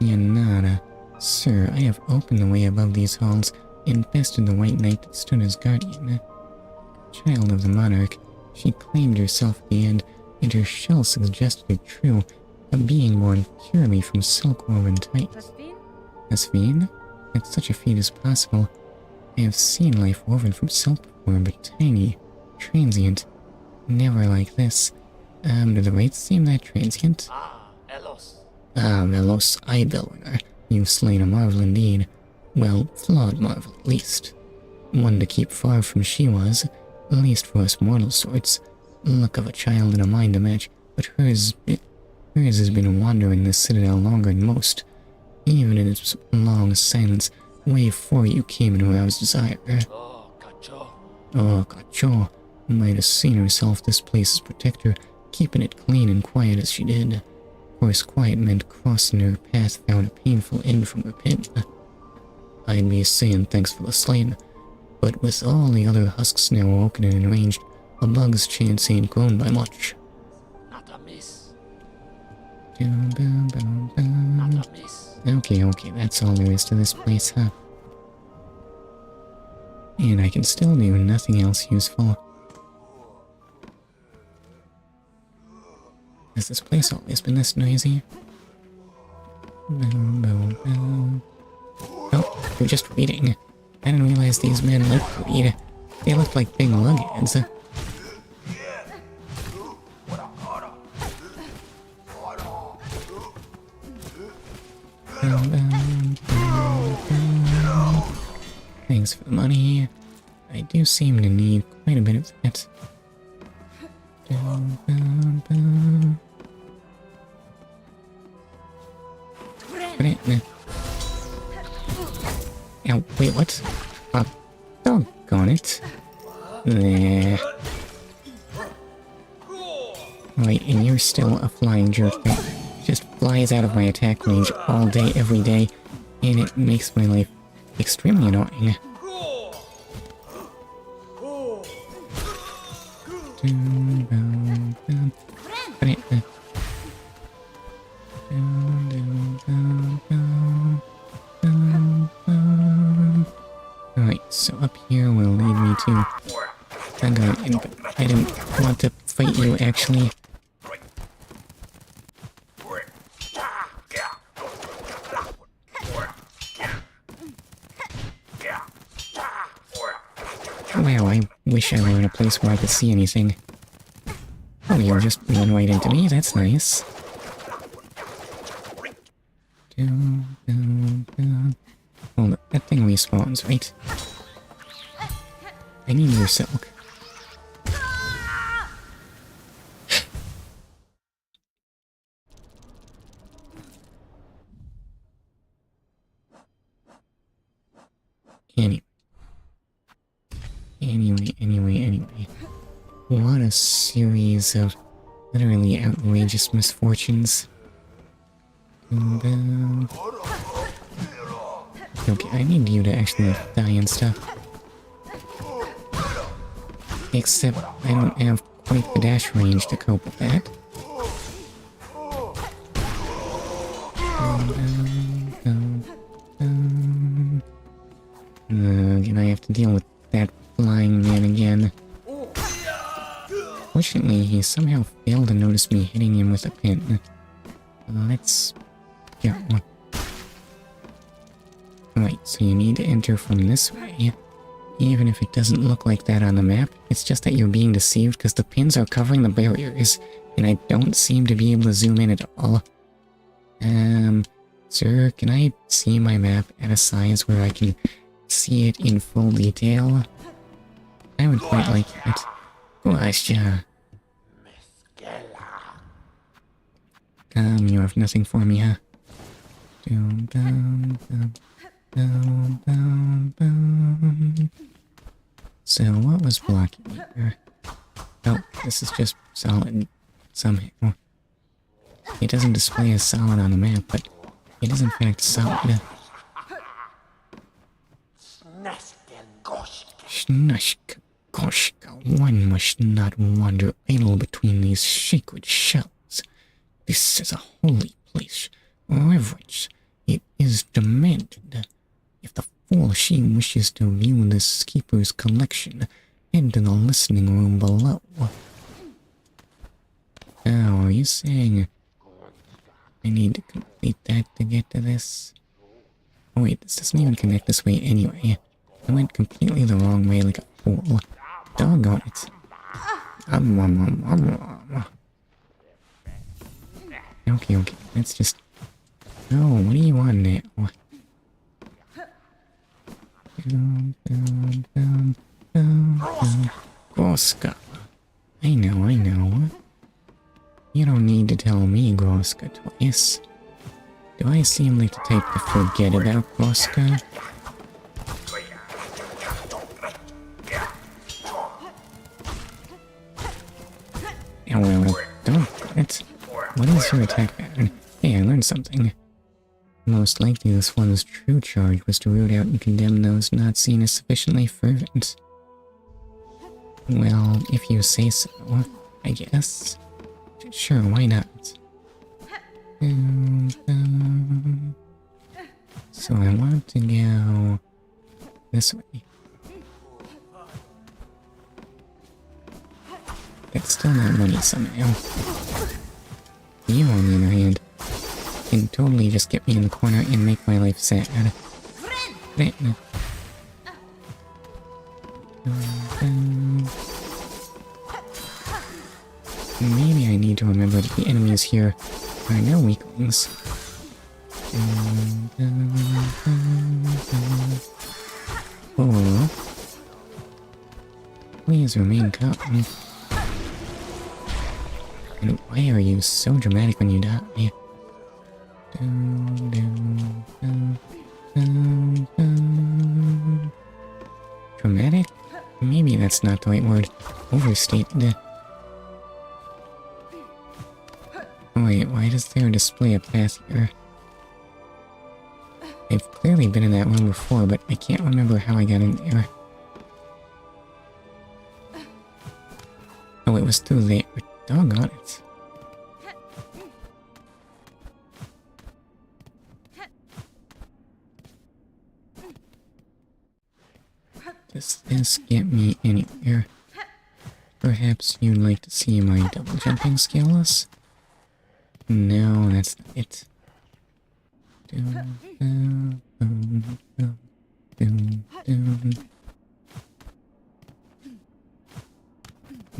S1: Yanara. Sir, I have opened the way above these halls and bested the White Knight that stood as guardian. Child of the monarch, she claimed herself at the end, and her shell suggested it true, a being born purely from silk-woven tights. Asveen? That such a feat is possible. I have seen life woven from silk before, but tiny, transient, never like this. Do the rates seem that transient? Velos, I, Bellringer. You've slain a marvel indeed. Well, flawed marvel, at least. One to keep far from she was, at least for us mortal sorts. Look of a child and a mind to match, but hers has been wandering this citadel longer than most. Even in its long silence, way before you came and aroused desire. Oh, Cacho. Might have seen herself this place's protector, keeping it clean and quiet as she did. Of course, quiet meant crossing her path found a painful end from her pin. I'd be saying thanks for the slain, but with all the other husks now woken and enraged, A bug's chance ain't grown by much.
S2: Not a miss.
S1: Not
S2: Not a miss.
S1: Okay, that's all there is to this place, huh? And I can still do nothing else useful. Has this place always been this noisy? Oh, you're just reading. I didn't realize these men liked to read. They looked like big lugheads. Thanks for the money. I do seem to need quite a bit of that. Ow, wait, what? Doggone it. There. Right, and you're still a flying jerk that just flies out of my attack range all day, every day, and it makes my life extremely annoying. Alright, so up here will lead me to... I didn't want to fight you, actually. Wow, I wish I were in a place where I could see anything. Oh, you'll just run right into me? That's nice. Hold up, that thing respawns, right? I need your silk. Anyway. What a series of literally outrageous misfortunes. Okay, I need you to actually die and stuff. Except I don't have quite the dash range to cope with that. And I have to deal with that flying man again. Fortunately, he somehow failed to notice me hitting him with a pin. Let's go. Right, so you need to enter from this way. Even if it doesn't look like that on the map, it's just that you're being deceived because the pins are covering the barriers, and I don't seem to be able to zoom in at all. Sir, can I see my map at a size where I can see it in full detail? I would quite like it. Gotcha. You have nothing for me, huh? So, what was blocking me here? Oh, this is just solid somehow. It doesn't display as solid on the map, but it is in fact solid. Snushka Goshka, one must not wander idle between these sacred shells. This is a holy place. Reverence. It is demanded. If the fool she wishes to view this keeper's collection, head to the listening room below. Now, are you saying I need to complete that to get to this? Oh wait, this doesn't even connect this way anyway. I went completely the wrong way like a fool. Doggone it. Okay, let's just... No, what do you want now? Groska. I know. You don't need to tell me Groska twice. Do I seem like the type to forget about Groska? Don't it. What is your attack pattern? Hey, I learned something. Most likely this one's true charge was to root out and condemn those not seen as sufficiently fervent. Well, if you say so, I guess. Sure, why not? So I want to go this way. That's still not money somehow. You, on the other hand, can totally just get me in the corner and make my life sad. Maybe I need to remember that the enemies here are no weaklings. Oh. Please remain calm. And why are you so dramatic when you die? Dramatic? Maybe that's not the right word. Overstated. Wait, why does there display a path here? I've clearly been in that room before, but I can't remember how I got in there. Oh, it was through there. Doggone it. Does this get me anywhere? Perhaps you'd like to see my double jumping skills? No, that's not it.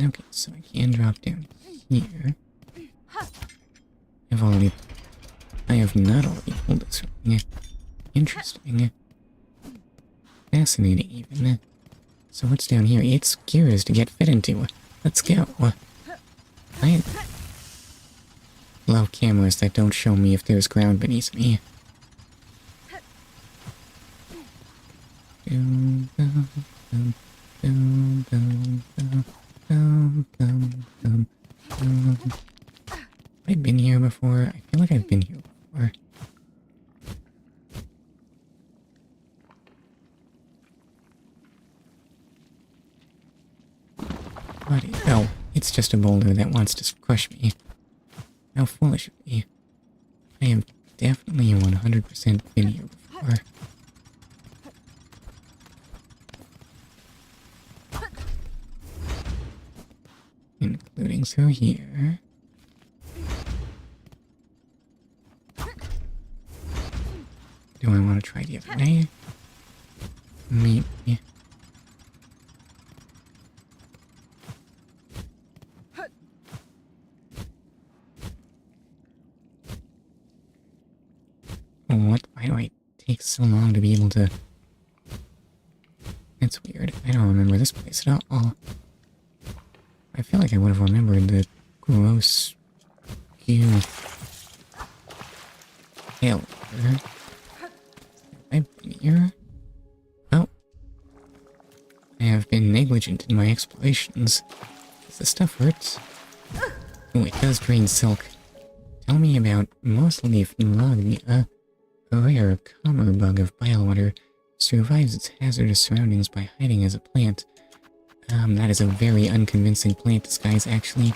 S1: Okay, so I can drop down here. I have not already pulled this ring. Interesting. Fascinating even. So what's down here? It's gears to get fit into. Let's go. I love cameras that don't show me if there's ground beneath me. I've been here before. I feel like I've been here before. Buddy, oh, it's just a boulder that wants to crush me. How foolish of me. I have definitely 100% been here before. Including through here. Do I want to try the other way? Maybe. What? Why do I take so long to be able to... That's weird. I don't remember this place at all. I feel like I would have remembered the gross... goo... hell. I've been here? Oh. I have been negligent in my explorations. Does this stuff hurt? Oh, it does drain silk. Tell me about moss-leaf lognia, a rare commer bug of biowater, survives its hazardous surroundings by hiding as a plant. That is a very unconvincing plant disguise, actually.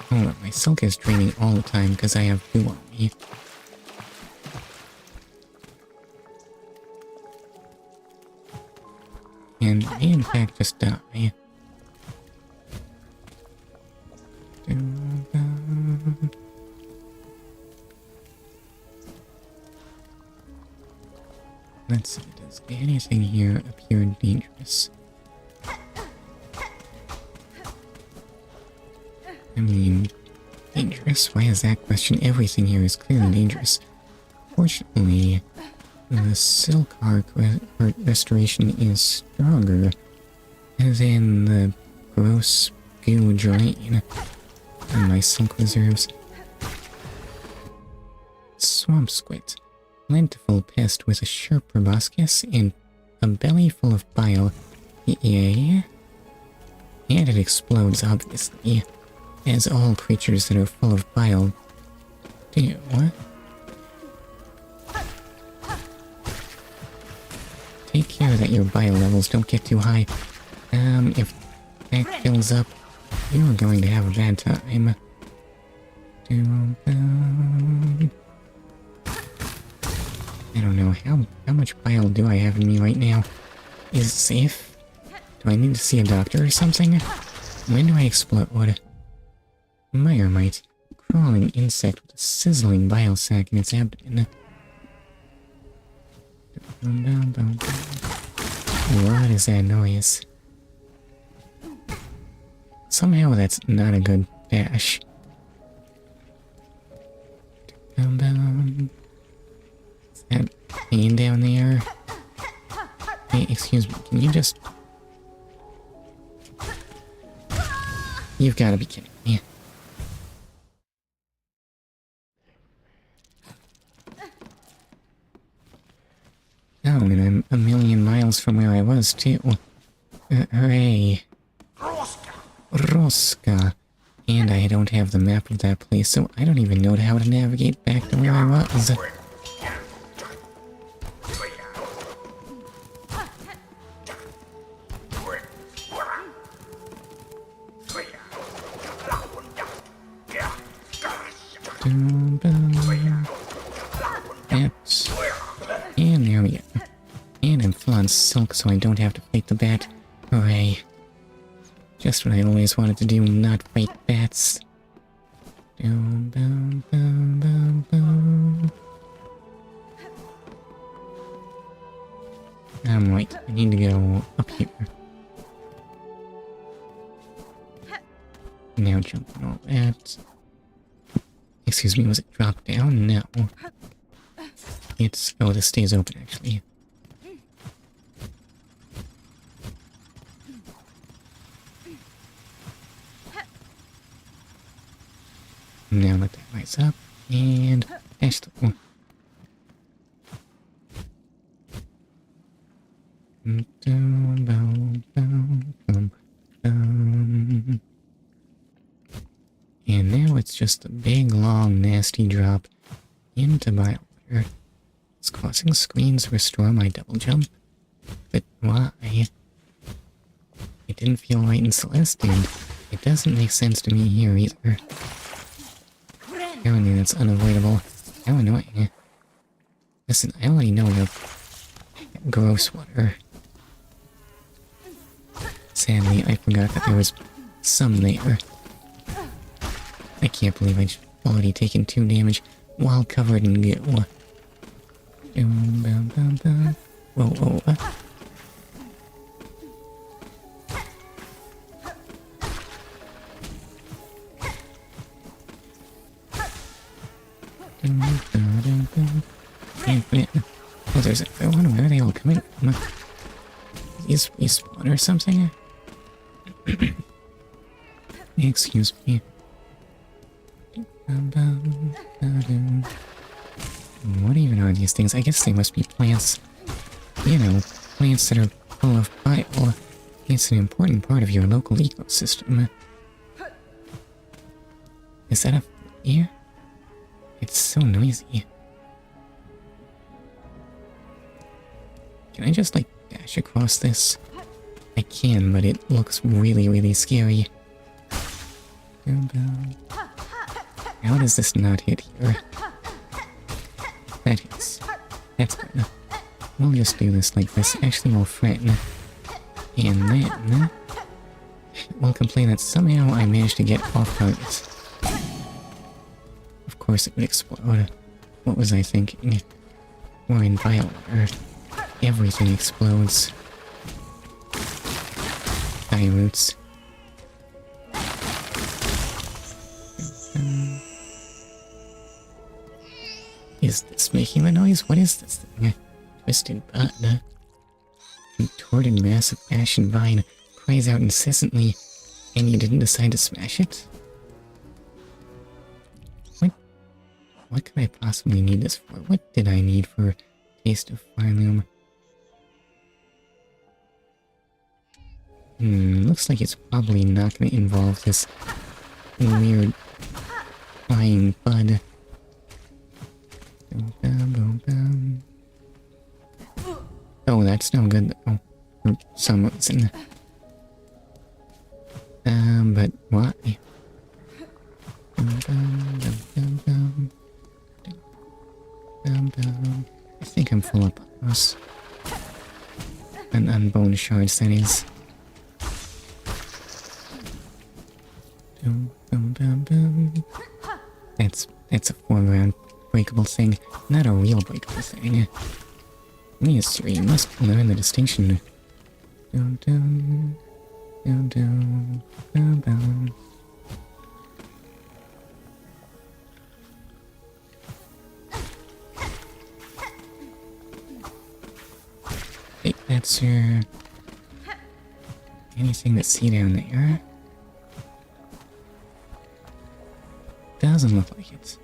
S1: Hold on, my silk is draining all the time because I have goo on me. And I in fact just die. Let's see, does anything here appear dangerous? I mean, dangerous? Why is that question? Everything here is clearly dangerous. Fortunately, the silk arc restoration is stronger than the gross goo drain on my silk reserves. Swamp squid. Plentiful pest with a sharp proboscis and a belly full of bile. Yeah? And it explodes, obviously. As all creatures that are full of bile do. take care that your bio levels don't get too high. If that fills up, you are going to have a bad time. I don't know, how much bile do I have in me right now? Is it safe? Do I need to see a doctor or something? When do I explode? Myrmite. Crawling insect with a sizzling bile sac in its abdomen. What is that noise? Somehow that's not a good dash. Is that pain down there? Hey, excuse me, can you just... You've got to be kidding me. Oh, and I'm a million miles from where I was, too. Hooray. Rosca. And I don't have the map of that place, so I don't even know how to navigate back to where I was. And there we go. And I'm full on silk, so I don't have to fight the bat. Hooray. Just what I always wanted to do, not fight bats. I'm right, I need to go up here. Now jump on all that. Excuse me, was it drop down? No. It's... oh, this stays open, actually. Now let that rise up, and dash through. And now it's just a big, long, nasty drop into my water. Does crossing screens restore my double jump? But why? It didn't feel right in Celeste, and it doesn't make sense to me here either. Apparently that's unavoidable. How annoying. Listen, I already know the gross water. Sadly, I forgot that there was some there. I can't believe I've already taken 2 damage while covered in goo. Whoa, whoa. Oh, there's another one. Where are they all coming from? Is respawn or something? Excuse me. What even are these things? I guess they must be plants. You know, plants that are full of bile. It's an important part of your local ecosystem. Is that a ear? It's so noisy. Can I just, like, dash across this? I can, but it looks really, really scary. How does this not hit here? That hits. That's good. We'll just do this like this. Actually, we'll threaten. And then... we'll complain that somehow I managed to get off target. Of course it would explode. What was I thinking? We're in BioWare. Everything explodes. Die roots. Is this making the noise? What is this thing? Twisted bud. Contorted mass of ashen vine cries out incessantly, and you didn't decide to smash it? What could I possibly need this for? What did I need for Taste of Fireloom? Looks like it's probably not going to involve this weird flying bud. Oh, that's no good though. For some reason. But why? I think I'm full of bones. And unboned shards, that is. That's a foreground breakable thing, not a real breakable thing. Mystery must learn the distinction. Hey, that's your... anything to see down there? Doesn't look like it.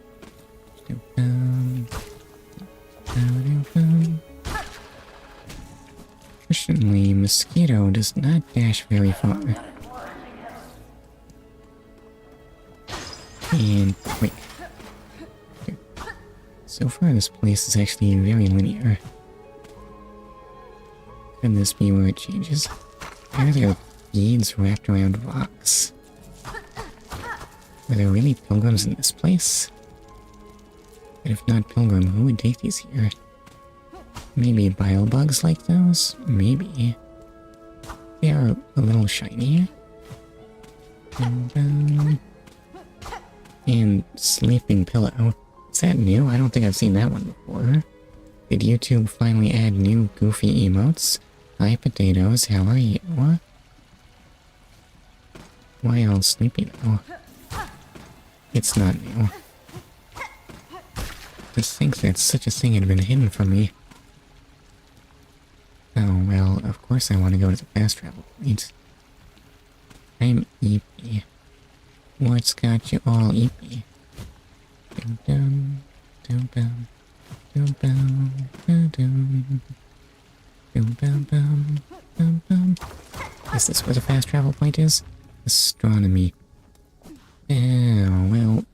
S1: Fortunately, Mosquito does not dash very far. And wait. So far this place is actually very linear. Could this be where it changes? Are there beads wrapped around rocks? Are there really pilgrims in this place? But if not pilgrim, who would take these here? Maybe bile bugs like those? Maybe. They are a little shiny. And sleeping pillow. Is that new? I don't think I've seen that one before. Did YouTube finally add new goofy emotes? Hi potatoes, how are you? Why all sleepy though? It's not new. To think that such a thing had been hidden from me. Oh well, of course I want to go to the fast travel point. I'm eepy. What's got you all eepy? Dum dum dum dum dum dum dum dum dum dum dum dum dum. Is this where the fast travel point is? Astronomy. Oh well.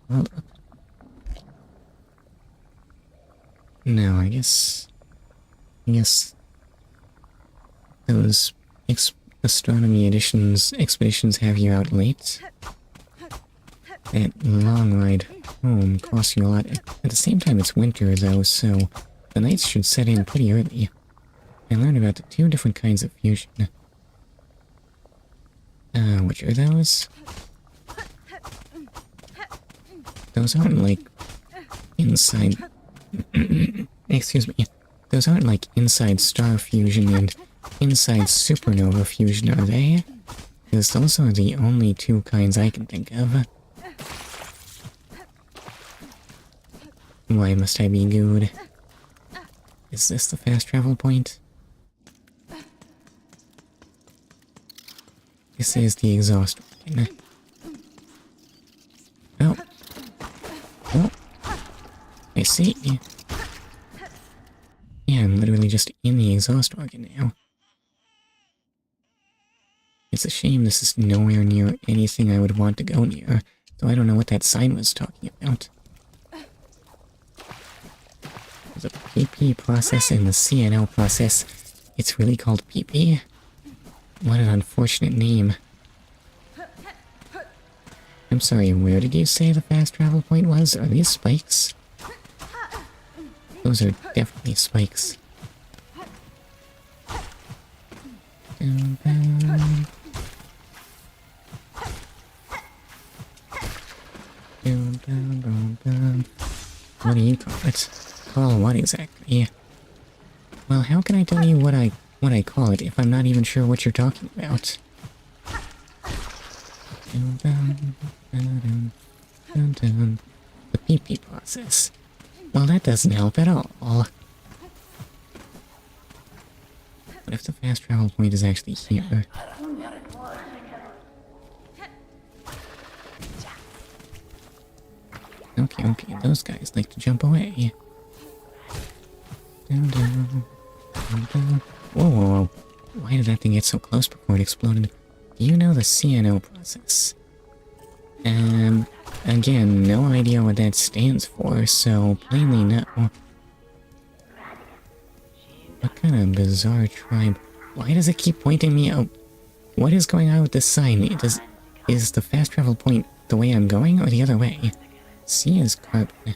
S1: No, I guess those astronomy expeditions have you out late. That long ride home costs you a lot. At the same time, it's winter though, so the nights should set in pretty early. I learned about the two different kinds of fusion. Which are those? Those aren't like inside... Excuse me. Those aren't like inside star fusion and inside supernova fusion, are they? Because those are the only two kinds I can think of. Why must I be good? Is this the fast travel point? This is the exhaust organ. Oh. Oh. I see. Yeah, I'm literally just in the exhaust organ now. It's a shame this is nowhere near anything I would want to go near, so I don't know what that sign was talking about. The PP process and the CNL process. It's really called PP? What an unfortunate name. I'm sorry, where did you say the fast travel point was? Are these spikes? Those are definitely spikes. What do you call it? Call what exactly? Well, how can I tell you what I call it if I'm not even sure what you're talking about? The PP process. Well, that doesn't help at all. What if the fast travel point is actually here? Okay, those guys like to jump away. Whoa. Why did that thing get so close before it exploded? Do you know the CNO process? Again, no idea what that stands for, so plainly no. What kind of bizarre tribe? Why does it keep pointing me out? What is going on with this sign? Is the fast travel point the way I'm going or the other way? C is carbon.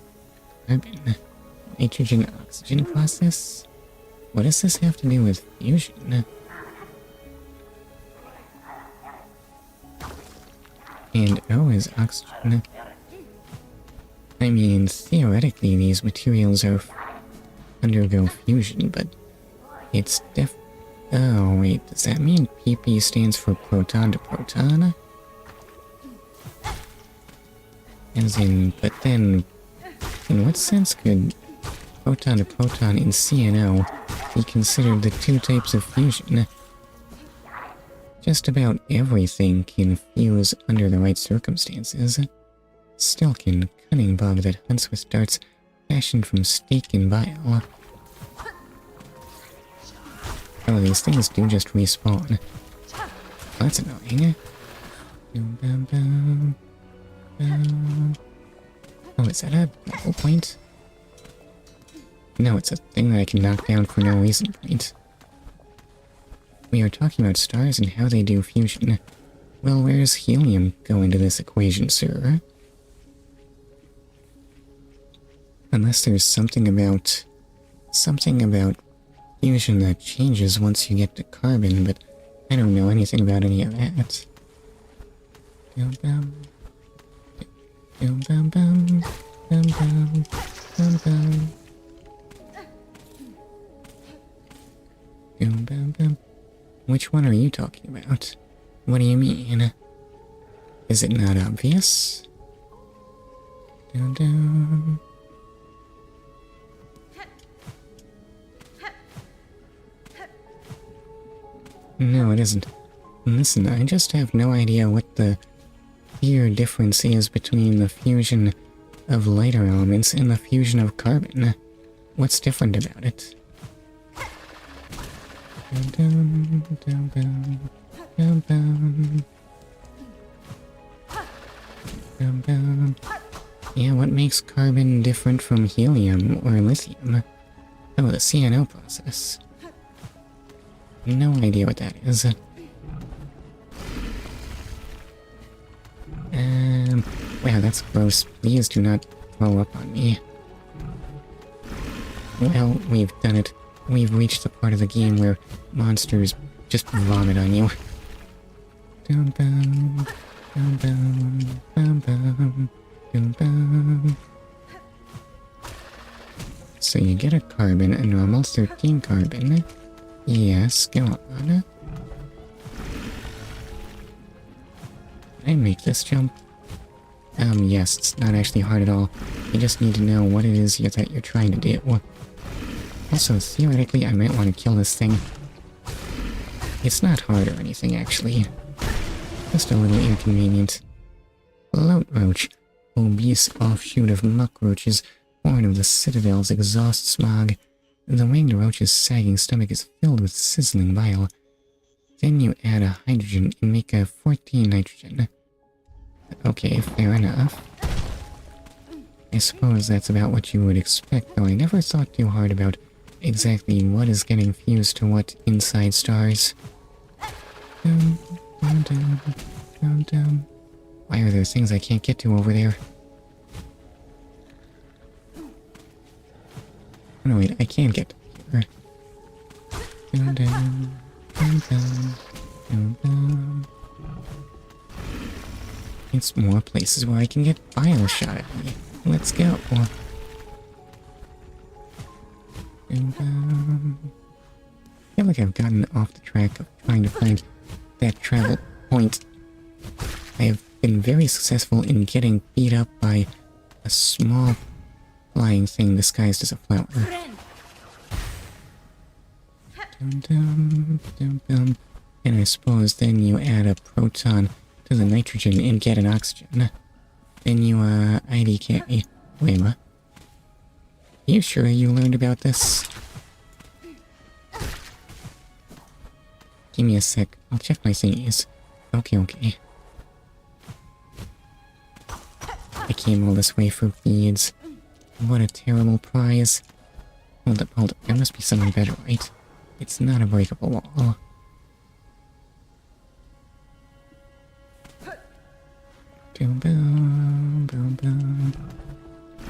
S1: Carbon. Nitrogen oxygen process? What does this have to do with fusion? And O is oxygen. I mean, theoretically these materials are undergo fusion, but it's oh wait, does that mean PP stands for proton to proton? As in, but then, in what sense could proton to proton in CNO be considered the two types of fusion? Just about everything can fuse under the right circumstances. Stilkin, cunning bug that hunts with darts fashioned from steak and bile. Oh, these things do just respawn. Well, that's annoying. Oh, is that a level point? No, it's a thing that I can knock down for no reason point. We are talking about stars and how they do fusion. Well, where's helium go into this equation, sir? Unless there's something about fusion that changes once you get to carbon, but I don't know anything about any of that. Bum bum. Bum bum bum. Bum bum. Bum bum. Bum bum bum. Which one are you talking about? What do you mean? Is it not obvious? Dun dun. No, it isn't. Listen, I just have no idea what the clear difference is between the fusion of lighter elements and the fusion of carbon. What's different about it? Dum, dum, dum, dum, dum. Dum, dum. Yeah, what makes carbon different from helium or lithium? Oh, the CNO process. No idea what that is. Wow, that's gross. Please do not throw up on me. Well, we've done it. We've reached the part of the game where monsters just vomit on you. Dum bum, dum bum, bum bum, dum bum. So you get a carbon, a normal 13 carbon. Yes, go on. Can I make this jump? Yes, it's not actually hard at all. You just need to know what it is that you're trying to do. Also, theoretically, I might want to kill this thing. It's not hard or anything, actually. Just a little inconvenient. Float roach. Obese offshoot of muck roaches, born of the Citadel's exhaust smog. The winged roach's sagging stomach is filled with sizzling bile. Then you add a hydrogen and make a 14 nitrogen. Okay, fair enough. I suppose that's about what you would expect, though I never thought too hard about exactly what is getting fused to what inside stars. Dum, dum, dum, dum, dum. Why are there things I can't get to over there? Oh no, wait, I can get here. Dum, dum, dum, dum, dum, dum. It's more places where I can get bile shot at me. Let's go. Dum, dum. I feel like I've gotten off the track of trying to find that travel point. I have been very successful in getting beat up by a small flying thing disguised as a flower. Dum dum dum dum. And I suppose then you add a proton to the nitrogen and get an oxygen. Then you IDK. Wait, what? You sure you learned about this? Give me a sec. I'll check my thingies. Okay. I came all this way for beads. What a terrible prize. Hold up. There must be something better, right? It's not a breakable wall. Boom, boom, boom, boom.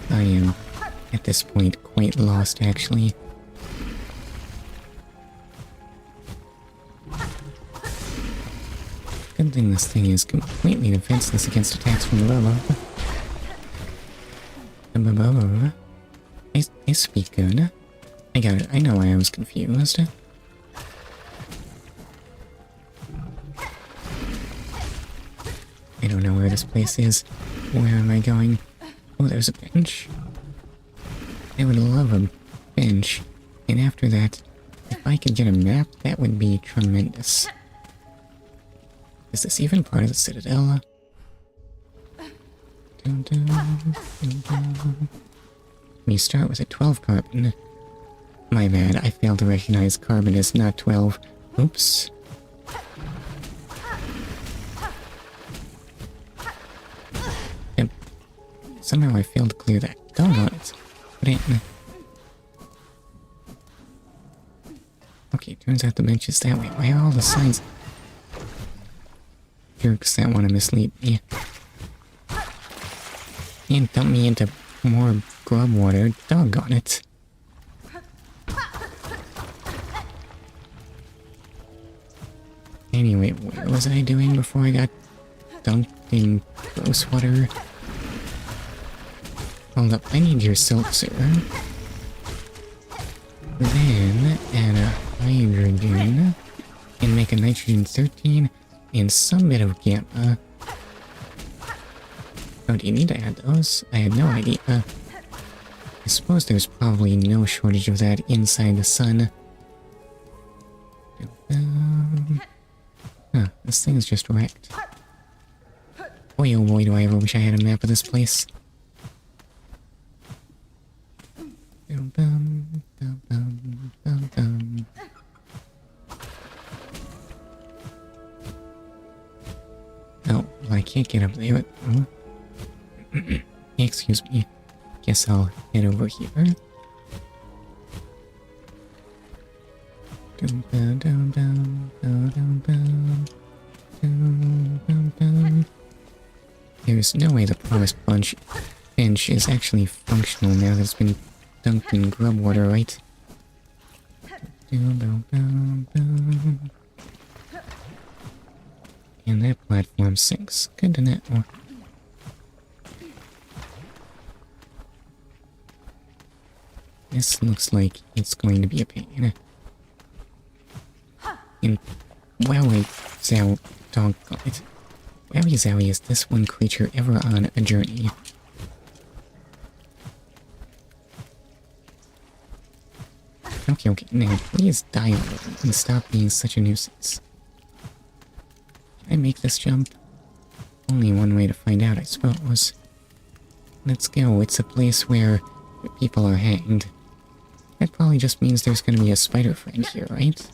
S1: I am, at this point, quite lost, actually. Good thing this thing is completely defenseless against attacks from above. I speak good. I got it. I know why I was confused. I don't know where this place is. Where am I going? Oh, there's a bench. I would love a bench. And after that, if I could get a map, that would be tremendous. Is this even part of the Citadel? Dun, dun, dun, dun. We start with a 12 carbon. My bad, I failed to recognize carbon as not 12. Oops. Yep. Somehow I failed to clear that. Doggone it. Put it in. Okay, turns out the bench is that way. Why are all the signs? Jerks that want to mislead me. And dump me into more grub water. Doggone it. Anyway, what was I doing before I got dunked in gross water? Hold up, I need your Silksong. Then add a hydrogen and make a nitrogen 13 and some bit of gamma. Oh, do you need to add those? I had no idea. I suppose there's probably no shortage of that inside the sun. Huh, this thing is just wrecked. Boy, oh boy, do I ever wish I had a map of this place. Dum, dum, dum, dum, dum, dum. Oh, well, I can't get up there. Oh. Excuse me. Guess I'll head over here. Dum, dum, dum, dum, dum, dum, dum, dum, dum, dum. There's no way the promised bench is actually functional now that it's been dunked in grub water, right? Dum, dum, dum, dum. And that platform sinks. Good to know. This looks like it's going to be a pain. And wowie zow doggone it. Wowie zowie, is this one creature ever on a journey? Okay, now please die already and stop being such a nuisance. Can I make this jump? Only one way to find out, I suppose. Let's go, it's a place where people are hanged. That probably just means there's gonna be a spider friend here, right?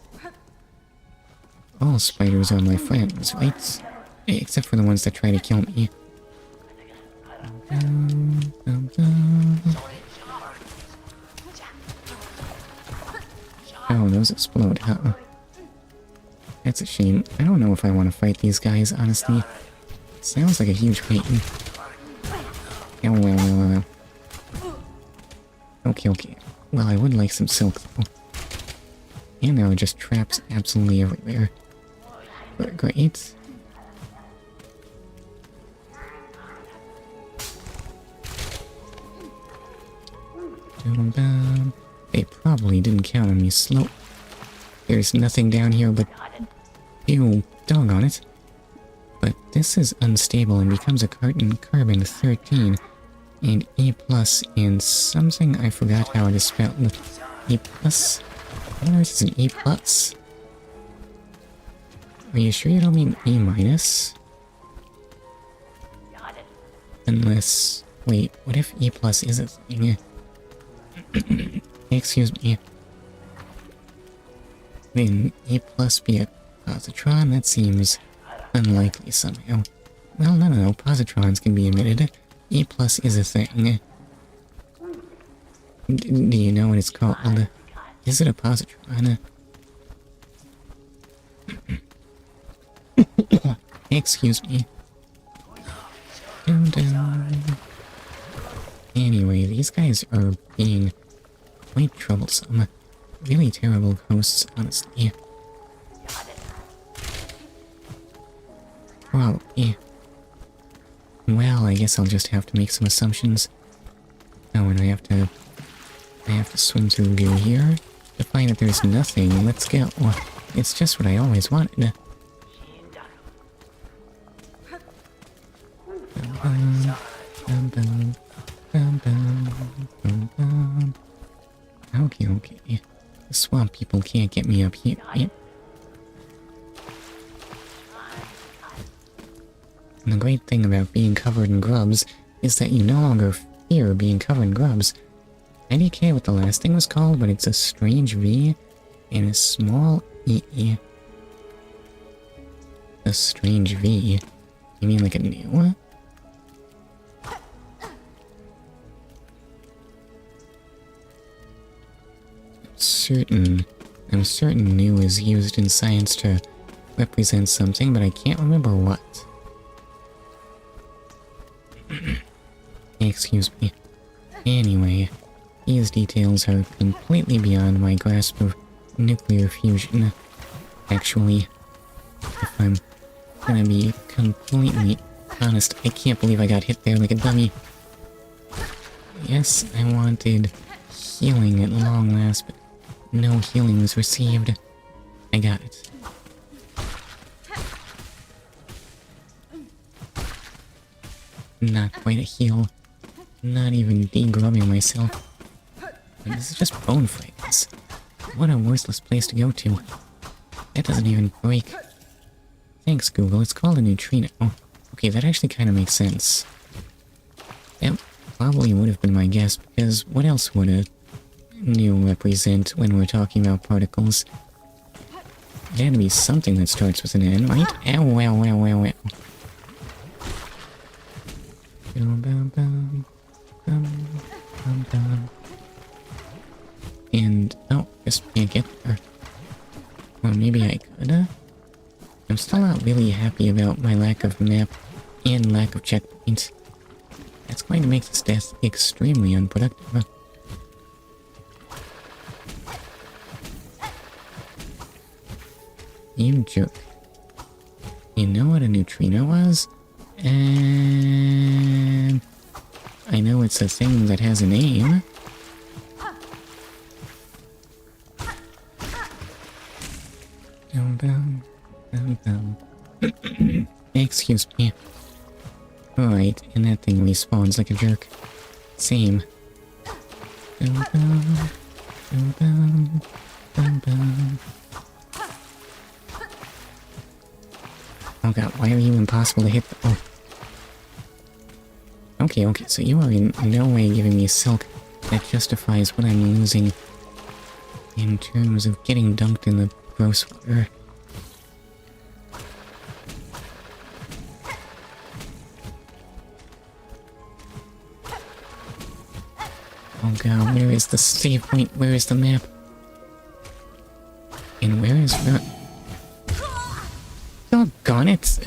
S1: All spiders are my friends, right? Except for the ones that try to kill me. Oh, those explode, huh? That's a shame. I don't know if I want to fight these guys, honestly. It sounds like a huge pain. Oh, well. Okay. Well, I would like some silk, though. And there are just traps absolutely everywhere. Great. They probably didn't count on me slow. There's nothing down here but... Ew, doggone it. But this is unstable and becomes a carbon 13. And E plus in something I forgot how it is spelled. E plus? What on earth is an E plus? Are you sure you don't mean E minus? Unless... Wait, what if E plus is a thing? Excuse me. Then E plus be a positron? That seems unlikely somehow. Well, no, positrons can be emitted. E plus is a thing. Do you know what it's called? Is it a positron? Excuse me. Dun, dun. Anyway, these guys are being quite troublesome. Really terrible hosts, honestly. Probably. Well, I guess I'll just have to make some assumptions. Oh, and I have to swim through here to find that there's nothing. Let's go. It's just what I always wanted. Okay, okay. The swamp people can't get me up here. And the great thing about being covered in grubs is that you no longer fear being covered in grubs. I didn't care what the last thing was called, but it's a strange V and a small E. A strange V? You mean like a new one? I'm certain new is used in science to represent something, but I can't remember what. Excuse me. Anyway, these details are completely beyond my grasp of nuclear fusion. Actually, if I'm gonna be completely honest, I can't believe I got hit there like a dummy. Yes, I wanted healing at long last, but no healing was received. I got it. Not quite a heal. Not even degrubbing myself. This is just bone fragments. What a worthless place to go to. That doesn't even break. Thanks, Google. It's called a neutrino. Okay, that actually kind of makes sense. That probably would have been my guess, because what else would a new represent when we're talking about particles? There had to be something that starts with an N, right? Ow, ow, ow, ow, ow. And, oh, just can't get there. Or maybe I could. I'm still not really happy about my lack of map and lack of checkpoints. That's going to make this death extremely unproductive. You jerk. You know what a neutrino was? And I know it's a thing that has a name. Excuse me. Alright, and that thing respawns like a jerk. Same. Oh god, why are you impossible to hit? Oh. Okay, so you are in no way giving me silk that justifies what I'm losing in terms of getting dunked in the gross water. Oh god, where is the save point? Where is the map? And where is the... Doggone it!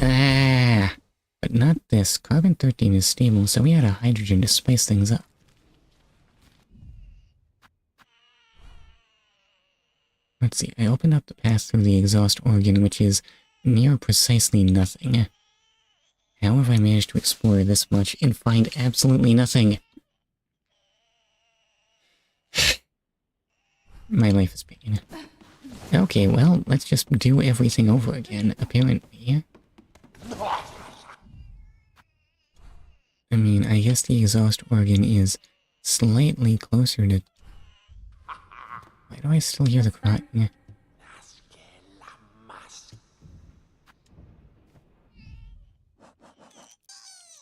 S1: But not this. Carbon-13 is stable, so we add a hydrogen to spice things up. Let's see, I opened up the path through the exhaust organ, which is near precisely nothing. How have I managed to explore this much and find absolutely nothing? My life is pain. Okay, well, let's just do everything over again, apparently. I mean, I guess the exhaust organ is slightly closer to... Why do I still hear the crying?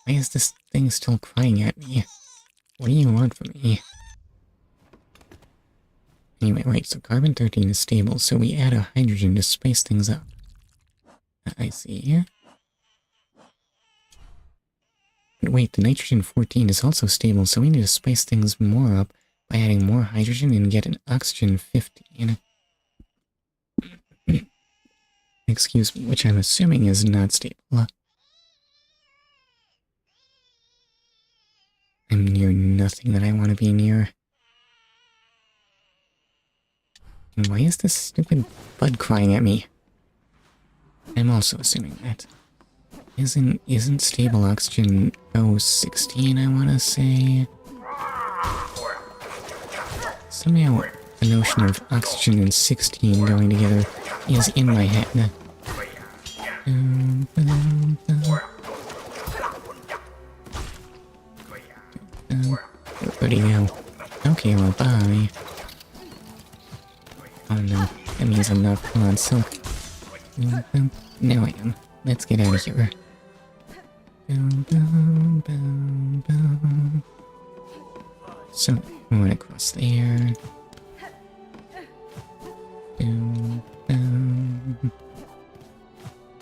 S1: Why is this thing still crying at me? What do you want from me? Anyway, right, so carbon-13 is stable, so we add a hydrogen to spice things up. I see. But wait, the nitrogen-14 is also stable, so we need to spice things more up by adding more hydrogen and get an oxygen-15. Excuse me, which I'm assuming is not stable. I'm near nothing that I want to be near. And why is this stupid bud crying at me? I'm also assuming that. Isn't stable oxygen 16, I wanna say? Somehow the notion of oxygen and 16 going together is in my head. Where'd he go? Okay, well, bye. Oh no, that means I'm not full on silk. Now I am. Let's get out of here. So, I went across there.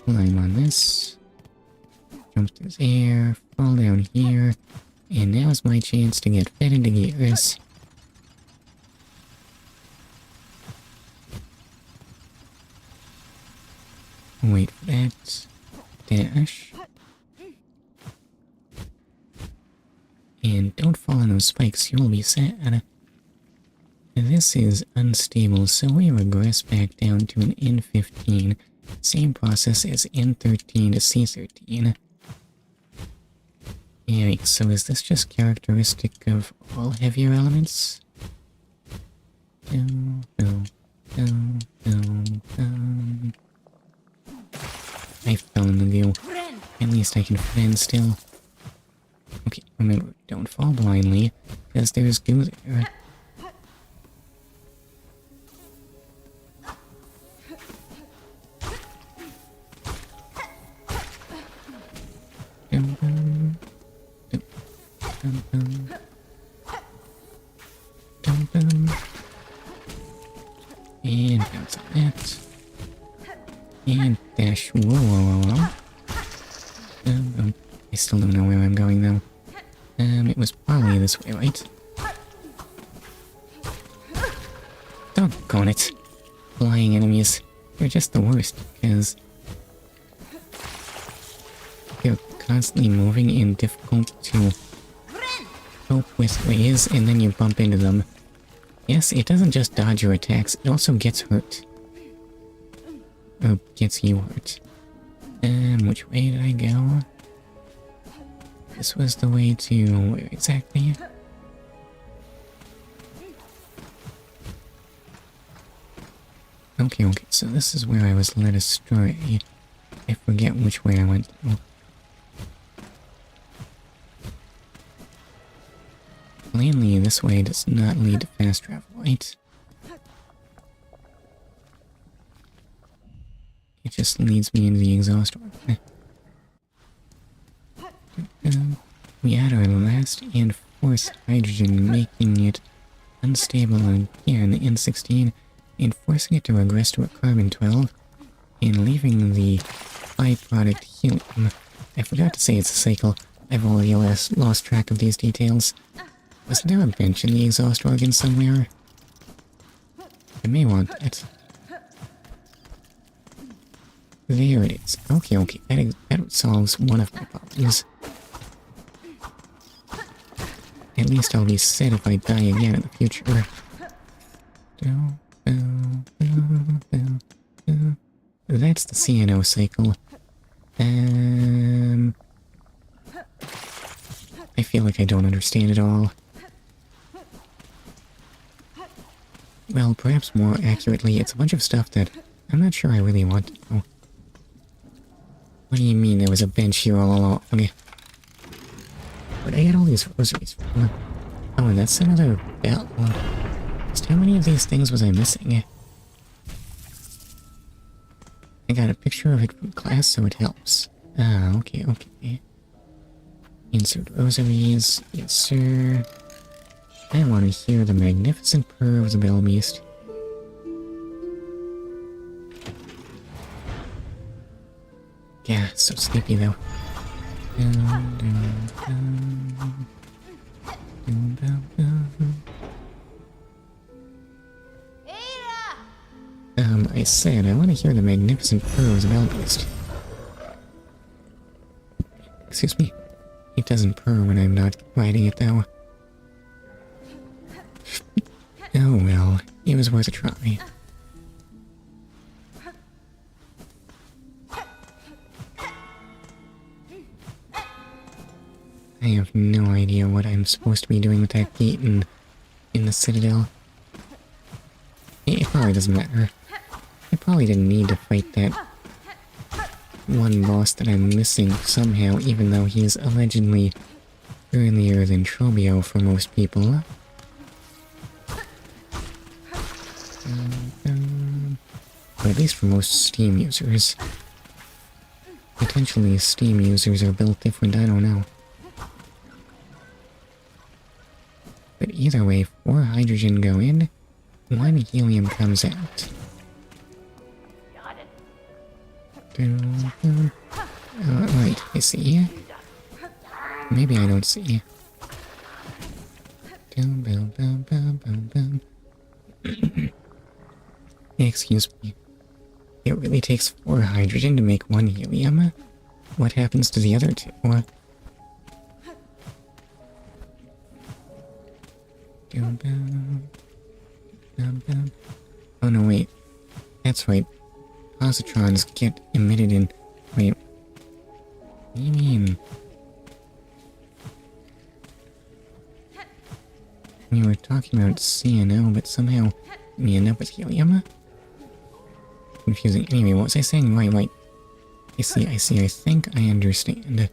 S1: Climb on this. Jump through there. Fall down here. And now's my chance to get fed into gears. Wait for that. Dash. And don't fall on those spikes, you'll be sad. This is unstable, so we regress back down to an N15. Same process as N13 to C13. Yikes, so is this just characteristic of all heavier elements? I fell in the goo. At least I can friend still. Okay, remember, don't fall blindly, because there's goo there. And bounce on that. And dash. Whoa. I still don't know where I'm going though. It was probably this way, right? Doggone it. Flying enemies. They're just the worst, because they're constantly moving in difficult to cope with ways, and then you bump into them. Yes, it doesn't just dodge your attacks, it also gets hurt. Or gets you hurt. Which way did I go? This was the way to... where exactly? Okay, so this is where I was led astray. I forget which way I went through. Plainly, this way does not lead to fast travel, right? It just leads me into the exhaust organ. We add our last and fourth hydrogen, making it unstable on here in the N16, and forcing it to regress to a carbon-12, and leaving the byproduct helium. I forgot to say it's a cycle. I've already lost track of these details. Was there a bench in the exhaust organ somewhere? I may want that. There it is. Okay, that solves one of my problems. At least I'll be set if I die again in the future. That's the CNO cycle. I feel like I don't understand it all. Well, perhaps more accurately, it's a bunch of stuff that I'm not sure I really want to know. What do you mean there was a bench here all along? Okay. Where'd I get all these rosaries from? Oh, and that's another bell. Just how many of these things was I missing? I got a picture of it from class, so it helps. Ah, okay. Insert rosaries. Yes, sir. I want to hear the magnificent purr of the bell beast. Yeah, it's so sleepy though. I said I want to hear the magnificent purrs of Outburst. Excuse me. It doesn't purr when I'm not riding it, though. Oh well, it was worth a try. I have no idea what I'm supposed to be doing with that gate in the Citadel. It probably doesn't matter. I probably didn't need to fight that one boss that I'm missing somehow, even though he's allegedly earlier than Trobio for most people. Or at least for most Steam users. Potentially Steam users are built different, I don't know. But either way, 4 hydrogen go in, 1 helium comes out. Right, I see. Maybe I don't see. Excuse me. It really takes 4 hydrogen to make 1 helium? What happens to the other 2? Oh no, wait. That's right. Positrons get emitted in... Wait. What do you mean? We were talking about CNO, but somehow we end up with helium? Confusing. Anyway, what was I saying? Right. I see. I think I understand.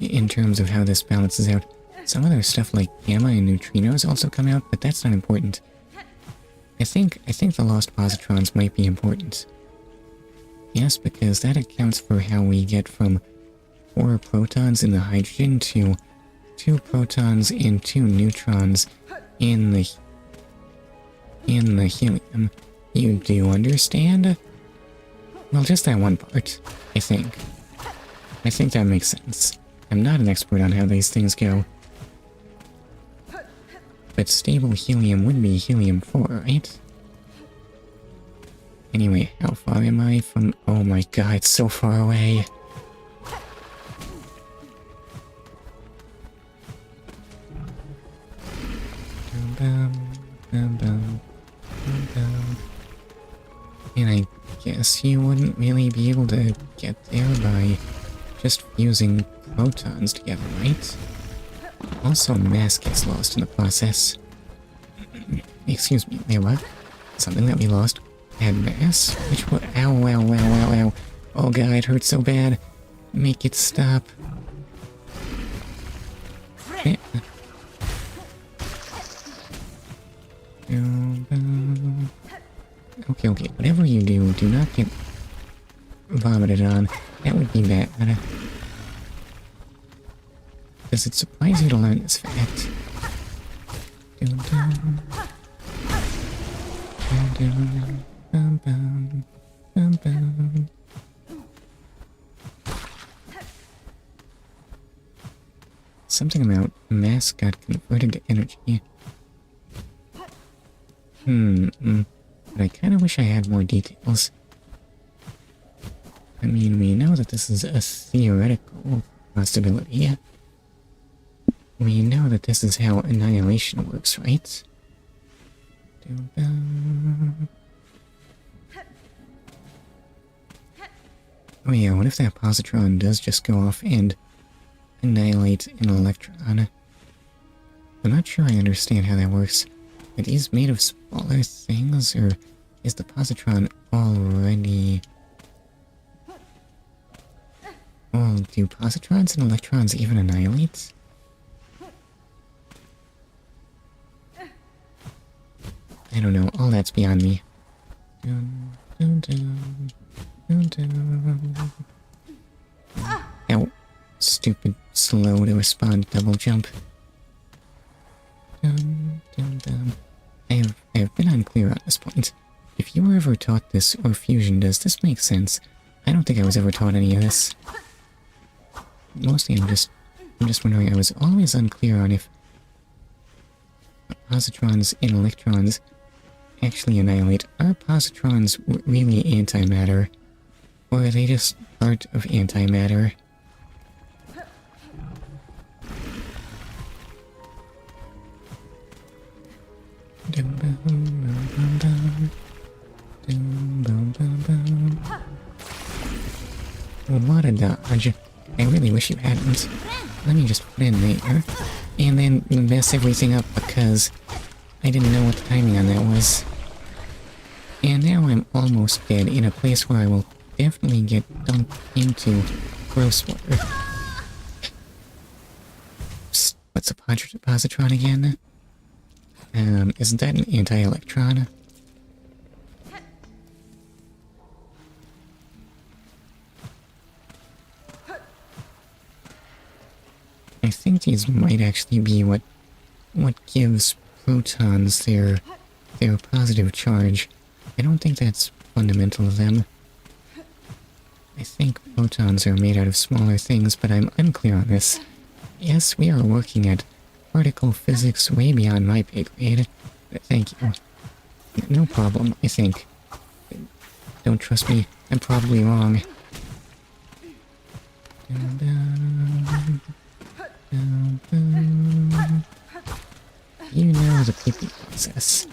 S1: In terms of how this balances out. Some other stuff like gamma and neutrinos also come out, but that's not important. I think the lost positrons might be important. Yes, because that accounts for how we get from 4 protons in the hydrogen to 2 protons and 2 neutrons in the helium. You do understand? Well, just that one part, I think. I think that makes sense. I'm not an expert on how these things go. But stable helium would be helium-4, right? Anyway, how far am I from... Oh my god, it's so far away. And I guess you wouldn't really be able to get there by just fusing protons together, right? Also, mass gets lost in the process. Excuse me, wait, what? Something that we lost had mass? Which one? Ow. Oh god, it hurts so bad. Make it stop. Eh. Okay, whatever you do, do not get vomited on. That would be bad. Does it surprise you to learn this fact? Something about mass got converted to energy. But I kind of wish I had more details. I mean, we know that this is a theoretical possibility. We know that this is how annihilation works, right? Oh yeah, what if that positron does just go off and annihilate an electron? I'm not sure I understand how that works. Are these made of smaller things, or is the positron already... Well, do positrons and electrons even annihilate? I don't know, all that's beyond me. Ow. Stupid, slow to respond double jump. I have been unclear on this point. If you were ever taught this, or fusion, does this make sense? I don't think I was ever taught any of this. Mostly I'm just wondering, I was always unclear on if positrons and electrons actually annihilate? Are positrons really antimatter? Or are they just part of antimatter? What a dodge. I really wish you hadn't. Let me just put in there. And then mess everything up because I didn't know what the timing on that was. And now I'm almost dead in a place where I will definitely get dumped into gross water. Psst, what's a positron again? Isn't that an anti-electron? I think these might actually be what gives protons their positive charge. I don't think that's fundamental to them. I think protons are made out of smaller things, but I'm unclear on this. Yes, we are working at particle physics way beyond my pay grade. Thank you. No problem, I think. Don't trust me, I'm probably wrong. You know the PP process.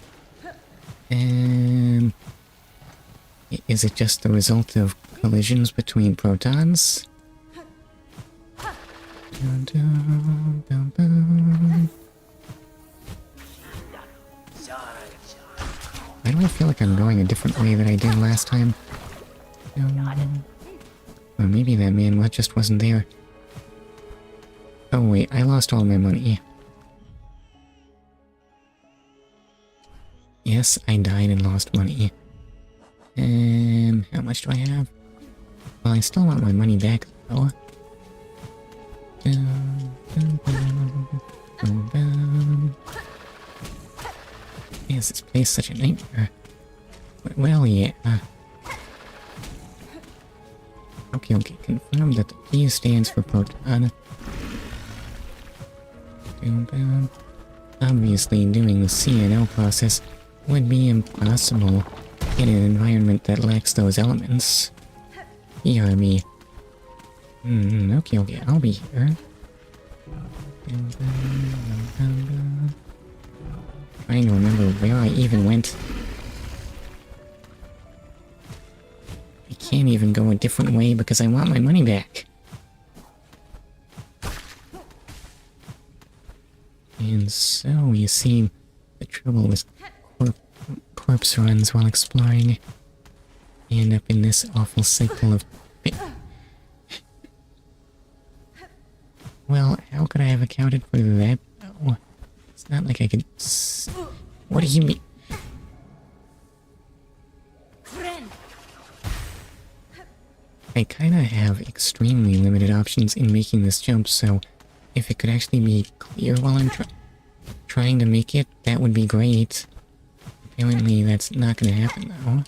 S1: Is it just the result of collisions between protons? Why do I feel like I'm going a different way than I did last time? Or maybe that man just wasn't there. Oh wait, I lost all my money. Yes, I died and lost money. How much do I have? Well, I still want my money back, though. Is this place such a nightmare? Well, yeah. Okay, confirm that the P stands for proton. Obviously, doing the CNL process would be impossible in an environment that lacks those elements. ERB. Okay, I'll be here. Trying to remember where I even went. I can't even go a different way because I want my money back. And so, you see, the trouble with corpse runs while exploring. You end up in this awful cycle of... Well, how could I have accounted for that? Oh, it's not like I could... What do you mean? I kinda have extremely limited options in making this jump, so if it could actually be clear while I'm trying to make it, that would be great. Apparently that's not gonna happen though.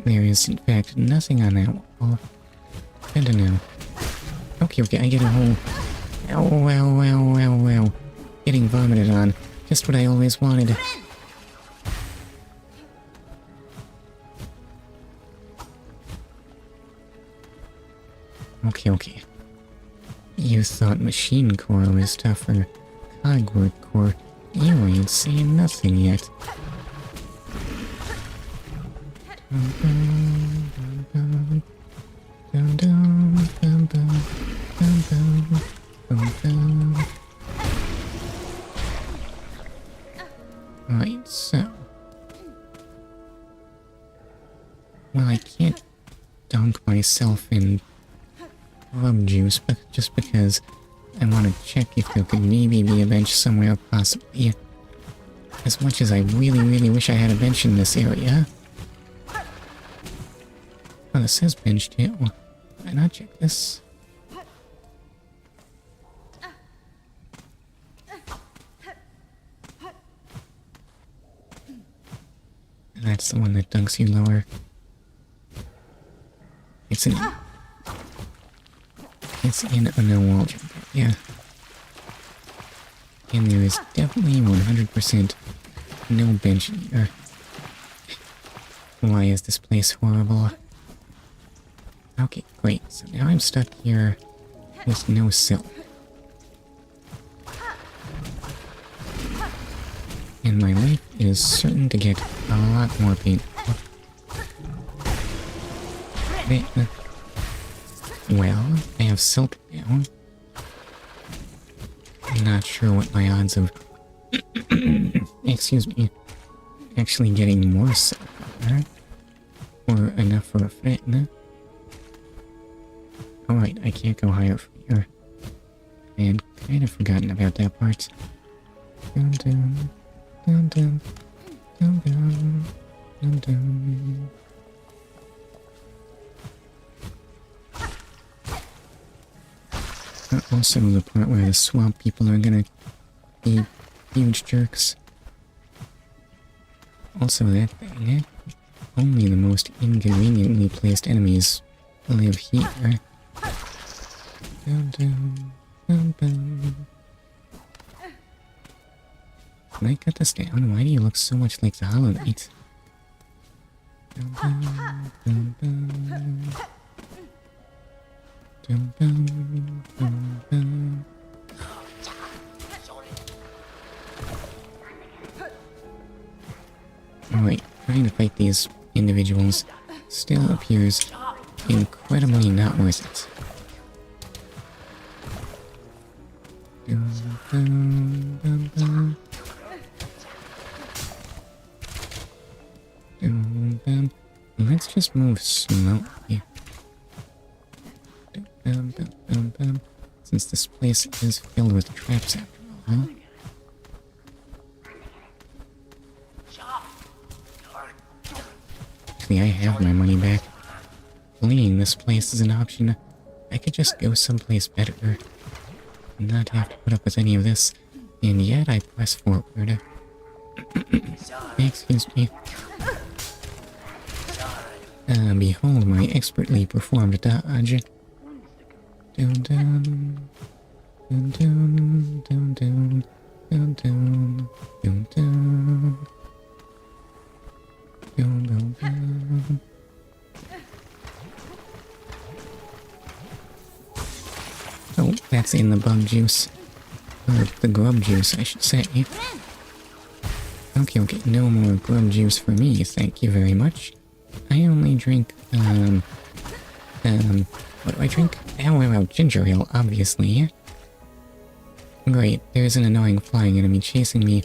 S1: There is, in fact, nothing on that wall. Good to know. Okay, I get a whole... Ow. Getting vomited on. Just what I always wanted. Okay. You thought machine core was tougher. Cogwork core. You ain't saying nothing yet. Right, so... Well, I can't dunk myself in rum juice, but just because I want to check if there could maybe be a bench somewhere, possibly. As much as I really wish I had a bench in this area. Oh, it says bench too. Why not check this? that's the one that dunks you lower. It's in a no wall jump, yeah. And there is definitely 100% no bench here. Why is this place horrible? Okay, great. So now I'm stuck here with no silk. And my life is certain to get a lot more painful. Well, I have silk now. I'm not sure what my odds of excuse me, actually getting more silk are. Or enough for a fit, no? Alright, I can't go higher from here. I had kind of forgotten about that part. Down, down, down, down, down, down, down, down. Also the part where the swamp people are gonna be huge jerks. Also that thing, eh? Only the most inconveniently placed enemies live here. Down, down, down, down. Can I cut this down? Why do you look so much like the Hollow Knight? Down, down, down, down. Down, down, down, down. Alright, trying to fight these individuals still appears incredibly not worth it. Down, down, down, down. Down, down. Let's just move slowly. Down, down, down, down. Since this place is filled with traps after all, huh? Actually, I have my money back. Fleeing this place is an option. I could just go someplace better. Not have to put up with any of this. And yet I press forward. Excuse me. Behold my expertly performed dodge. Down, down. Down, down, down, down. Down, down. Down, down. Down, down, down. Oh, that's in the bug juice. Or the grub juice, I should say. Okay, no more grub juice for me, thank you very much. I only drink, what do I drink? Oh, ginger ale, obviously. Great, there's an annoying flying enemy chasing me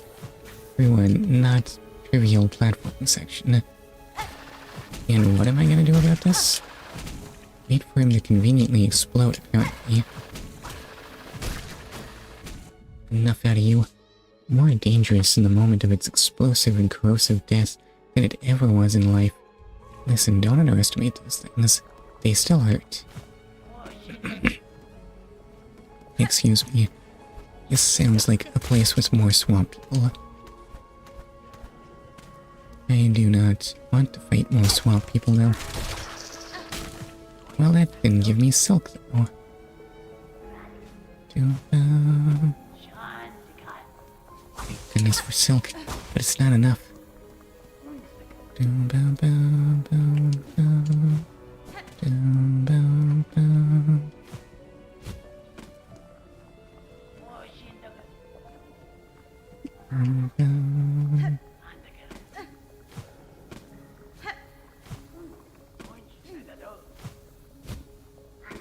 S1: through a not trivial platform section. And what am I gonna do about this? Wait for him to conveniently explode, apparently. Enough out of you. More dangerous in the moment of its explosive and corrosive death than it ever was in life. Listen, don't underestimate those things. They still hurt. Excuse me. This sounds like a place with more swamp people. I do not want to fight more swamp people, though. Well, that didn't give me silk, though. Thank goodness for silk, but it's not enough.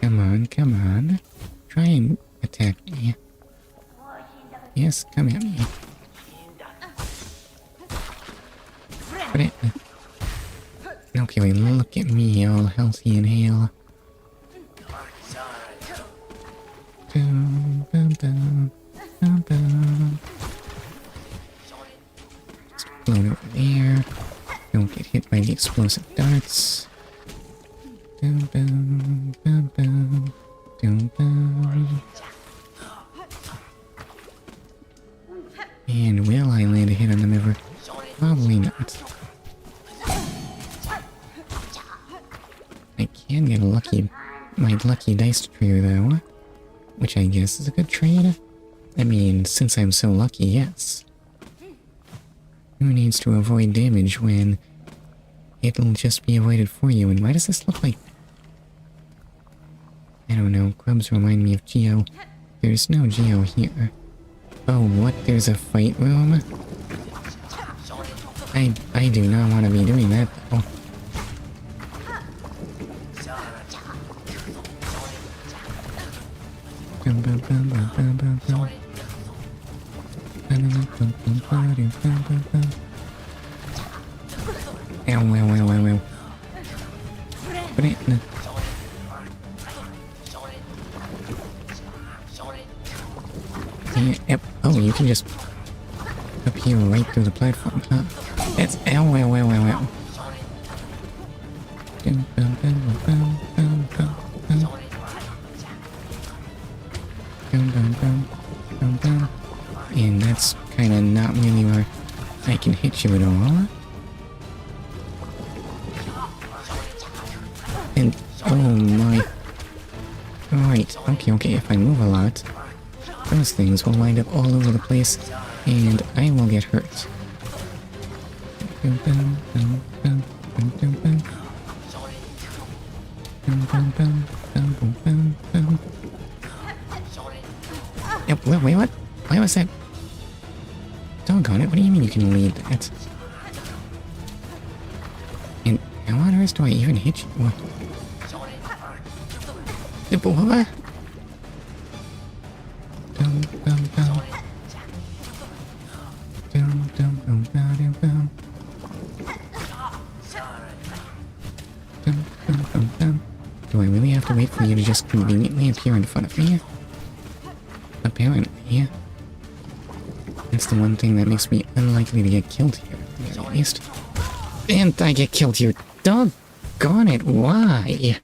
S1: Come on, come on. Try and attack me. Yes, come at me. Okay, wait, look at me, all healthy and hale. Explode over there. Don't get hit by the explosive darts. And will I land a hit on them ever? Probably not. crew, though. Which I guess is a good trade. I mean, since I'm so lucky, yes. Who needs to avoid damage when it'll just be avoided for you? And why does this look like... I don't know, grubs remind me of Geo. There's no Geo here. Oh, what? There's a fight room? I do not want to be doing that, though. Ow. Put it in. Yep. Oh, you can just appear right through the platform, huh? That's ow. And that's kind of not really where I can hit you at all. And oh my. Alright, okay, if I move a lot, those things will wind up all over the place, and I will get hurt. Yep, wait, what? Why was that? Doggone it, what do you mean you can leave that? And how on earth do I even hit you? What? Do I really have to wait for you to just conveniently appear in front of me? Apparently. That's the one thing that makes me unlikely to get killed here, at least. And I get killed here. Doggone it, why?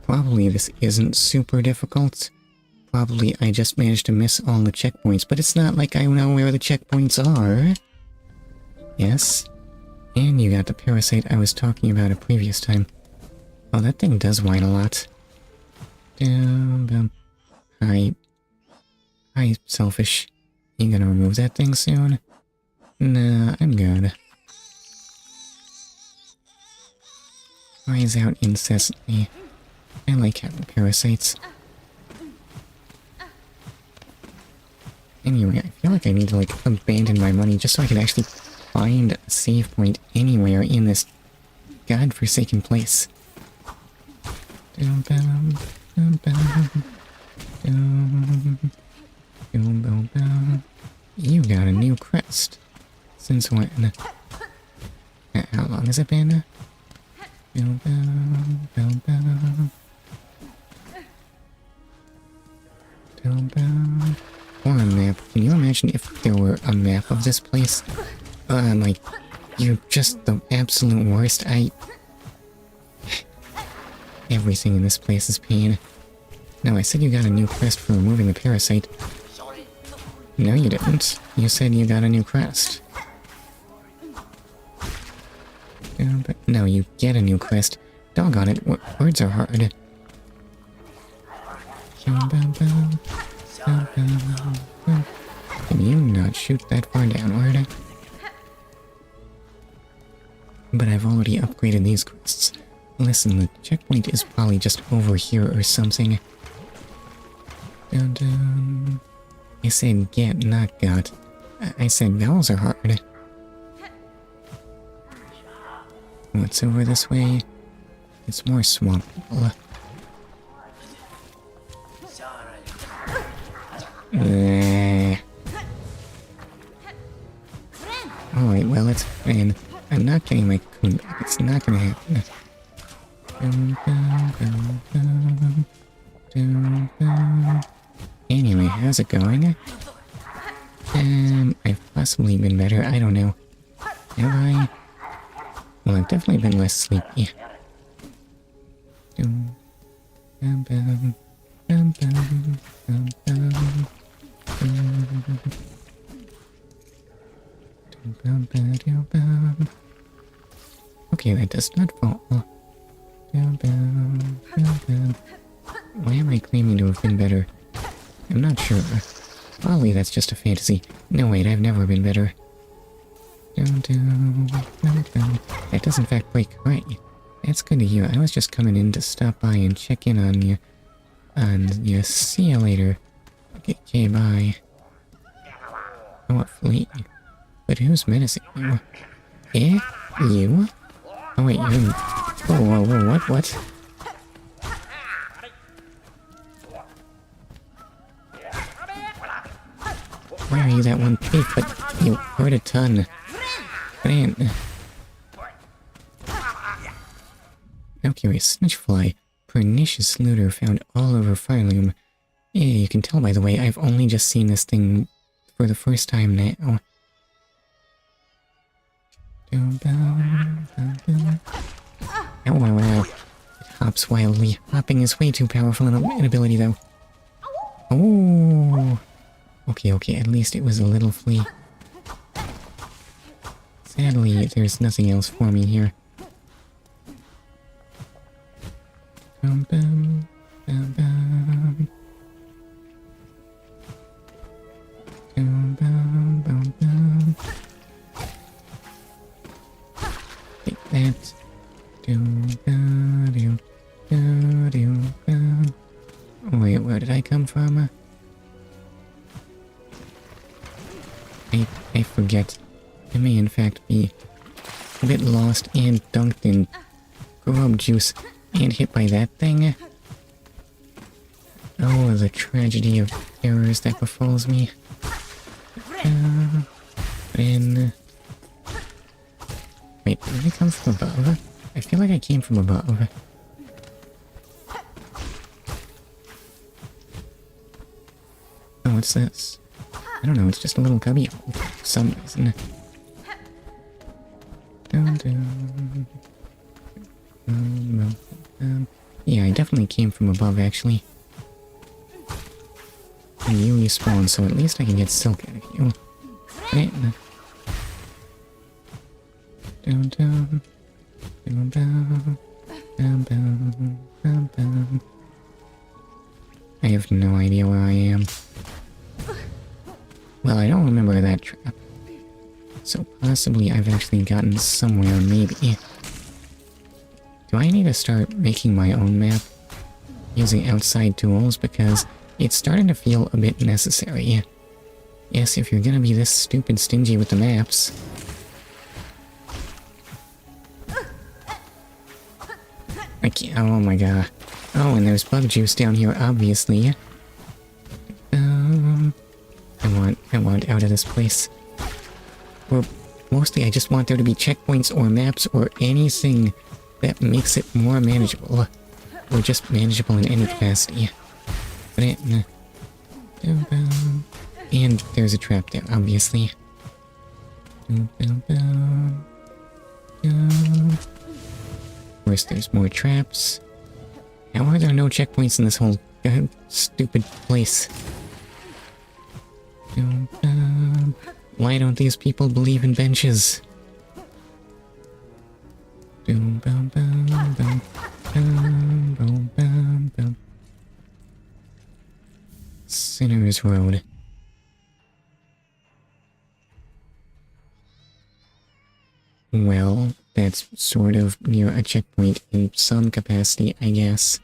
S1: Probably this isn't super difficult. Probably I just managed to miss all the checkpoints, but it's not like I know where the checkpoints are. Yes. And you got the parasite I was talking about a previous time. Oh, that thing does whine a lot. Hi, selfish. You gonna remove that thing soon? Nah, I'm good. Cries out incessantly. I like having parasites. Anyway, I feel like I need to, abandon my money just so I can actually find a save point anywhere in this godforsaken place. You got a new crest. Since when? How long has it been? Or a map. Can you imagine if there were a map of this place? You're just the absolute worst. Everything in this place is pain. No, I said you got a new crest for removing the parasite. No, you didn't. You said you got a new crest. But no, you get a new crest. Doggone it, words are hard. Can you not shoot that far downward? But I've already upgraded these quests. Listen, the checkpoint is probably just over here or something. I said get, not got. I said vowels are hard. What's over this way? It's more swamp people. Alright, well, it's fine. I'm not getting my cocoon back. It's not gonna happen. Anyway, how's it going? I've possibly been better. I don't know. Have I? Well, I've definitely been less sleepy. Okay, that does not fall. Why am I claiming to have been better? I'm not sure. Probably that's just a fantasy. No, wait, I've never been better. That does in fact break. Right. That's good to hear. I was just coming in to stop by and check in on you. And you. See you later. Okay, bye. Oh, what fleet? But who's menacing you? Eh? You? Oh wait, you... Whoa, what? Why are you that one thief? But you hurt a ton. Man. Now curious, snitchfly. Pernicious looter found all over Firelum. Yeah, you can tell by the way, I've only just seen this thing for the first time now. Ow. It hops wildly. Hopping is way too powerful an ability, though. Oh! Okay, at least it was a little flea. Sadly, there's nothing else for me here. Take that. Wait, where did I come from? I forget. I may in fact be a bit lost and dunked in grub juice and hit by that thing. Oh, the tragedy of errors that befalls me. Wait, did I come from above? I feel like I came from above. Oh, what's this? I don't know, it's just a little cubby hole for some reason. Yeah, I definitely came from above, actually. And you respawn, so at least I can get silk out of you. I have no idea where I am. Well, I don't remember that trap. So possibly I've actually gotten somewhere, maybe. Do I need to start making my own map? Using outside tools? Because it's starting to feel a bit necessary. Yes, if you're gonna be this stupid stingy with the maps. I can't, oh my god. Oh, and there's bug juice down here, obviously. I want out of this place. Or mostly I just want there to be checkpoints or maps or anything that makes it more manageable. Or just manageable in any capacity. And there's a trap there, obviously. Of course, there's more traps. How are there no checkpoints in this whole stupid place? Why don't these people believe in benches? Sinner's Road. Well, that's sort of near a checkpoint in some capacity, I guess.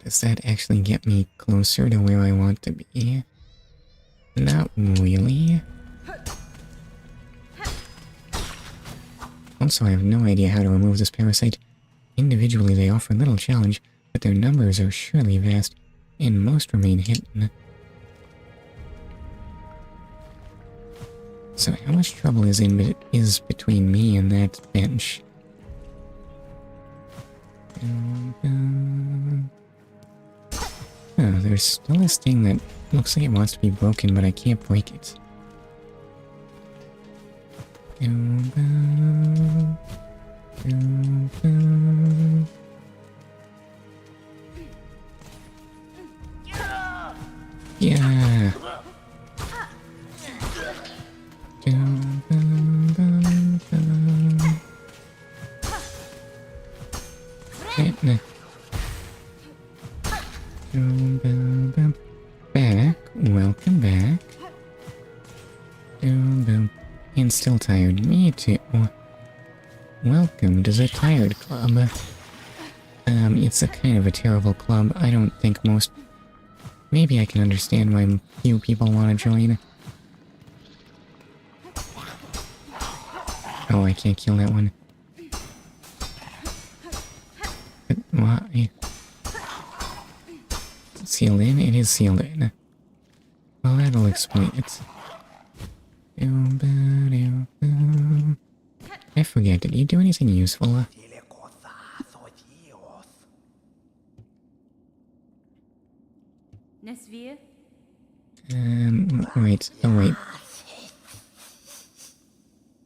S1: Does that actually get me closer to where I want to be? Not really. Also, I have no idea how to remove this parasite. Individually, they offer little challenge, but their numbers are surely vast, and most remain hidden. So how much trouble is between me and that bench? Oh, there's still this thing that looks like it wants to be broken, but I can't break it. Yeah. Boom, boom, boom. Back. Welcome back. Boom, boom. And still tired. Me too. Welcome to the Tired Club. It's a kind of a terrible club. I don't think most... Maybe I can understand why few people want to join. Oh, I can't kill that one. But why? Sealed in? It is sealed in. Well, that'll explain it. I forget, did you do anything useful? Wait, oh wait.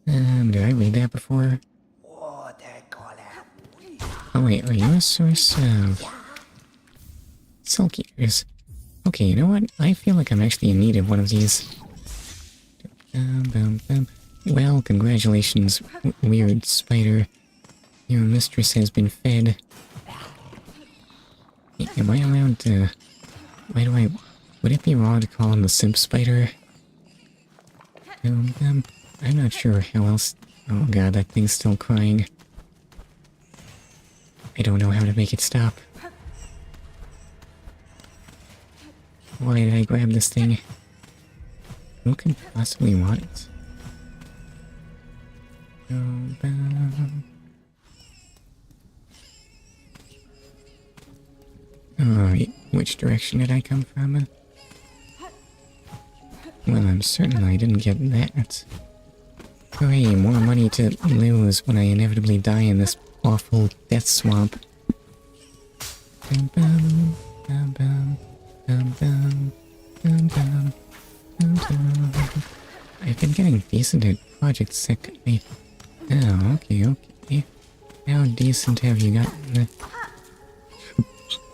S1: Did I read that before? Oh wait, are you a source of... Silk ears? Okay, you know what? I feel like I'm actually in need of one of these. Well, congratulations, weird spider. Your mistress has been fed. Am I allowed to... Why do I... Would it be wrong to call him the simp spider? I'm not sure how else... Oh god, that thing's still crying. I don't know how to make it stop. Why did I grab this thing? Who could possibly want it? Alright, which direction did I come from? Well, I'm certain I didn't get that. Hooray, more money to lose when I inevitably die in this awful death swamp. I've been getting decent at Project Sick. Oh, okay. How decent have you gotten?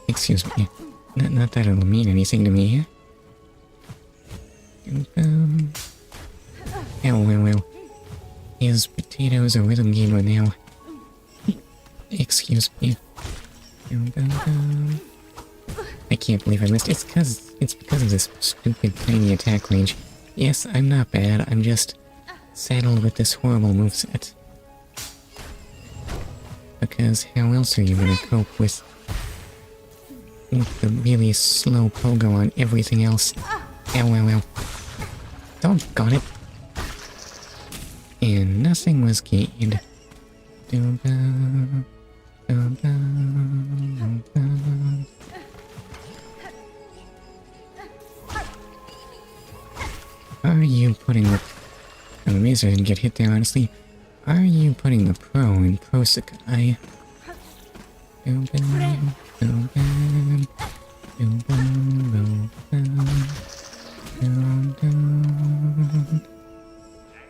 S1: Excuse me. Not that it'll mean anything to me. Well. Is potatoes a rhythm gamer now? Excuse me. I can't believe I missed. It's because of this stupid tiny attack range. Yes, I'm not bad. I'm just saddled with this horrible moveset. Because how else are you gonna cope with the really slow pogo on everything else? Ow. Doggone it. And nothing was gained. Are you putting the... I'm amazed I didn't get hit there, honestly. Are you putting the pro in Prosakai? I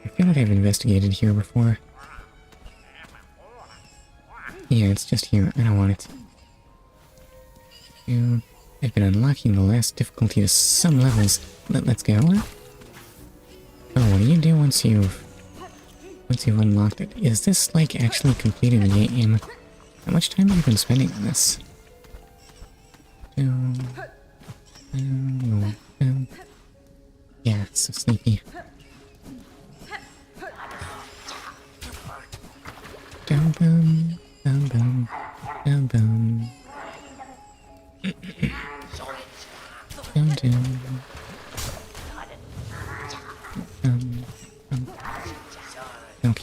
S1: feel like I've investigated here before. Yeah, it's just here. I don't want it. I've been unlocking the last difficulty to some levels. Let's go. Oh, what do you do once you've unlocked it? Is this like actually completing the game? How much time have you been spending on this? Yeah, it's so sleepy.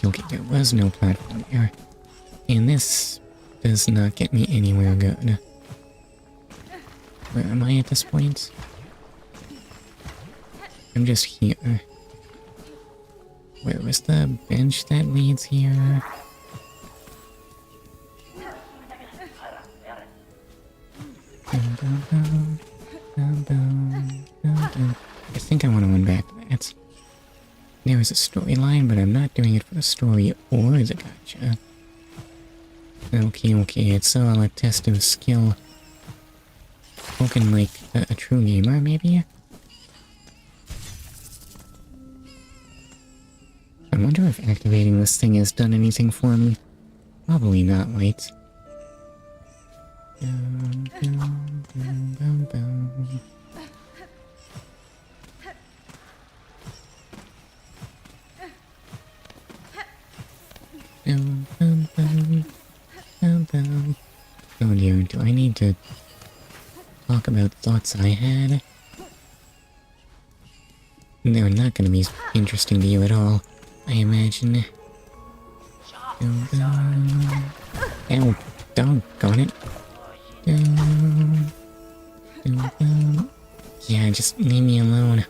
S1: Okay, there was no platform there. And this does not get me anywhere good. Where am I at this point? I'm just here. Where was the bench that leads here? I think I want to run back to that. There is a storyline, but I'm not doing it for the story or the gacha. Okay, it's all a test of skill. Spoken like a true gamer, maybe? I wonder if activating this thing has done anything for me. Probably not, right? Boom, boom, boom, boom, boom. Boom, boom, boom, boom, boom. Oh dear, do I need to talk about thoughts I had? They're not gonna be interesting to you at all, I imagine. Boom, boom. Ow, doggone it. Boom, boom, boom. Yeah, just leave me alone.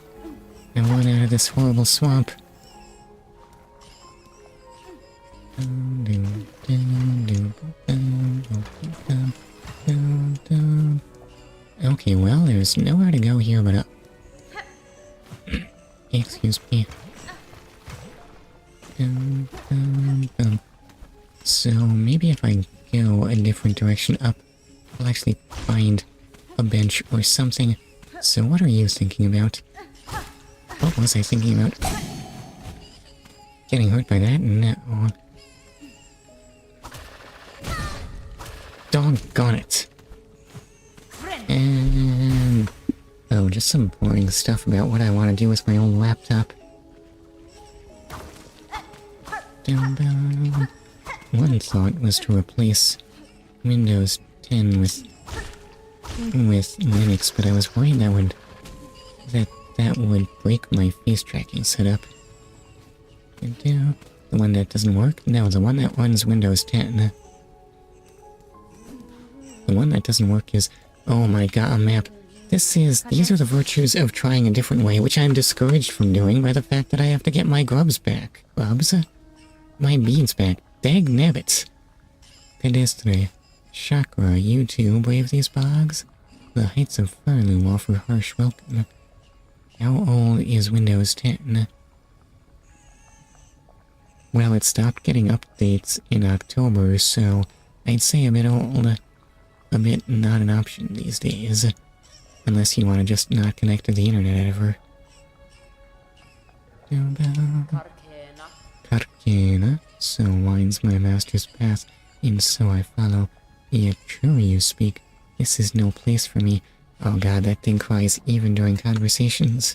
S1: I want out of this horrible swamp. Okay, well, there's nowhere to go here but up. Excuse me. So maybe if I go a different direction up, I'll actually find a bench or something. So what are you thinking about? What was I thinking about? Getting hurt by that? No. Doggone it. And... oh, just some boring stuff about what I want to do with my old laptop. One thought was to replace Windows 10 with Linux, but I was worried that would break my face tracking setup. The one that doesn't work? No, the one that runs Windows 10. The one that doesn't work is, oh my god, a map. These are the virtues of trying a different way, which I'm discouraged from doing by the fact that I have to get my grubs back. Grubs? My beads back. Dag nabbits. Pedestre. Chakra, you too brave these bogs? The heights of Farloom offer harsh welcome. How old is Windows 10? Well, it stopped getting updates in October, so I'd say a bit old. A bit not an option these days. Unless you want to just not connect to the internet ever. Carcena, so winds my master's path, and so I follow. Yet true you speak, this is no place for me. Oh god, that thing cries even during conversations.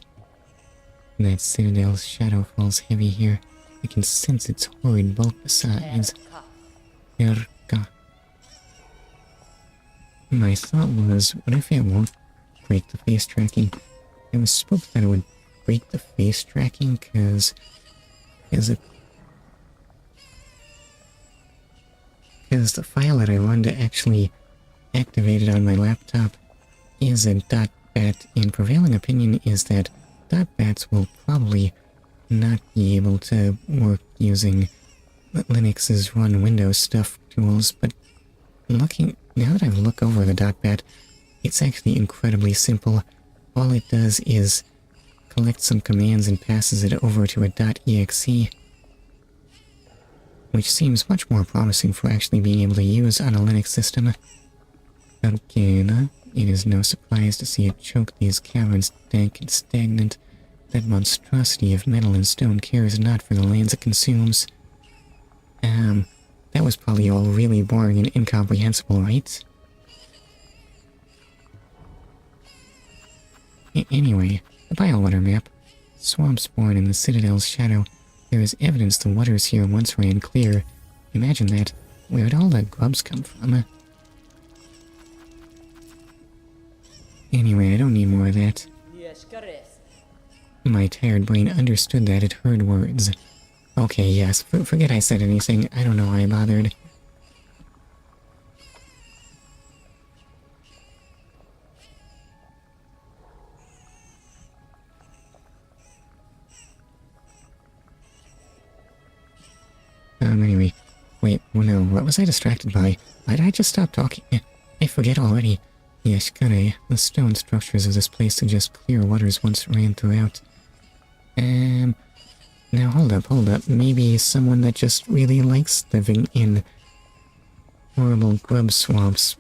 S1: That citadel's shadow falls heavy here. I can sense its horrid bulk besides. Erka. My thought was, what if it won't break the face tracking? I was spoke that it would break the face tracking, because the file that I want to actually activate it on my laptop is a .bat, and prevailing opinion is that .bats will probably not be able to work using Linux's run Windows stuff tools, but now that I've looked over the .bat, it's actually incredibly simple. All it does is collect some commands and passes it over to a .exe, which seems much more promising for actually being able to use on a Linux system. Arcana, it is no surprise to see it choke these caverns dank and stagnant. That monstrosity of metal and stone cares not for the lands it consumes. That was probably all really boring and incomprehensible, right? Anyway, the Biowater map. Swamp spawn in the Citadel's shadow. There is evidence the waters here once ran clear. Imagine that. Where'd all the grubs come from? Anyway, I don't need more of that. My tired brain understood that it heard words. Okay, yes, forget I said anything. I don't know why I bothered. Anyway. Wait, well, no, what was I distracted by? Why did I just stop talking? I forget already. Yeshkare, the stone structures of this place suggest clear waters once ran throughout. Now hold up. Maybe someone that just really likes living in horrible grub swamps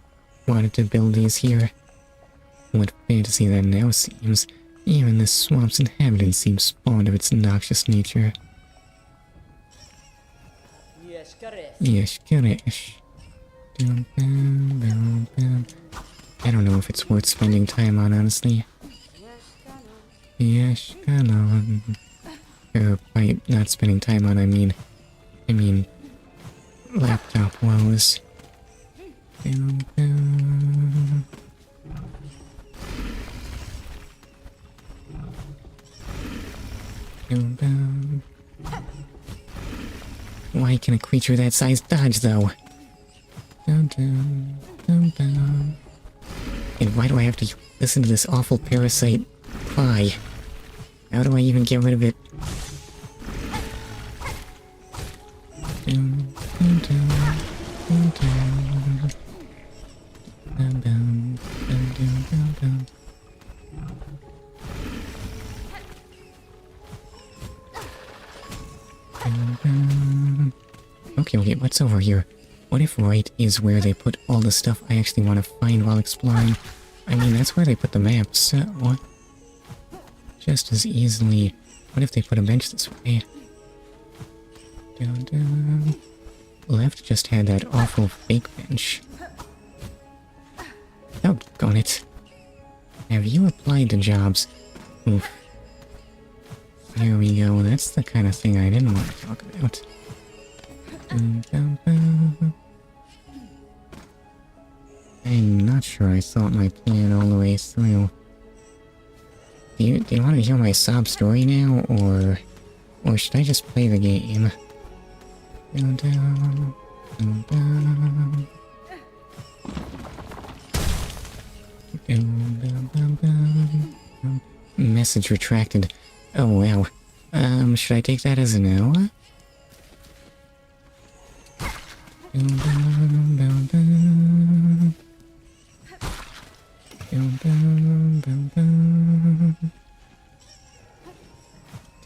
S1: wanted to build these here. What fantasy that now seems. Even this swamp's inhabitants seem spawned of its noxious nature. Yeshkaresh. I don't know if it's worth spending time on, honestly. Yes, on. Or by not spending time on, I mean laptop woes. Why can a creature that size dodge, though? And why do I have to listen to this awful parasite cry? How do I even get rid of it? Okay, what's over here? What if right is where they put all the stuff I actually want to find while exploring? I mean, that's where they put the maps. What? Just as easily. What if they put a bench this way? Left just had that awful fake bench. Doggone it. Have you applied to jobs? Oof. There we go. That's the kind of thing I didn't want to talk about. I'm not sure I thought my plan all the way through. Do you want to hear my sob story now, or should I just play the game? Message retracted. Oh wow. Should I take that as a no?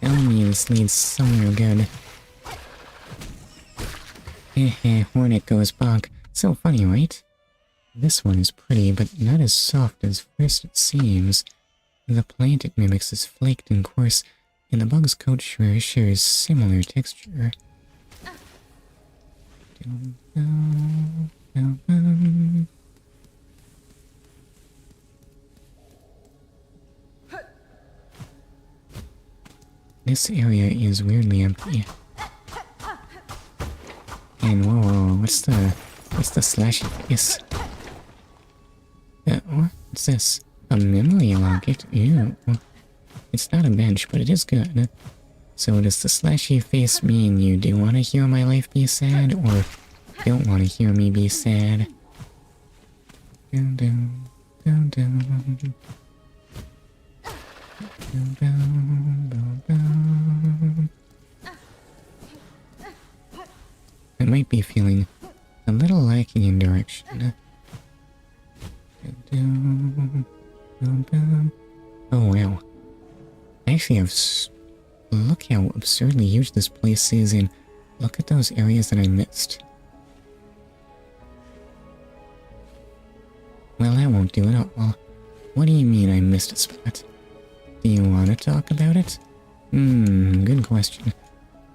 S1: Tell me this leads somewhere good. Hornet goes bonk. So funny, right? This one is pretty, but not as soft as first it seems. The plant it mimics is flaked and coarse, and the bug's coat shares similar texture. This area is weirdly empty. And whoa, what's the slashy face? What's this? A memory locket? Ew. It's not a bench, but it is good. So does the slashy face mean you do want to hear my life be sad, or don't want to hear me be sad? I might be feeling a little lacking in direction. Oh wow. I actually have look how absurdly huge this place is, and look at those areas that I missed. Well, that won't do it all. What do you mean I missed a spot? Do you want to talk about it? Good question.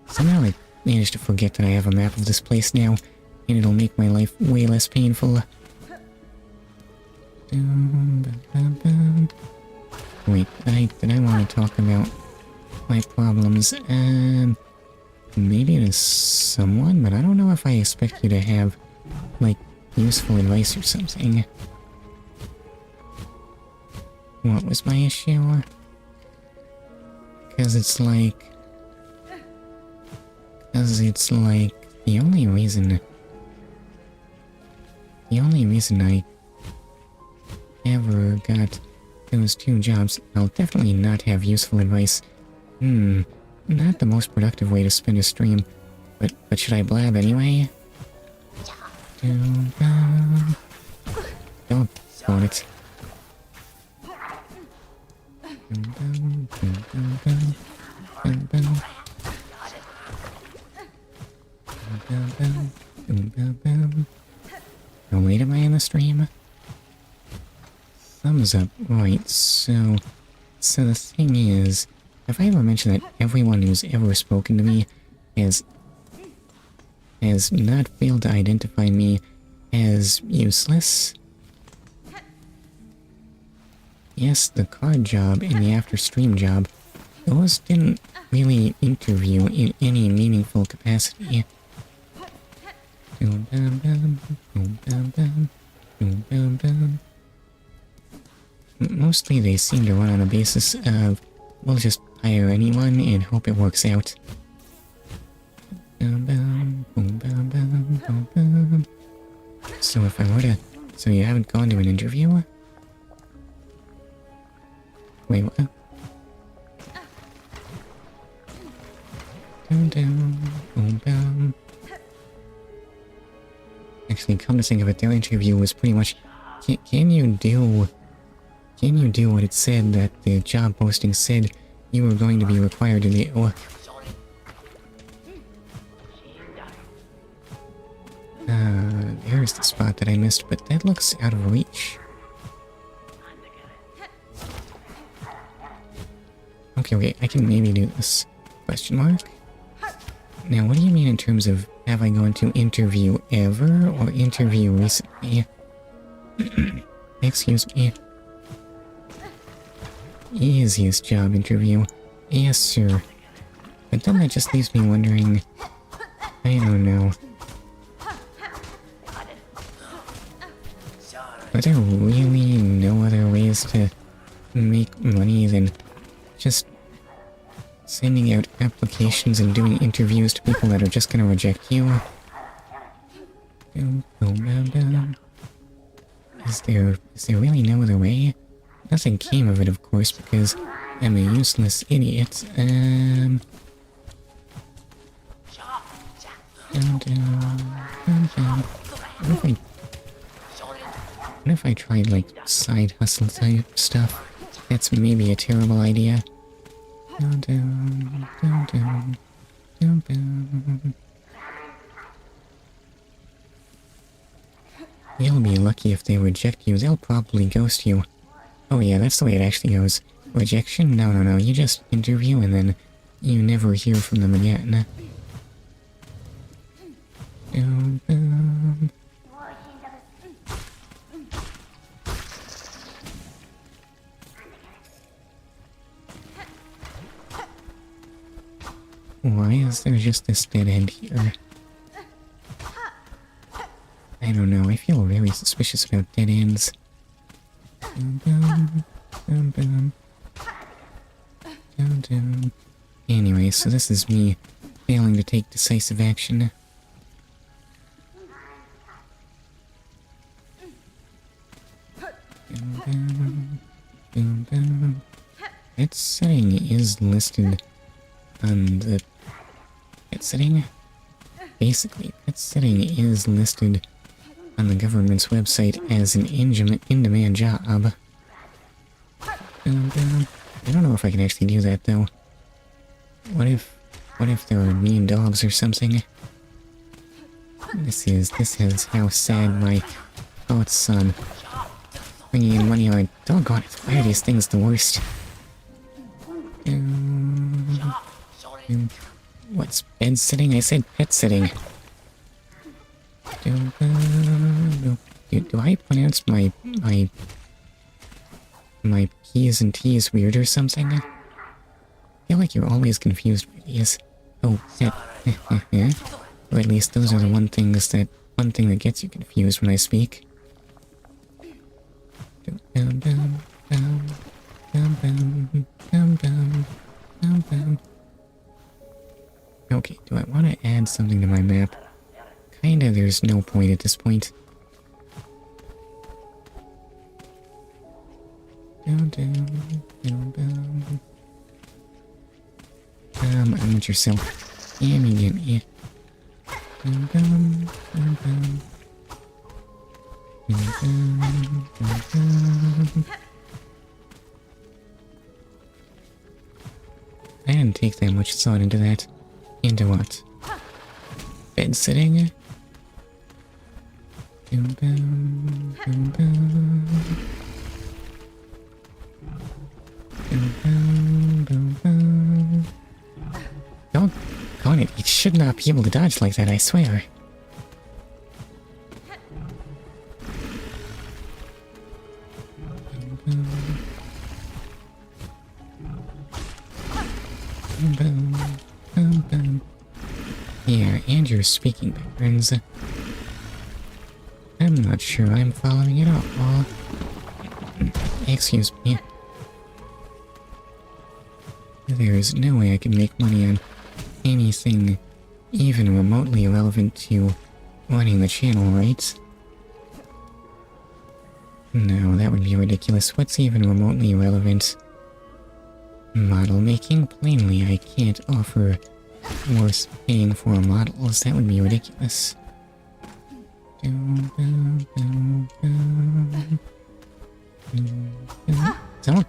S1: Somehow I managed to forget that I have a map of this place now, and it'll make my life way less painful. Wait, did I want to talk about my problems? Maybe to someone, but I don't know if I expect you to have, like, useful advice or something. What was my issue? Because it's like, the only reason I ever got those 2 jobs, I'll definitely not have useful advice. Not the most productive way to spend a stream, but should I blab anyway? Don't want it. How late am I in the stream? Thumbs up. Right, so the thing is, have I ever mentioned that everyone who's ever spoken to me has not failed to identify me as useless. Yes, the card job and the after-stream job, those didn't really interview in any meaningful capacity. Mostly they seem to run on a basis of, we'll just hire anyone and hope it works out. So if I were to... So you haven't gone to an interview? Wait, what? Actually, come to think of it, their interview was pretty much... Can you do what it said that the job posting said you were going to be required to do? There's the spot that I missed, but that looks out of reach. Okay, I can maybe do this. Question mark? Now, what do you mean in terms of have I gone to interview ever or interview recently? Excuse me. Easiest job interview. Yes, sir. But then that just leaves me wondering... I don't know. Are there really no other ways to make money than just sending out applications and doing interviews to people that are just gonna reject you? Is there really no other way? Nothing came of it, of course, because I'm a useless idiot. What if I tried, like, side hustle type stuff? That's maybe a terrible idea. You'll be lucky if they reject you. They'll probably ghost you. Oh yeah, that's the way it actually goes. Rejection? No. You just interview and then you never hear from them again. Why is there just this dead end here? I don't know, I feel very suspicious about dead ends. Anyway, so this is me failing to take decisive action. That setting is listed on the... That setting? Basically, that setting is listed on the government's website as an in-demand job. I don't know if I can actually do that, though. What if there are mean dogs or something? This is how sad my thoughts on bringing in money are. Doggone it, why are these things the worst? What's bed sitting? I said pet sitting. Do I pronounce my P's and T's weird or something? I feel like you're always confused by these. Oh, or at least those are the one thing that gets you confused when I speak. Okay, do I want to add something to my map? Kinda, there's no point at this point. Unmute yourself. Yeah. I didn't take that much thought into that. Into what? Bed sitting? Doggone it, you should not be able to dodge like that, I swear. Yeah, and your speaking patterns. I'm not sure I'm following it all. Excuse me. There's no way I can make money on anything even remotely relevant to running the channel, right? No, that would be ridiculous. What's even remotely relevant? Model making? Plainly, I can't offer worth paying for models. That would be ridiculous. So,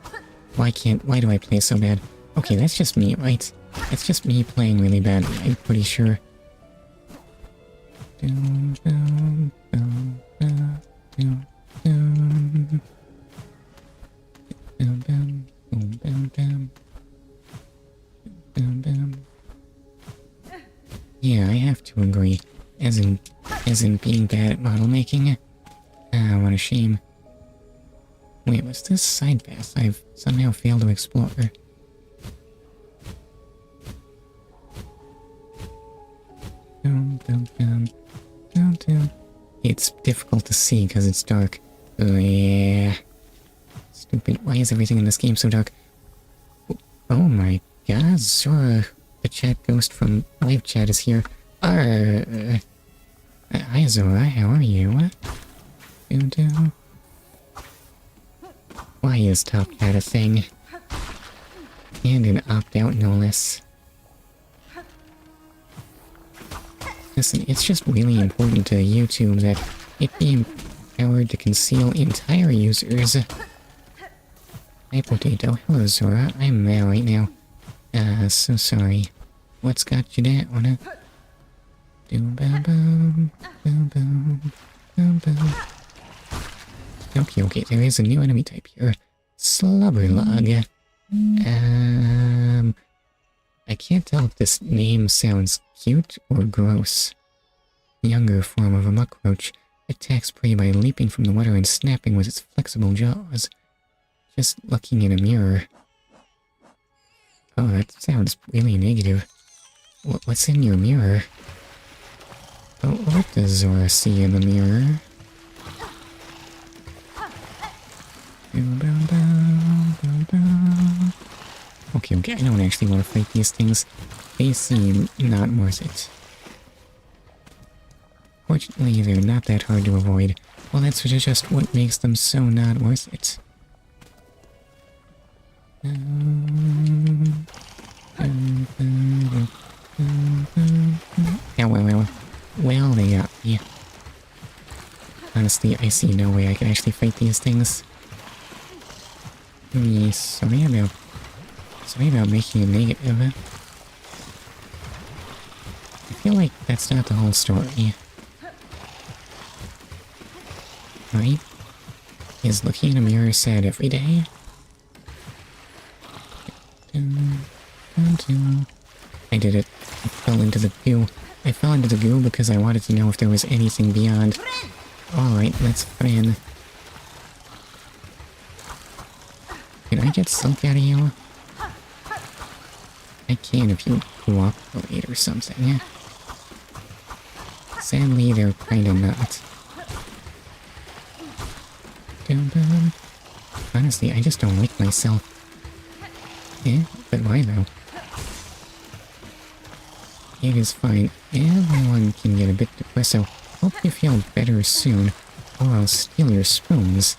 S1: why do I play so bad? Okay, that's just me, right? That's just me playing really badly, I'm pretty sure. Yeah, I have to agree. As in being bad at model making. Ah, what a shame. Wait, what's this side path I've somehow failed to explore? It's difficult to see because it's dark. Yeah. Stupid. Why is everything in this game so dark? Oh my god, Zora, the chat ghost from live chat is here. Hi Zora, how are you? Why is Top Cat a thing? And an opt-out, no less. Listen, it's just really important to YouTube that it be empowered to conceal entire users. Hi Potato, hello Zora, I'm Mal right now. So sorry. What's got you down? Okay, there is a new enemy type here. Slubberlug. I can't tell if this name sounds cute or gross. Younger form of a muckroach attacks prey by leaping from the water and snapping with its flexible jaws. Just looking in a mirror. Oh, that sounds really negative. What's in your mirror? Oh, what does Zora see in the mirror? Okay, I don't actually want to fight these things. They seem not worth it. Fortunately, they're not that hard to avoid. Well, that's just what makes them so not worth it. Well, they got me. Honestly, I see no way I can actually fight these things. Sorry about making a negative. I feel like that's not the whole story. Right? Is looking in a mirror sad every day? I did it. I fell into the goo. I fell into the goo because I wanted to know if there was anything beyond. Alright, let's friend. Can I get Silk out of you? I can if you cooperate or something. Sadly, they're kinda not. Honestly, I just don't like myself. But why though? It is fine. Everyone can get a bit depressed, so hope you feel better soon, or I'll steal your spoons.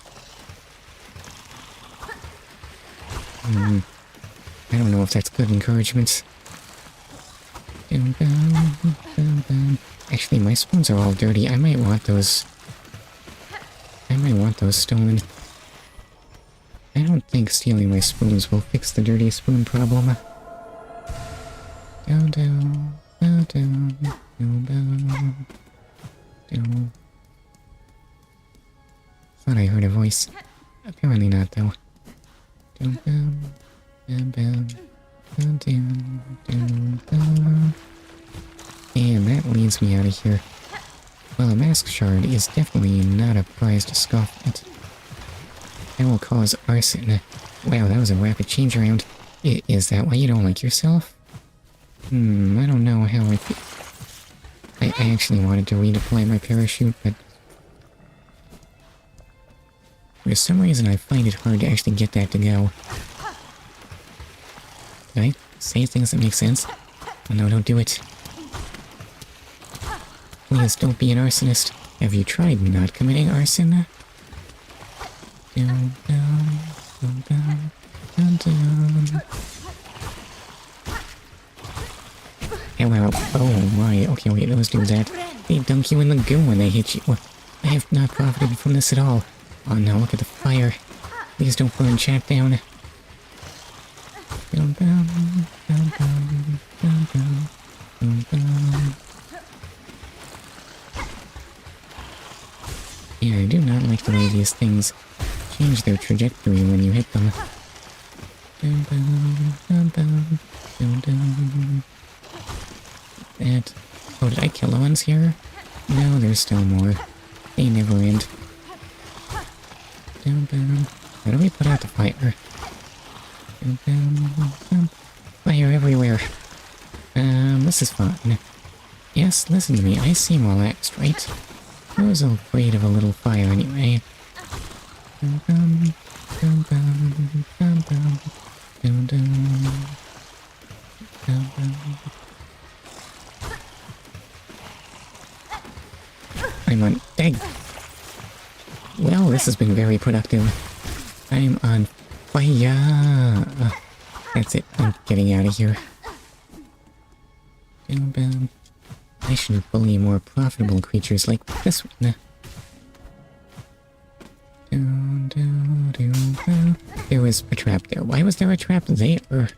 S1: I don't know if that's good encouragement. Actually, my spoons are all dirty. I might want those stolen. I don't think stealing my spoons will fix the dirty spoon problem. Thought I heard a voice. Apparently not, though. And that leads me out of here. Well, a mask shard is definitely not a prize to scoff at. That will cause arson. Wow, that was a rapid change around. Is that why you don't like yourself? I don't know how I feel. I actually wanted to redeploy my parachute, but for some reason I find it hard to actually get that to go. Did I say things that make sense? Oh no, don't do it. Please don't be an arsonist. Have you tried not committing arson? Dun, dun, dun, dun, dun, dun. Hello. Oh my. Okay, wait, those do that. They dunk you in the goo when they hit you. I have not profited from this at all. Oh no, look at the fire. Please don't burn chat down. Dun, dun, dun, dun, dun, dun, dun, dun. Yeah, I do not like the way these things change their trajectory when you hit them. Dun, dun, dun, dun, dun, dun. That. Oh, did I kill the ones here? No, there's still more. They never end. Dun, dun. How do we put out the fire? Dun, dun, dun. Fire everywhere. This is fun. Yes, listen to me. I seem relaxed, right? I was afraid of a little fire anyway. Dun, dun, dun, dun, dun, dun, dun, dun, dun, dun. I'm on... Dang! Well, this has been very productive. I'm on fire! That's it, I'm getting out of here. Dun, dun. I should bully more profitable creatures like this one. Dun, dun, dun, dun. There was a trap there. Why was there a trap there?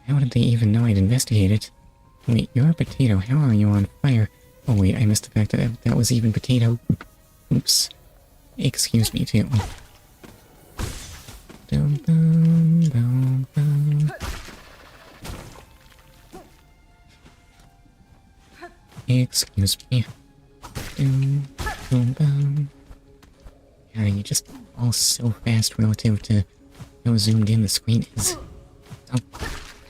S1: How did they even know I'd investigate it? Wait, you're a potato. How are you on fire? Oh wait, I missed the fact that that was even potato. Oops. Excuse me too. Dun, dun, dun, dun. Excuse me. Dun, dun, dun. Yeah, you just all so fast relative to how zoomed in the screen is. Oh.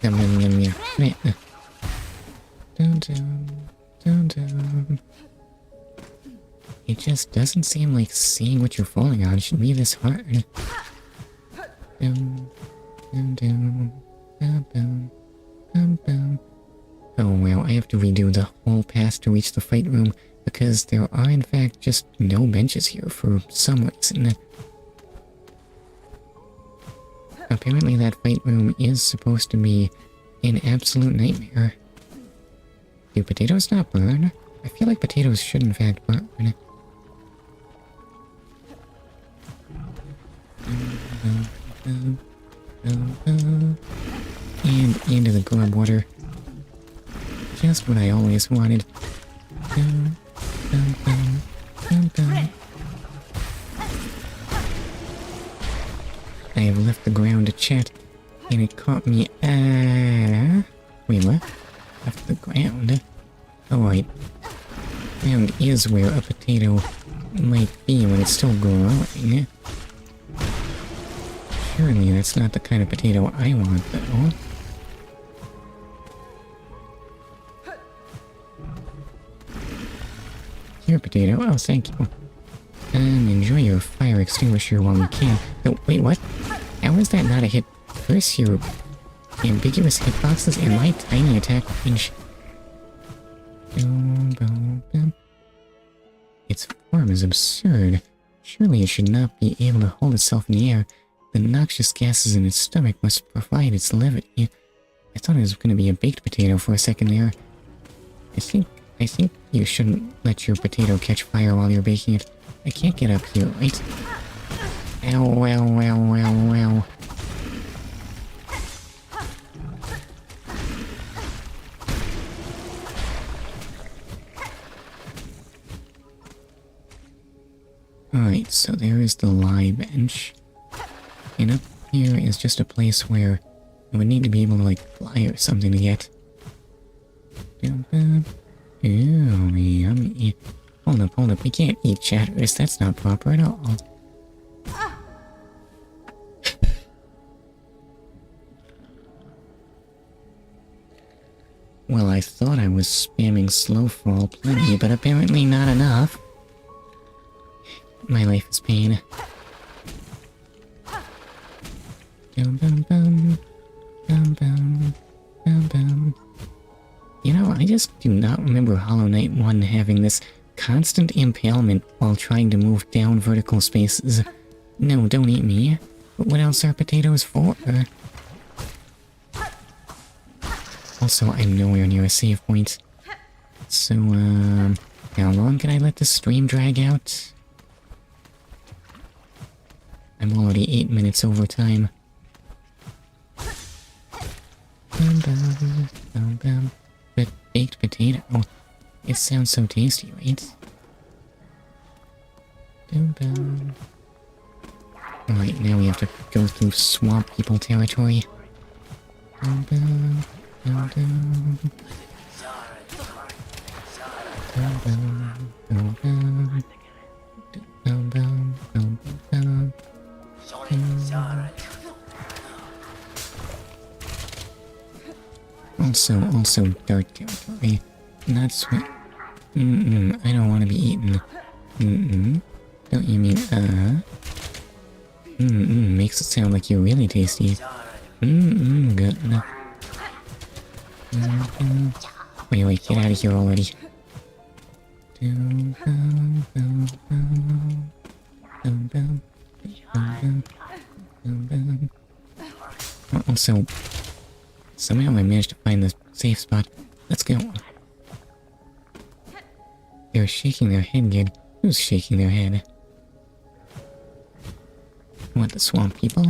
S1: Dun, dun, dun, dun. Dun, dun, dun, dun. It just doesn't seem like seeing what you're falling on should be this hard. Dun, dun, dun, dun, dun, dun, dun. Oh well, I have to redo the whole path to reach the fight room, because there are in fact just no benches here for some reason. Apparently that fight room is supposed to be an absolute nightmare. Do potatoes not burn? I feel like potatoes should in fact burn. And into the grub water. Just what I always wanted. Dun, dun, dun, dun, dun. I have left the ground to chat, and it caught me. Wait, what? Left the ground? Oh, right. Ground is where a potato might be when it's still growing. Surely that's not the kind of potato I want, though. Here, potato. Oh, thank you. Enjoy your fire extinguisher while you can. Oh, wait, what? How is that not a hit? Curse your ambiguous hitboxes and my tiny attack range. Its form is absurd. Surely it should not be able to hold itself in the air. The noxious gases in its stomach must provide its levity. I thought it was going to be a baked potato for a second there. I think you shouldn't let your potato catch fire while you're baking it. I can't get up here, right? Ow, ow, ow, ow, ow. Alright, so there is the lie bench. And up here is just a place where I would need to be able to, like, fly or something to get. Ooh, yummy. Hold up, we can't eat chatters, that's not proper at all. Well, I thought I was spamming slow fall plenty, but apparently not enough. My life is pain. Bum, bum, bum. Bum, bum. Bum, bum. You know, I just do not remember Hollow Knight 1 having this constant impalement while trying to move down vertical spaces. No, don't eat me. But what else are potatoes for? Also, I'm nowhere near a save point. So, how long can I let this stream drag out? I'm already 8 minutes over time. Bum, bum, bum, bum. But baked potato. It sounds so tasty, right? Bum, bum. Alright, now we have to go through swamp people territory. Bum, bum, bum, bum. Bum, bum, bum, bum. Bum, bum, bum, bum. Also dark territory. Not sweet. I don't want to be eaten. Don't you mean, makes it sound like you're really tasty. Good. Wait, get out of here already. Also, somehow I managed to find the safe spot. Let's go. They're shaking their head again. Who's shaking their head? What, the swamp people?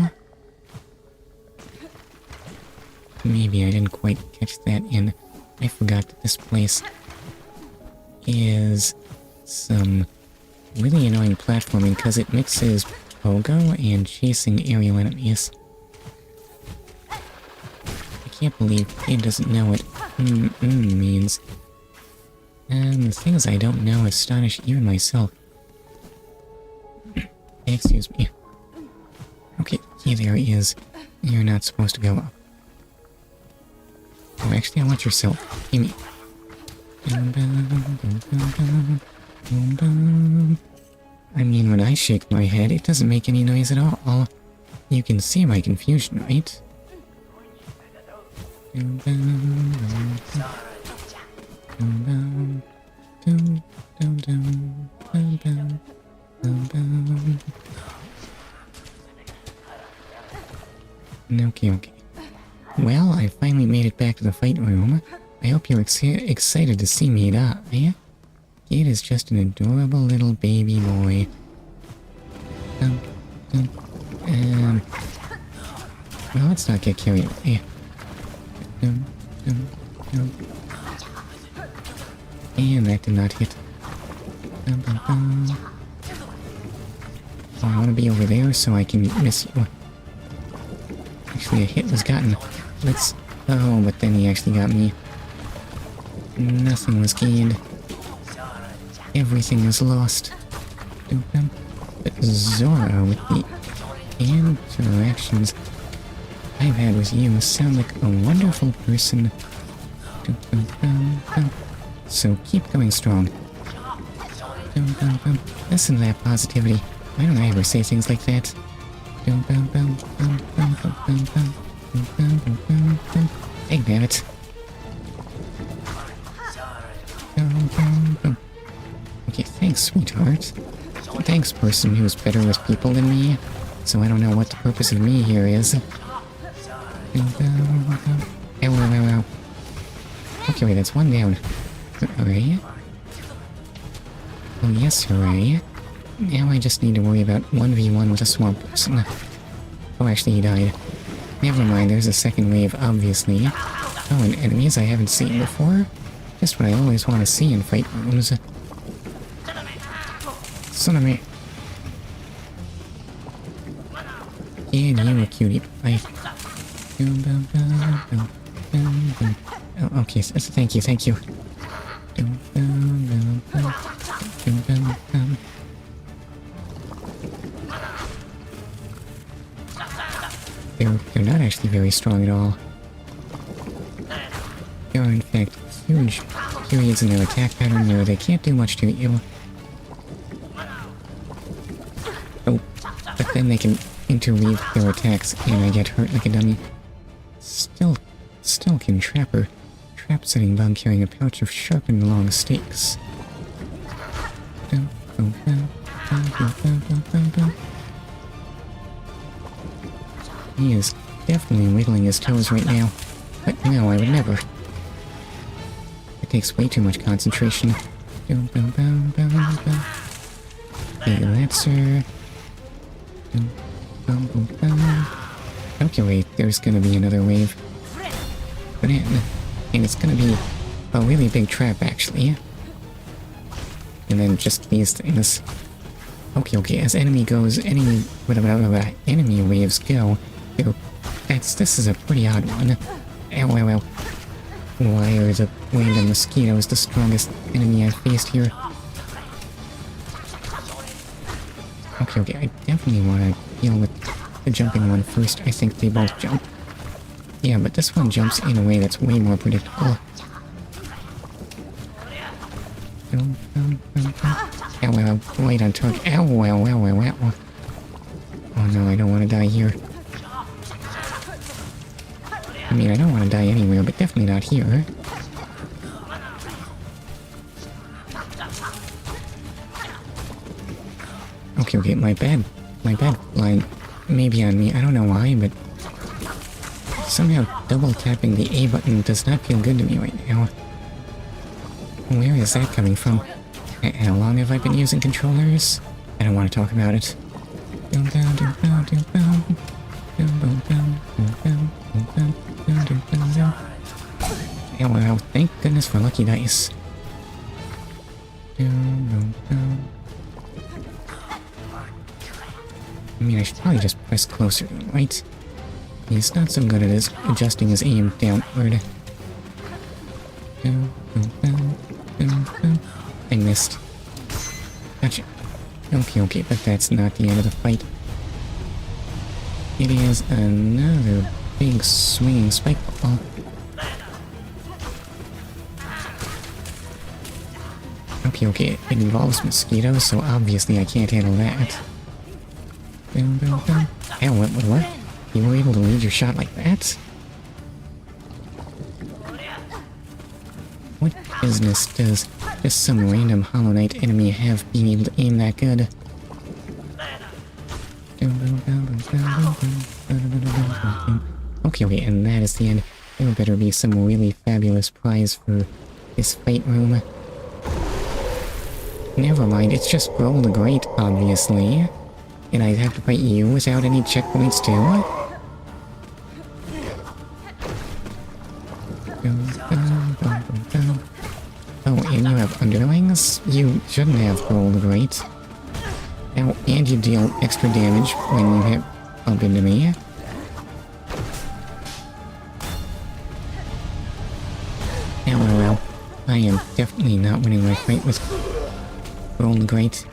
S1: Maybe I didn't quite catch that, and I forgot that this place is some really annoying platforming because it mixes pogo and chasing aerial enemies. I can't believe it doesn't know what means. And the things I don't know astonish even myself. Excuse me. Okay, here there is. You're not supposed to go up. Oh, actually, I want yourself. Give me. I mean, when I shake my head, it doesn't make any noise at all. You can see my confusion, right? Okay. Well, I finally made it back to the fight room. I hope you're excited to see me die. It is just an adorable little baby boy. Well, let's not get carried away. And that did not hit. Oh, I want to be over there so I can miss you. Actually, a hit was gotten. Oh, but then he actually got me. Nothing was gained. Everything was lost. But Zora, with the interactions I've had with you, sound like a wonderful person. So keep going strong. Listen to that positivity. Why don't I ever say things like that? Damn it. Okay, thanks, sweetheart. Thanks, person who's better with people than me. So I don't know what the purpose of me here is. Ow. Okay, wait, that's one down. Hooray. Oh, yes, hooray. Now I just need to worry about 1v1 with a swamp person. Oh, actually, he died. Never mind, there's a second wave, obviously. Oh, and enemies I haven't seen before? Just what I always want to see in fight rooms. Son of me. And you a cutie pie. Oh, okay, thank you. They're not actually very strong at all. They are, in fact, huge periods in their attack pattern where they can't do much to you. Oh, but then they can interweave their attacks and I get hurt like a dummy. Still can trap her. Trap setting bug carrying a pouch of sharpened long stakes. He is definitely wiggling his toes right now. But no, I would never. It takes way too much concentration. Okay, that's her. Okay, wait, there's gonna be another wave. Banana. And it's gonna be a really big trap, actually. And then just these things. Okay, as enemy waves go, this is a pretty odd one. Ow. Why are the random mosquitoes the strongest enemy I've faced here? Okay, I definitely want to deal with the jumping one first. I think they both jump. Yeah, but this one jumps in a way that's way more predictable. Ow, right on target. Ow. Oh no, I don't want to die here. I mean, I don't want to die anywhere, but definitely not here. Okay, my bad line may be on me. I don't know why, but somehow double tapping the A button does not feel good to me right now. Where is that coming from? How long have I been using controllers? I don't want to talk about it. Wow, thank goodness for lucky dice. I mean, I should probably just press closer, right? He's not so good at adjusting his aim downward. I missed. Gotcha. Okay, but that's not the end of the fight. It is another big swinging spike ball. Okay, it involves mosquitoes, so obviously I can't handle that. Hell, what? You were able to lead your shot like that? What business does just some random Hollow Knight enemy have being able to aim that good? Okay, and that is the end. There better be some really fabulous prize for this fight room. Never mind, it's just Roll the Great, obviously. And I'd have to fight you without any checkpoints too? Oh, and you have underlings? You shouldn't have Roll the Great. Oh, and you deal extra damage when you hit bump into me. Well, I am definitely not winning my fight with Roll the Great.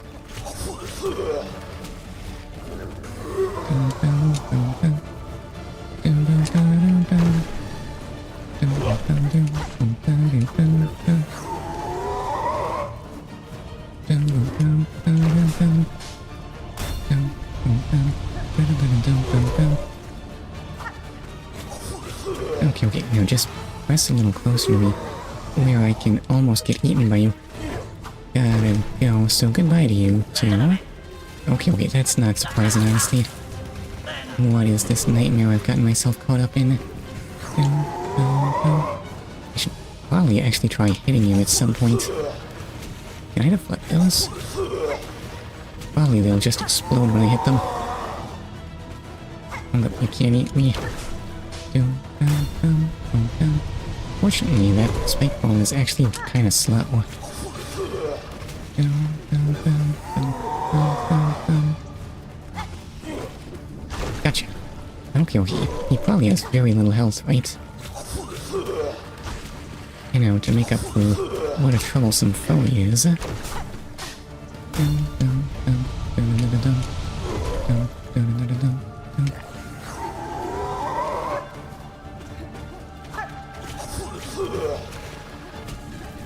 S1: Okay, now just press a little closer to me, where I can almost get eaten by you. Gotta go, so goodbye to you, too. Okay, that's not surprising, honestly. What is this nightmare I've gotten myself caught up in? I should probably actually try hitting you at some point. Can I deflect those? Probably they'll just explode when I hit them. But you can't eat me. Fortunately, that spike ball is actually kind of slow. Gotcha. Okay, he probably has very little health, right? You know, to make up for what a troublesome foe he is.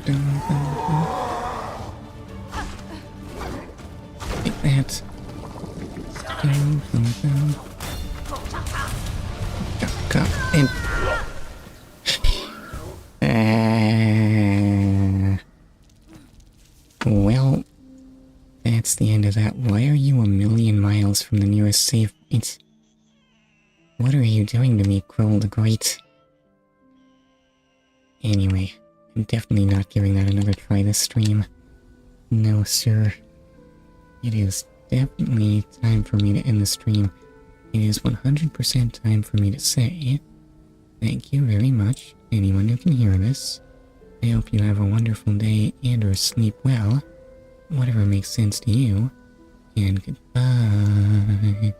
S1: Take that. And well, that's the end of that. Why are you a million miles from the nearest save point? What are you doing to me, Kroll the Great? Anyway, I'm definitely not giving that another try this stream. No, sir. It is definitely time for me to end the stream. It is 100% time for me to say thank you very much to anyone who can hear this. I hope you have a wonderful day and or sleep well, whatever makes sense to you, and goodbye.